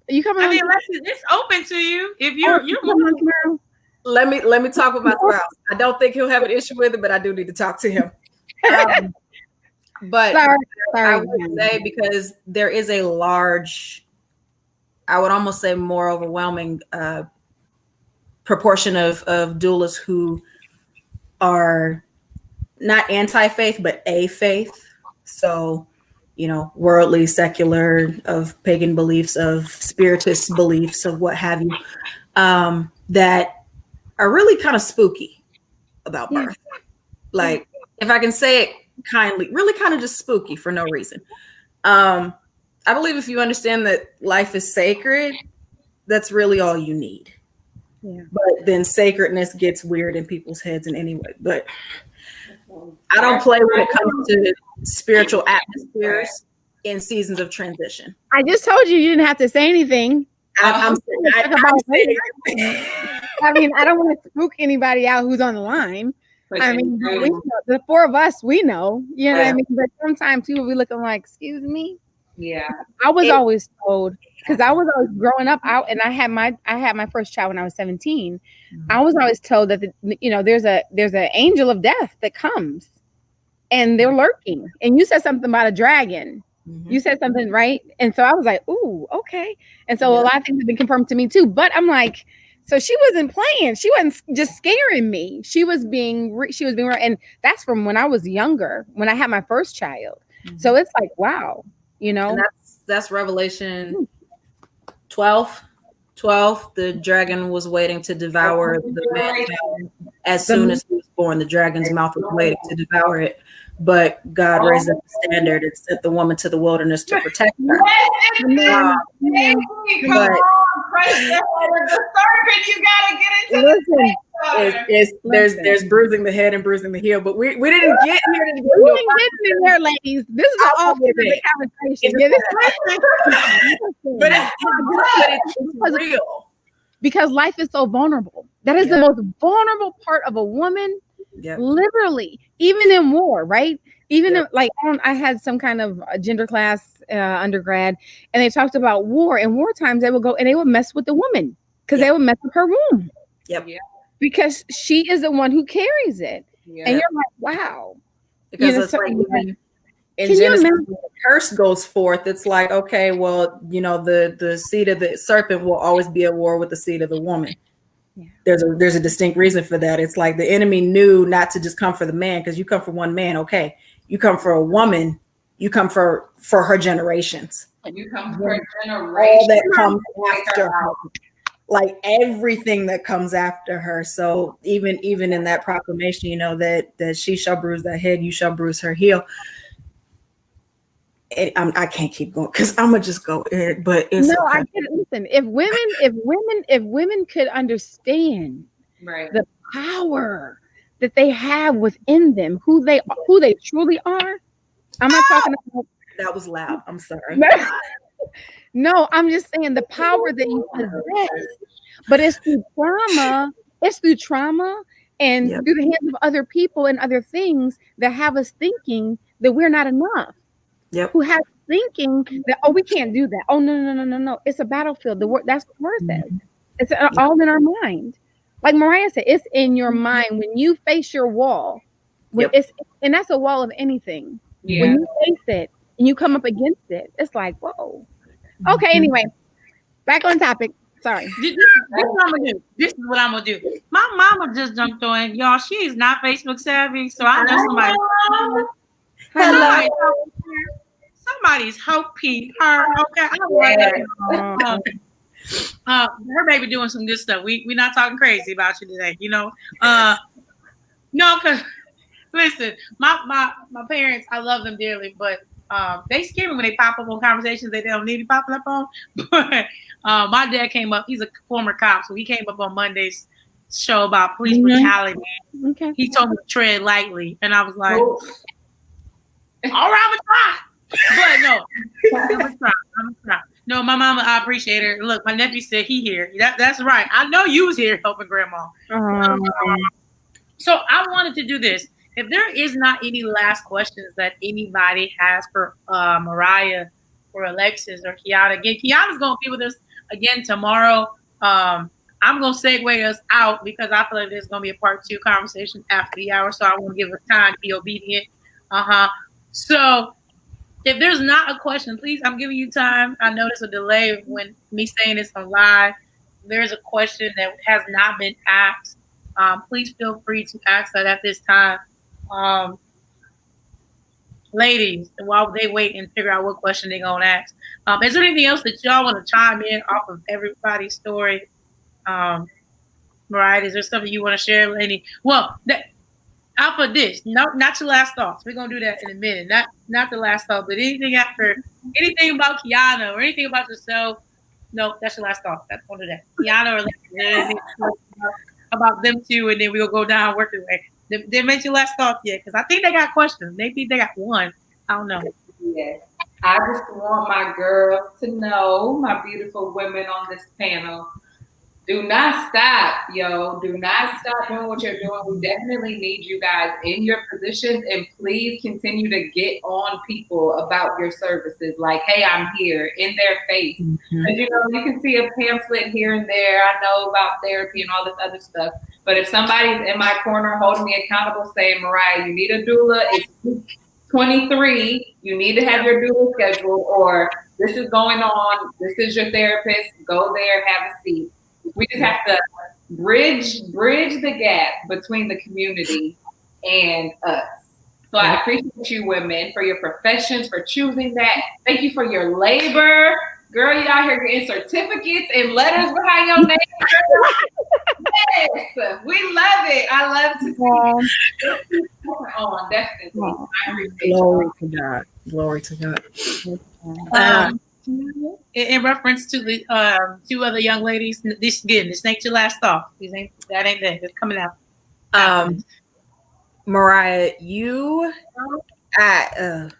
[SPEAKER 3] Are you coming?
[SPEAKER 1] I mean, it's open to you. If you're
[SPEAKER 3] coming on tomorrow.
[SPEAKER 4] Let me talk with my spouse. I don't think he'll have an issue with it, but I do need to talk to him. But
[SPEAKER 3] sorry.
[SPEAKER 4] I would say, because there is a large, I would almost say more overwhelming proportion of doulas who are not anti-faith, but a-faith. So, worldly, secular, of pagan beliefs, of spiritist beliefs, of what have you, that are really kind of spooky about birth. Like, if I can say it kindly, really kind of just spooky for no reason. I believe if you understand that life is sacred, that's really all you need.
[SPEAKER 3] Yeah.
[SPEAKER 4] But then sacredness gets weird in people's heads in any way. But I don't play when it comes to spiritual atmospheres in seasons of transition.
[SPEAKER 3] I just told you didn't have to say anything.
[SPEAKER 4] I
[SPEAKER 3] mean, I don't want to spook anybody out who's on the line. I mean, we know, the four of us, we know, what I mean? But sometimes people be looking like, excuse me.
[SPEAKER 2] Yeah.
[SPEAKER 3] I was always told, because I was always growing up out, and I had my first child when I was 17. I was always told that there's an angel of death that comes, and they're lurking. And you said something about a dragon. You said something, right? And so I was like, ooh, okay. And so a lot of things have been confirmed to me too. But I'm like, so she wasn't playing. She wasn't just scaring me. She was being real. And that's from when I was younger, when I had my first child. So it's like, wow,
[SPEAKER 4] And that's Revelation 12. The dragon was waiting to devour the man. As soon as he was born, the dragon's mouth was waiting to devour it. But God raised up the standard and sent the woman to the wilderness to protect her. There's bruising the head and bruising the heel, but we didn't get here to
[SPEAKER 3] get there, ladies. This is all the conversation.
[SPEAKER 4] But it's real.
[SPEAKER 3] Because life is so vulnerable. That is the most vulnerable part of a woman. Literally, even in war, right? Even if, like, I had some kind of gender class undergrad, and they talked about war. In war times, they would go and they would mess with the woman because they would mess with her womb. Because she is the one who carries it, and you're like, wow.
[SPEAKER 4] Because it's like in Genesis, when the curse goes forth, it's like, okay, well, the seed of the serpent will always be at war with the seed of the woman. There's a distinct reason for that. It's like the enemy knew not to just come for the man, because you come for one man, okay. You come for a woman, you come for her generations.
[SPEAKER 2] You come for her generation.
[SPEAKER 4] All that comes after her. Like everything that comes after her. So even in that proclamation, that she shall bruise thy head, you shall bruise her heel. I can't keep going because I'm gonna just go in, but it's
[SPEAKER 3] no. I get it. Listen, if women could understand the power that they have within them, who they truly are. I'm not talking about.
[SPEAKER 4] That was loud. I'm sorry.
[SPEAKER 3] No, I'm just saying the power that you possess, but it's through trauma. It's through trauma and through the hands of other people and other things that have us thinking that we're not enough. Who has thinking that, we can't do that. Oh, no. It's a battlefield. That's what the word says. It's all in our mind. Like Mariah said, it's in your mind. When you face your wall, and that's a wall of anything. When you face it and you come up against it, it's like, whoa. Okay, anyway, back on topic. Sorry.
[SPEAKER 1] This is what I'm gonna do. This is what I'm gonna do. My mama just jumped on, y'all. She is not Facebook savvy, so I know somebody. Somebody's helping her. Okay, her baby doing some good stuff. We not talking crazy about you today, you know. No, cause listen, my parents, I love them dearly, but they scare me when they pop up on conversations that they don't need to pop up on. But my dad came up. He's a former cop, so he came up on Monday's show about police brutality.
[SPEAKER 3] Okay.
[SPEAKER 1] He told me to tread lightly, and I was like, "All right, I'm gonna try." But no, I'm gonna try. No, my mama, I appreciate her. Look, my nephew said he here. That's right. I know you was here helping grandma. So I wanted to do this. If there is not any last questions that anybody has for Mariah or Alexis or Kiana, again, Kiana's going to be with us again tomorrow. I'm going to segue us out because I feel like there's going to be a part 2 conversation after the hour. So I want to give us time to be obedient. So if there's not a question, please, I'm giving you time. I noticed a delay when me saying this on live. There's a question that has not been asked. Please feel free to ask that at this time. Ladies, while they wait and figure out what question they're going to ask. Is there anything else that y'all want to chime in off of everybody's story? Mariah, is there something you want to share, Lenny? Well, I'll put this. No, not your last thoughts. We're going to do that in a minute. Not the last thought, but anything about Kiana or anything about yourself. No, that's your last thought. That's one of that. Kiana or Lenny, about them two, and then we'll go down working way. They mentioned your last thoughts yet? Because I think they got questions. Maybe they got one. I don't know.
[SPEAKER 2] Yes. I just want my girls to know, my beautiful women on this panel, do not stop, yo. Do not stop doing what you're doing. We definitely need you guys in your positions, and please continue to get on people about your services. Like, hey, I'm here, in their face. Because, you can see a pamphlet here and there. I know about therapy and all this other stuff. But if somebody's in my corner holding me accountable, saying, Mariah, you need a doula, it's 23, you need to have your doula scheduled, or this is going on, this is your therapist, go there, have a seat. We just have to bridge the gap between the community and us. So I appreciate you women for your professions, for choosing that. Thank you for your labor. Girl, you out here getting certificates and letters behind your name. Yes, we love it. I love to see it on, definitely.
[SPEAKER 4] Glory to God. Glory to God.
[SPEAKER 1] In reference to the 2 other young ladies, this ain't your last thought. That ain't that. It's coming out.
[SPEAKER 4] Mariah, you, oh God.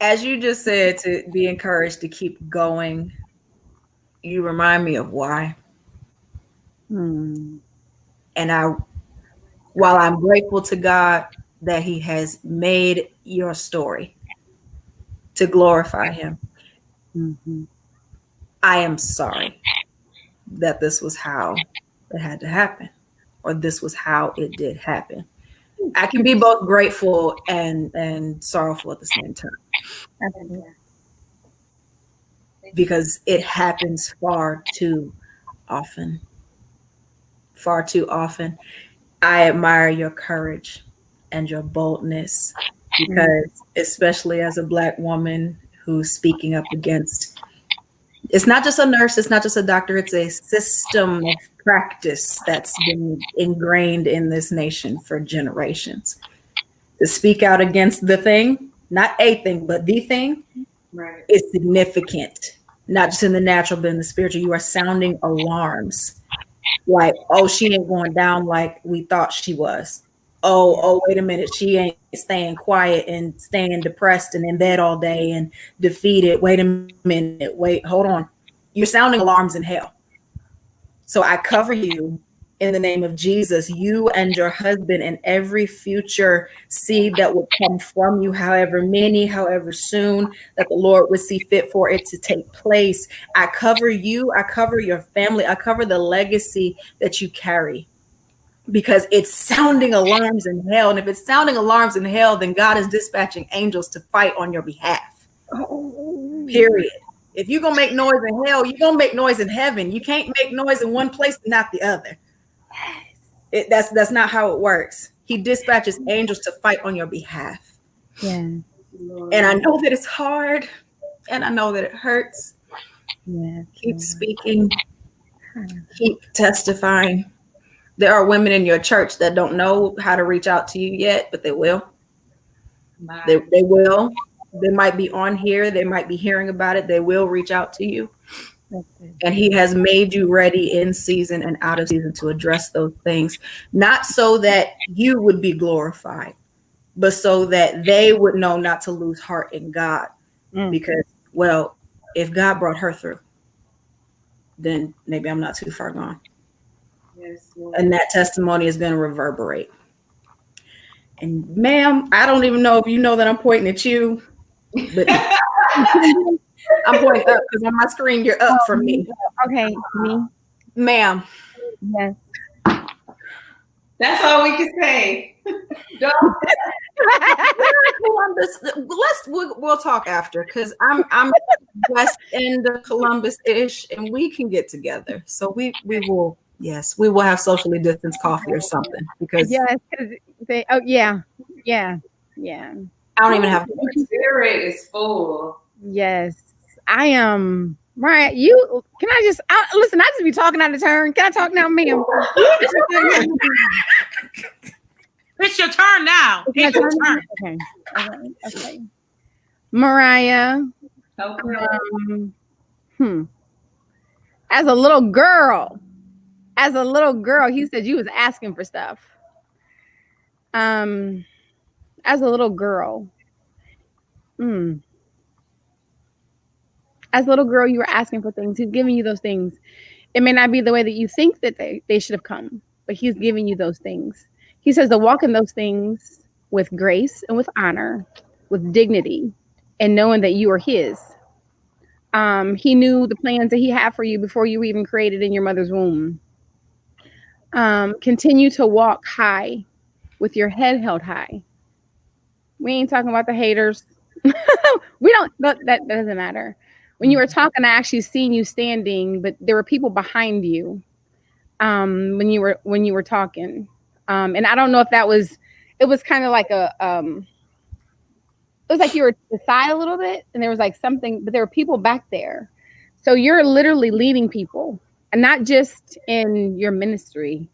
[SPEAKER 4] As you just said, to be encouraged to keep going, you remind me of why. And while I'm grateful to God that He has made your story to glorify Him, I am sorry that this was how it had to happen, or this was how it did happen. I can be both grateful and sorrowful at the same time. Because it happens far too often. Far too often. I admire your courage and your boldness, because especially as a Black woman who's speaking up against, it's not just a nurse, it's not just a doctor, it's a system of practice that's been ingrained in this nation for generations. To speak out against the thing, not a thing, but the thing, is significant, not just in the natural, but in the spiritual. You are sounding alarms. Like, oh, she ain't going down like we thought she was. Oh, wait a minute. She ain't staying quiet and staying depressed and in bed all day and defeated. Wait a minute. Wait, hold on. You're sounding alarms in hell. So I cover you in the name of Jesus, you and your husband and every future seed that will come from you, however many, however soon that the Lord would see fit for it to take place. I cover you. I cover your family. I cover the legacy that you carry, because it's sounding alarms in hell. And if it's sounding alarms in hell, then God is dispatching angels to fight on your behalf. Period. If you're gonna make noise in hell, you're gonna make noise in heaven. You can't make noise in one place and not the other. That's not how it works. He dispatches angels to fight on your behalf.
[SPEAKER 3] Yeah.
[SPEAKER 4] And I know that it's hard, and I know that it hurts.
[SPEAKER 3] Yeah.
[SPEAKER 4] Keep speaking. Keep testifying. There are women in your church that don't know how to reach out to you yet, but they will. They will. They might be on here. They might be hearing about it. They will reach out to you. And he has made you ready in season and out of season to address those things, not so that you would be glorified, but so that they would know not to lose heart in God. Because, well, if God brought her through, then maybe I'm not too far gone.
[SPEAKER 2] Yes,
[SPEAKER 4] and that testimony is going to reverberate. And ma'am, I don't even know if you know that I'm pointing at you, but I'm pointing up because on my screen you're up for me.
[SPEAKER 3] Okay, me.
[SPEAKER 4] Ma'am.
[SPEAKER 3] Yes.
[SPEAKER 2] That's all we can say.
[SPEAKER 4] We'll talk after because I'm west end of Columbus-ish, and we can get together. So we will have socially distanced coffee or something because
[SPEAKER 3] yes, they I
[SPEAKER 4] don't even have
[SPEAKER 2] the spirit is full.
[SPEAKER 3] Yes, I am. Mariah, you can I just listen? I just be talking out of turn. Can I talk now, ma'am?
[SPEAKER 1] It's your turn now. It's your turn.
[SPEAKER 3] Okay. Mariah.
[SPEAKER 2] Okay.
[SPEAKER 3] As a little girl, you said you was asking for stuff. As a little girl, as a little girl, you were asking for things. He's giving you those things. It may not be the way that you think that they should have come, but he's giving you those things. He says to walk in those things with grace and with honor, with dignity, and knowing that you are his. He knew the plans that he had for you before you were even created in your mother's womb. Continue to walk high with your head held high. We ain't talking about the haters. We don't, that doesn't matter. When you were talking, I actually seen you standing, but there were people behind you when you were talking. And I don't know if it was kind of like it was like you were to the side a little bit and there was like something, but there were people back there. So you're literally leading people, and not just in your ministry,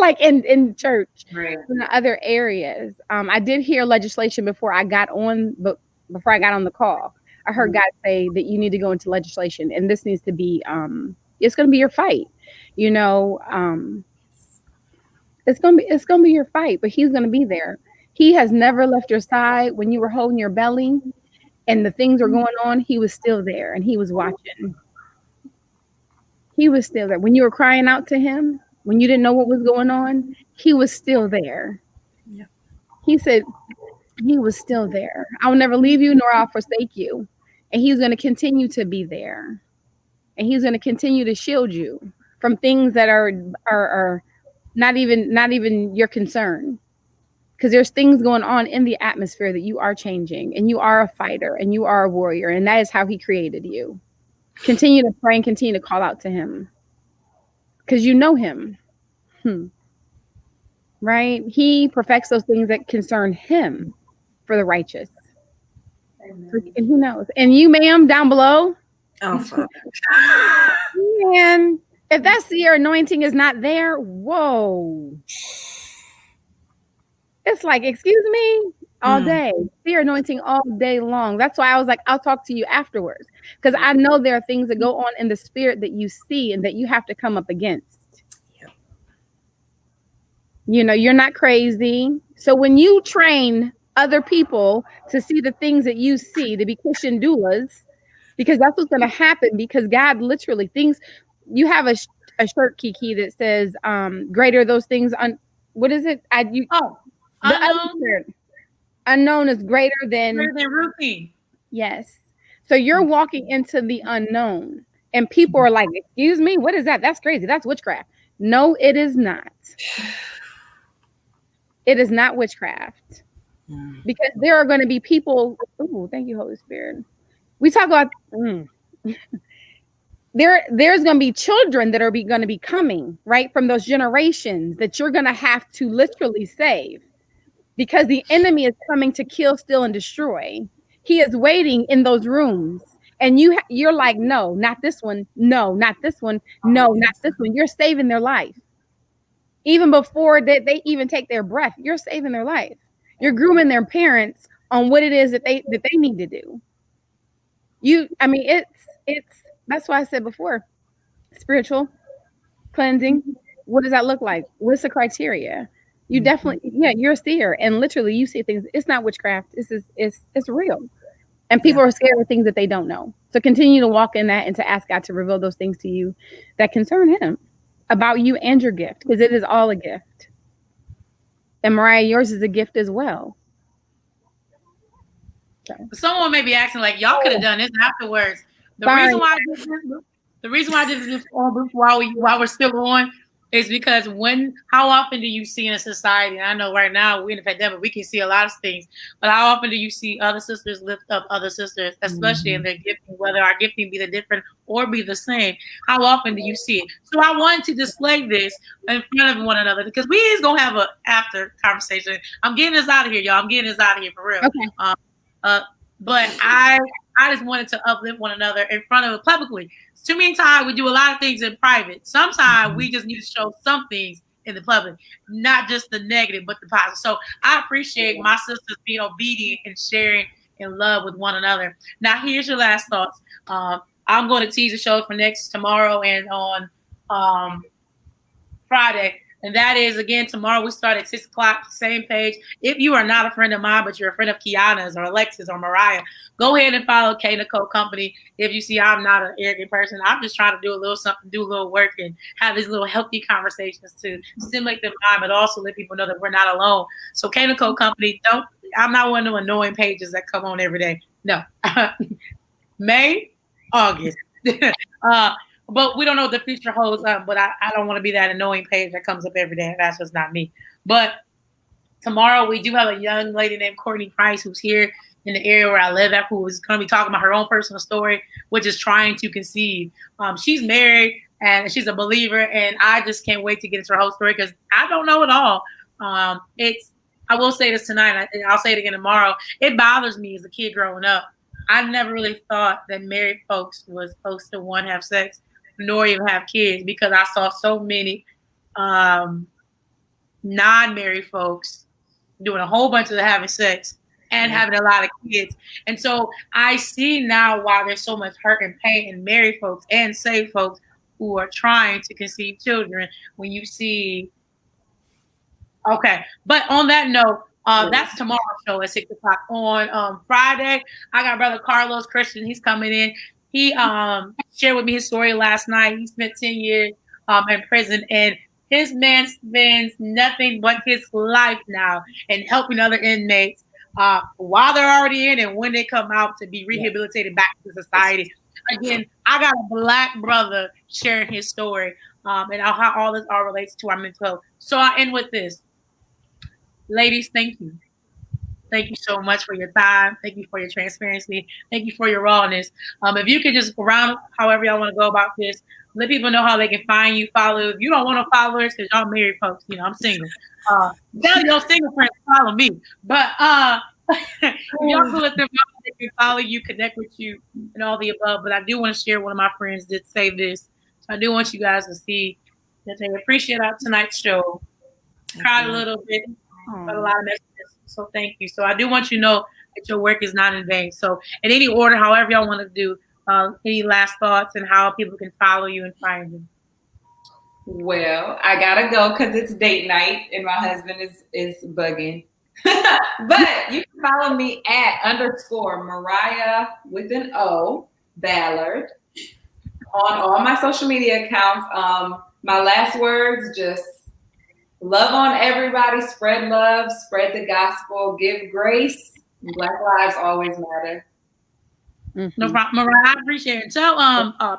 [SPEAKER 3] like in church,
[SPEAKER 2] right,
[SPEAKER 3] in other areas. I did hear legislation before I got on the call. I heard God say that you need to go into legislation, and this needs to be, it's going to be your fight. You know, it's going to be your fight, but he's going to be there. He has never left your side. When you were holding your belly and the things were going on, he was still there and he was watching. He was still there. When you were crying out to him, when you didn't know what was going on, he was still there.
[SPEAKER 4] Yeah.
[SPEAKER 3] He said, he was still there. I will never leave you nor I'll forsake you. And he's going to continue to be there. And he's going to continue to shield you from things that are not even your concern. Because there's things going on in the atmosphere that you are changing, and you are a fighter and you are a warrior. And that is how he created you. Continue to pray and continue to call out to him. Because you know him. Right? He perfects those things that concern him for the righteous. Amen. And who knows? And you, ma'am, down below.
[SPEAKER 4] Oh, fuck.
[SPEAKER 3] Man, if that seer anointing is not there, whoa. It's like, excuse me, all day. Seer anointing all day long. That's why I was like, I'll talk to you afterwards. Because I know there are things that go on in the spirit that you see and that you have to come up against.
[SPEAKER 4] Yep.
[SPEAKER 3] You know, you're not crazy. So when you train other people to see the things that you see, to be Christian doulas, because that's what's going to happen, because God literally thinks, you have a shirt, Kiki, that says, greater those things on, what is it? Unknown is greater than
[SPEAKER 1] routine.
[SPEAKER 3] Yes. So you're walking into the unknown, and people are like, excuse me, what is that? That's crazy. That's witchcraft. No, it is not. It is not witchcraft. Because there are going to be people. Oh, thank you, Holy Spirit. We talk about there's going to be children that are going to be coming, right, from those generations that you're going to have to literally save, because the enemy is coming to kill, steal, and destroy. He is waiting in those rooms, and you're like, no, not this one, no, not this one, no, not this one. You're saving their life. Even before they even take their breath, you're saving their life. You're grooming their parents on what it is that they need to do. It's that's why I said before, spiritual cleansing. What does that look like? What's the criteria? You definitely, you're a seer, and literally you see things. It's not witchcraft. It's real, and people are scared of things that they don't know. So continue to walk in that and to ask God to reveal those things to you that concern Him about you and your gift, because it is all a gift. And Mariah, yours is a gift as well.
[SPEAKER 1] So. Someone may be asking, like, y'all could have done this afterwards. The reason why I did this while we're still on is because how often do you see in a society, and I know right now we're in the pandemic, we can see a lot of things, but how often do you see other sisters lift up other sisters, especially in their gifting, whether our gifting be the different or be the same? How often do you see it? So I wanted to display this in front of one another, because we is going to have an after conversation. I'm getting this out of here, y'all. I'm getting this out of here for real.
[SPEAKER 3] Okay.
[SPEAKER 1] But I just wanted to uplift one another in front of it publicly. Too many times we do a lot of things in private. Sometimes we just need to show some things in the public, not just the negative, but the positive. So I appreciate my sisters being obedient and sharing in love with one another. Now, here's your last thoughts. I'm going to tease the show for tomorrow and on Friday. And that is, again, tomorrow we start at 6 o'clock, same page. If you are not a friend of mine, but you're a friend of Kiana's or Alexis or Mariah, go ahead and follow K Nicole Company. If you see I'm not an arrogant person, I'm just trying to do a little something, do a little work, and have these little healthy conversations to stimulate their mind, but also let people know that we're not alone. So K Nicole Company, I'm not one of them annoying pages that come on every day. No. May, August. But we don't know what the future holds. But I don't want to be that annoying page that comes up every day. That's just not me. But tomorrow we do have a young lady named Courtney Price who's here in the area where I live at, who is going to be talking about her own personal story, which is trying to conceive. She's married and she's a believer, and I just can't wait to get into her whole story because I don't know it all. I will say this tonight, and I'll say it again tomorrow. It bothers me as a kid growing up. I never really thought that married folks was supposed to, one, have sex, nor even have kids, because I saw so many non-married folks doing a whole bunch of having sex and having a lot of kids. And so I see now why there's so much hurt and pain in married folks and saved folks who are trying to conceive children. When you see, okay, but on that note, that's tomorrow's show at 6 o'clock. On Friday, I got Brother Carlos Christian. He's coming in. He shared with me his story last night. He spent 10 years in prison, and his man spends nothing but his life now in helping other inmates while they're already in and when they come out to be rehabilitated back to society. Again, I got a Black brother sharing his story and how all this all relates to our mental health. So I end with this. Ladies, thank you. Thank you so much for your time. Thank you for your transparency. Thank you for your rawness. If you could just around however y'all want to go about this, let people know how they can find you, follow. If you don't want no followers, because y'all married folks, I'm single. Tell your single friends to follow me. But y'all can let them know they can follow you, connect with you, and all the above. But I do want to share, one of my friends did say this. So I do want you guys to see that they appreciate our tonight's show. Cried a little bit, but a lot of messages. So thank you. So I do want you to know that your work is not in vain. So in any order, however y'all want to do, any last thoughts and how people can follow you and find you?
[SPEAKER 2] Well, I gotta go because it's date night and my husband is bugging. But you can follow me at _Mariah with an O Ballard on all my social media accounts. My last words, just love on everybody, spread love, spread the gospel, give grace. Black lives always matter.
[SPEAKER 1] Mm-hmm. No problem, Mariah. I appreciate it. Tell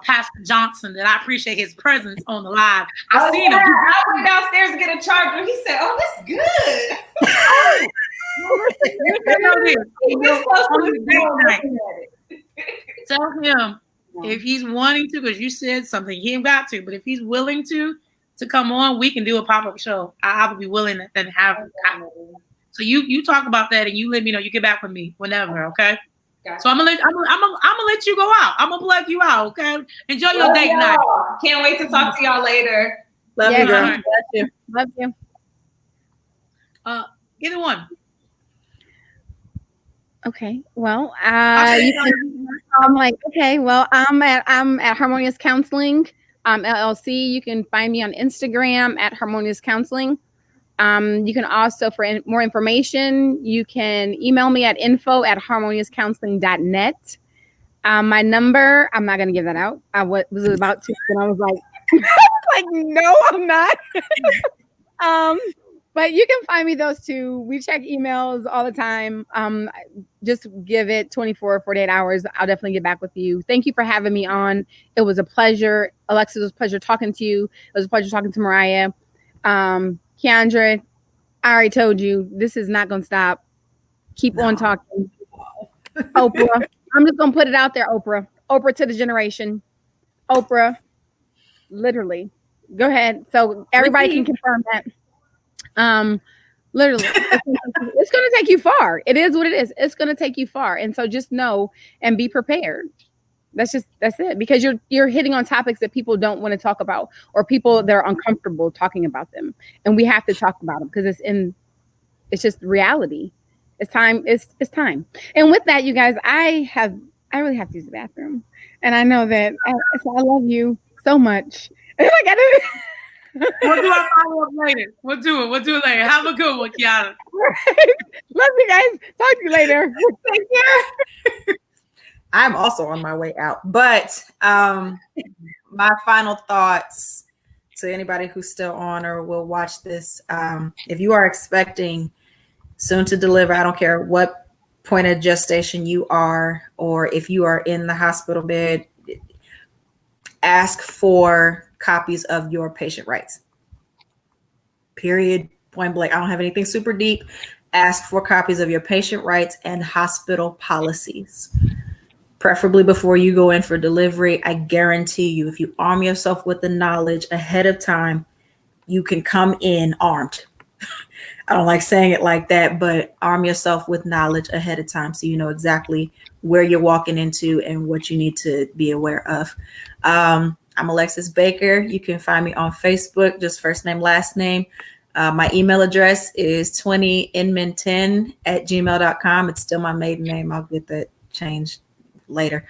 [SPEAKER 1] Pastor Johnson that I appreciate his presence on the live. I seen him.
[SPEAKER 2] I went downstairs to get a charger. He said, "Oh, that's good."
[SPEAKER 1] We're supposed to be Tell him if he's wanting to, because you said something, he ain't got to, but if he's willing to come on, we can do a pop-up show. I would be willing to then have. So you talk about that and you let me know. You get back with me whenever, okay? Gotcha. So I'm gonna let you go out. I'm gonna plug you out, okay? Enjoy your date night.
[SPEAKER 2] Can't wait to talk to y'all later.
[SPEAKER 4] Love you, girl.
[SPEAKER 3] Right. Love you.
[SPEAKER 1] Either one.
[SPEAKER 3] Okay. Well, I'm like, okay. Well, I'm at Harmonious Counseling, LLC. You can find me on Instagram at Harmonious Counseling. You can also, for more information, you can email me at info@harmoniouscounseling.net. My number, I'm not going to give that out. I was about to, and I was like, no, I'm not. But you can find me those two. We check emails all the time. Just give it 24, 48 hours. I'll definitely get back with you. Thank you for having me on. It was a pleasure. Alexis, it was a pleasure talking to you. It was a pleasure talking to Mariah. Keandra, I already told you, this is not going to stop. Keep on talking. Oprah, I'm just going to put it out there, Oprah. Oprah to the generation. Oprah, literally. Go ahead. So everybody can confirm that. Literally, it's going to take you far. It is what it is. It's going to take you far. And so just know and be prepared. That's it. Because you're hitting on topics that people don't want to talk about, or people that are uncomfortable talking about them. And we have to talk about them because it's just reality. It's time. It's time. And with that, you guys, I really have to use the bathroom. And I know that I love you so much. And I gotta
[SPEAKER 1] We'll do our follow-up later. We'll do it later. Have a good one, Kiana.
[SPEAKER 3] Right. Love you guys. Talk to you later.
[SPEAKER 4] Take care. I'm also on my way out. But my final thoughts to anybody who's still on or will watch this, if you are expecting soon to deliver, I don't care what point of gestation you are, or if you are in the hospital bed, ask for copies of your patient rights. Period. Point blank. I don't have anything super deep. Ask for copies of your patient rights and hospital policies, preferably before you go in for delivery. I guarantee you, if you arm yourself with the knowledge ahead of time, you can come in armed. I don't like saying it like that, but arm yourself with knowledge ahead of time so you know exactly where you're walking into and what you need to be aware of. I'm Alexis Baker. You can find me on Facebook, just first name, last name. My email address is 20inman10@gmail.com. It's still my maiden name. I'll get that changed later.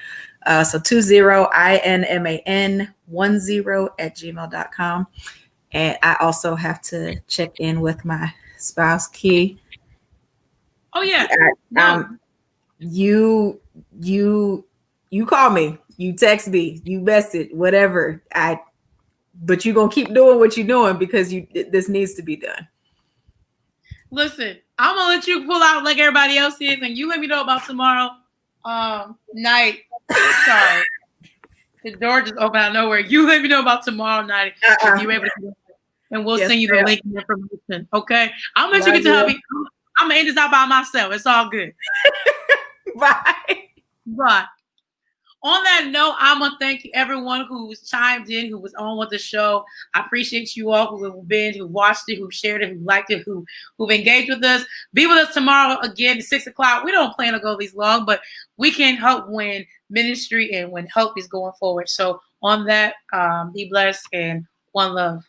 [SPEAKER 4] So 20inman10@gmail.com. And I also have to check in with my spouse, Key.
[SPEAKER 1] Oh yeah.
[SPEAKER 4] You call me, you text me, you message, whatever. But you're gonna keep doing what you're doing because this needs to be done.
[SPEAKER 1] Listen, I'm gonna let you pull out like everybody else is, and you let me know about tomorrow night. Sorry, the door just opened out of nowhere. You let me know about tomorrow night if you're able to do it, and we'll send you the link and information. Okay, I'm gonna let you get to help me. I'm gonna end this out by myself. It's all good.
[SPEAKER 4] Bye.
[SPEAKER 1] But on that note, I'm going to thank everyone who's chimed in, who was on with the show. I appreciate you all who have been, who watched it, who shared it, who liked it, who've engaged with us. Be with us tomorrow again at 6 o'clock. We don't plan to go these long, but we can help when ministry and when help is going forward. So on that, be blessed and one love.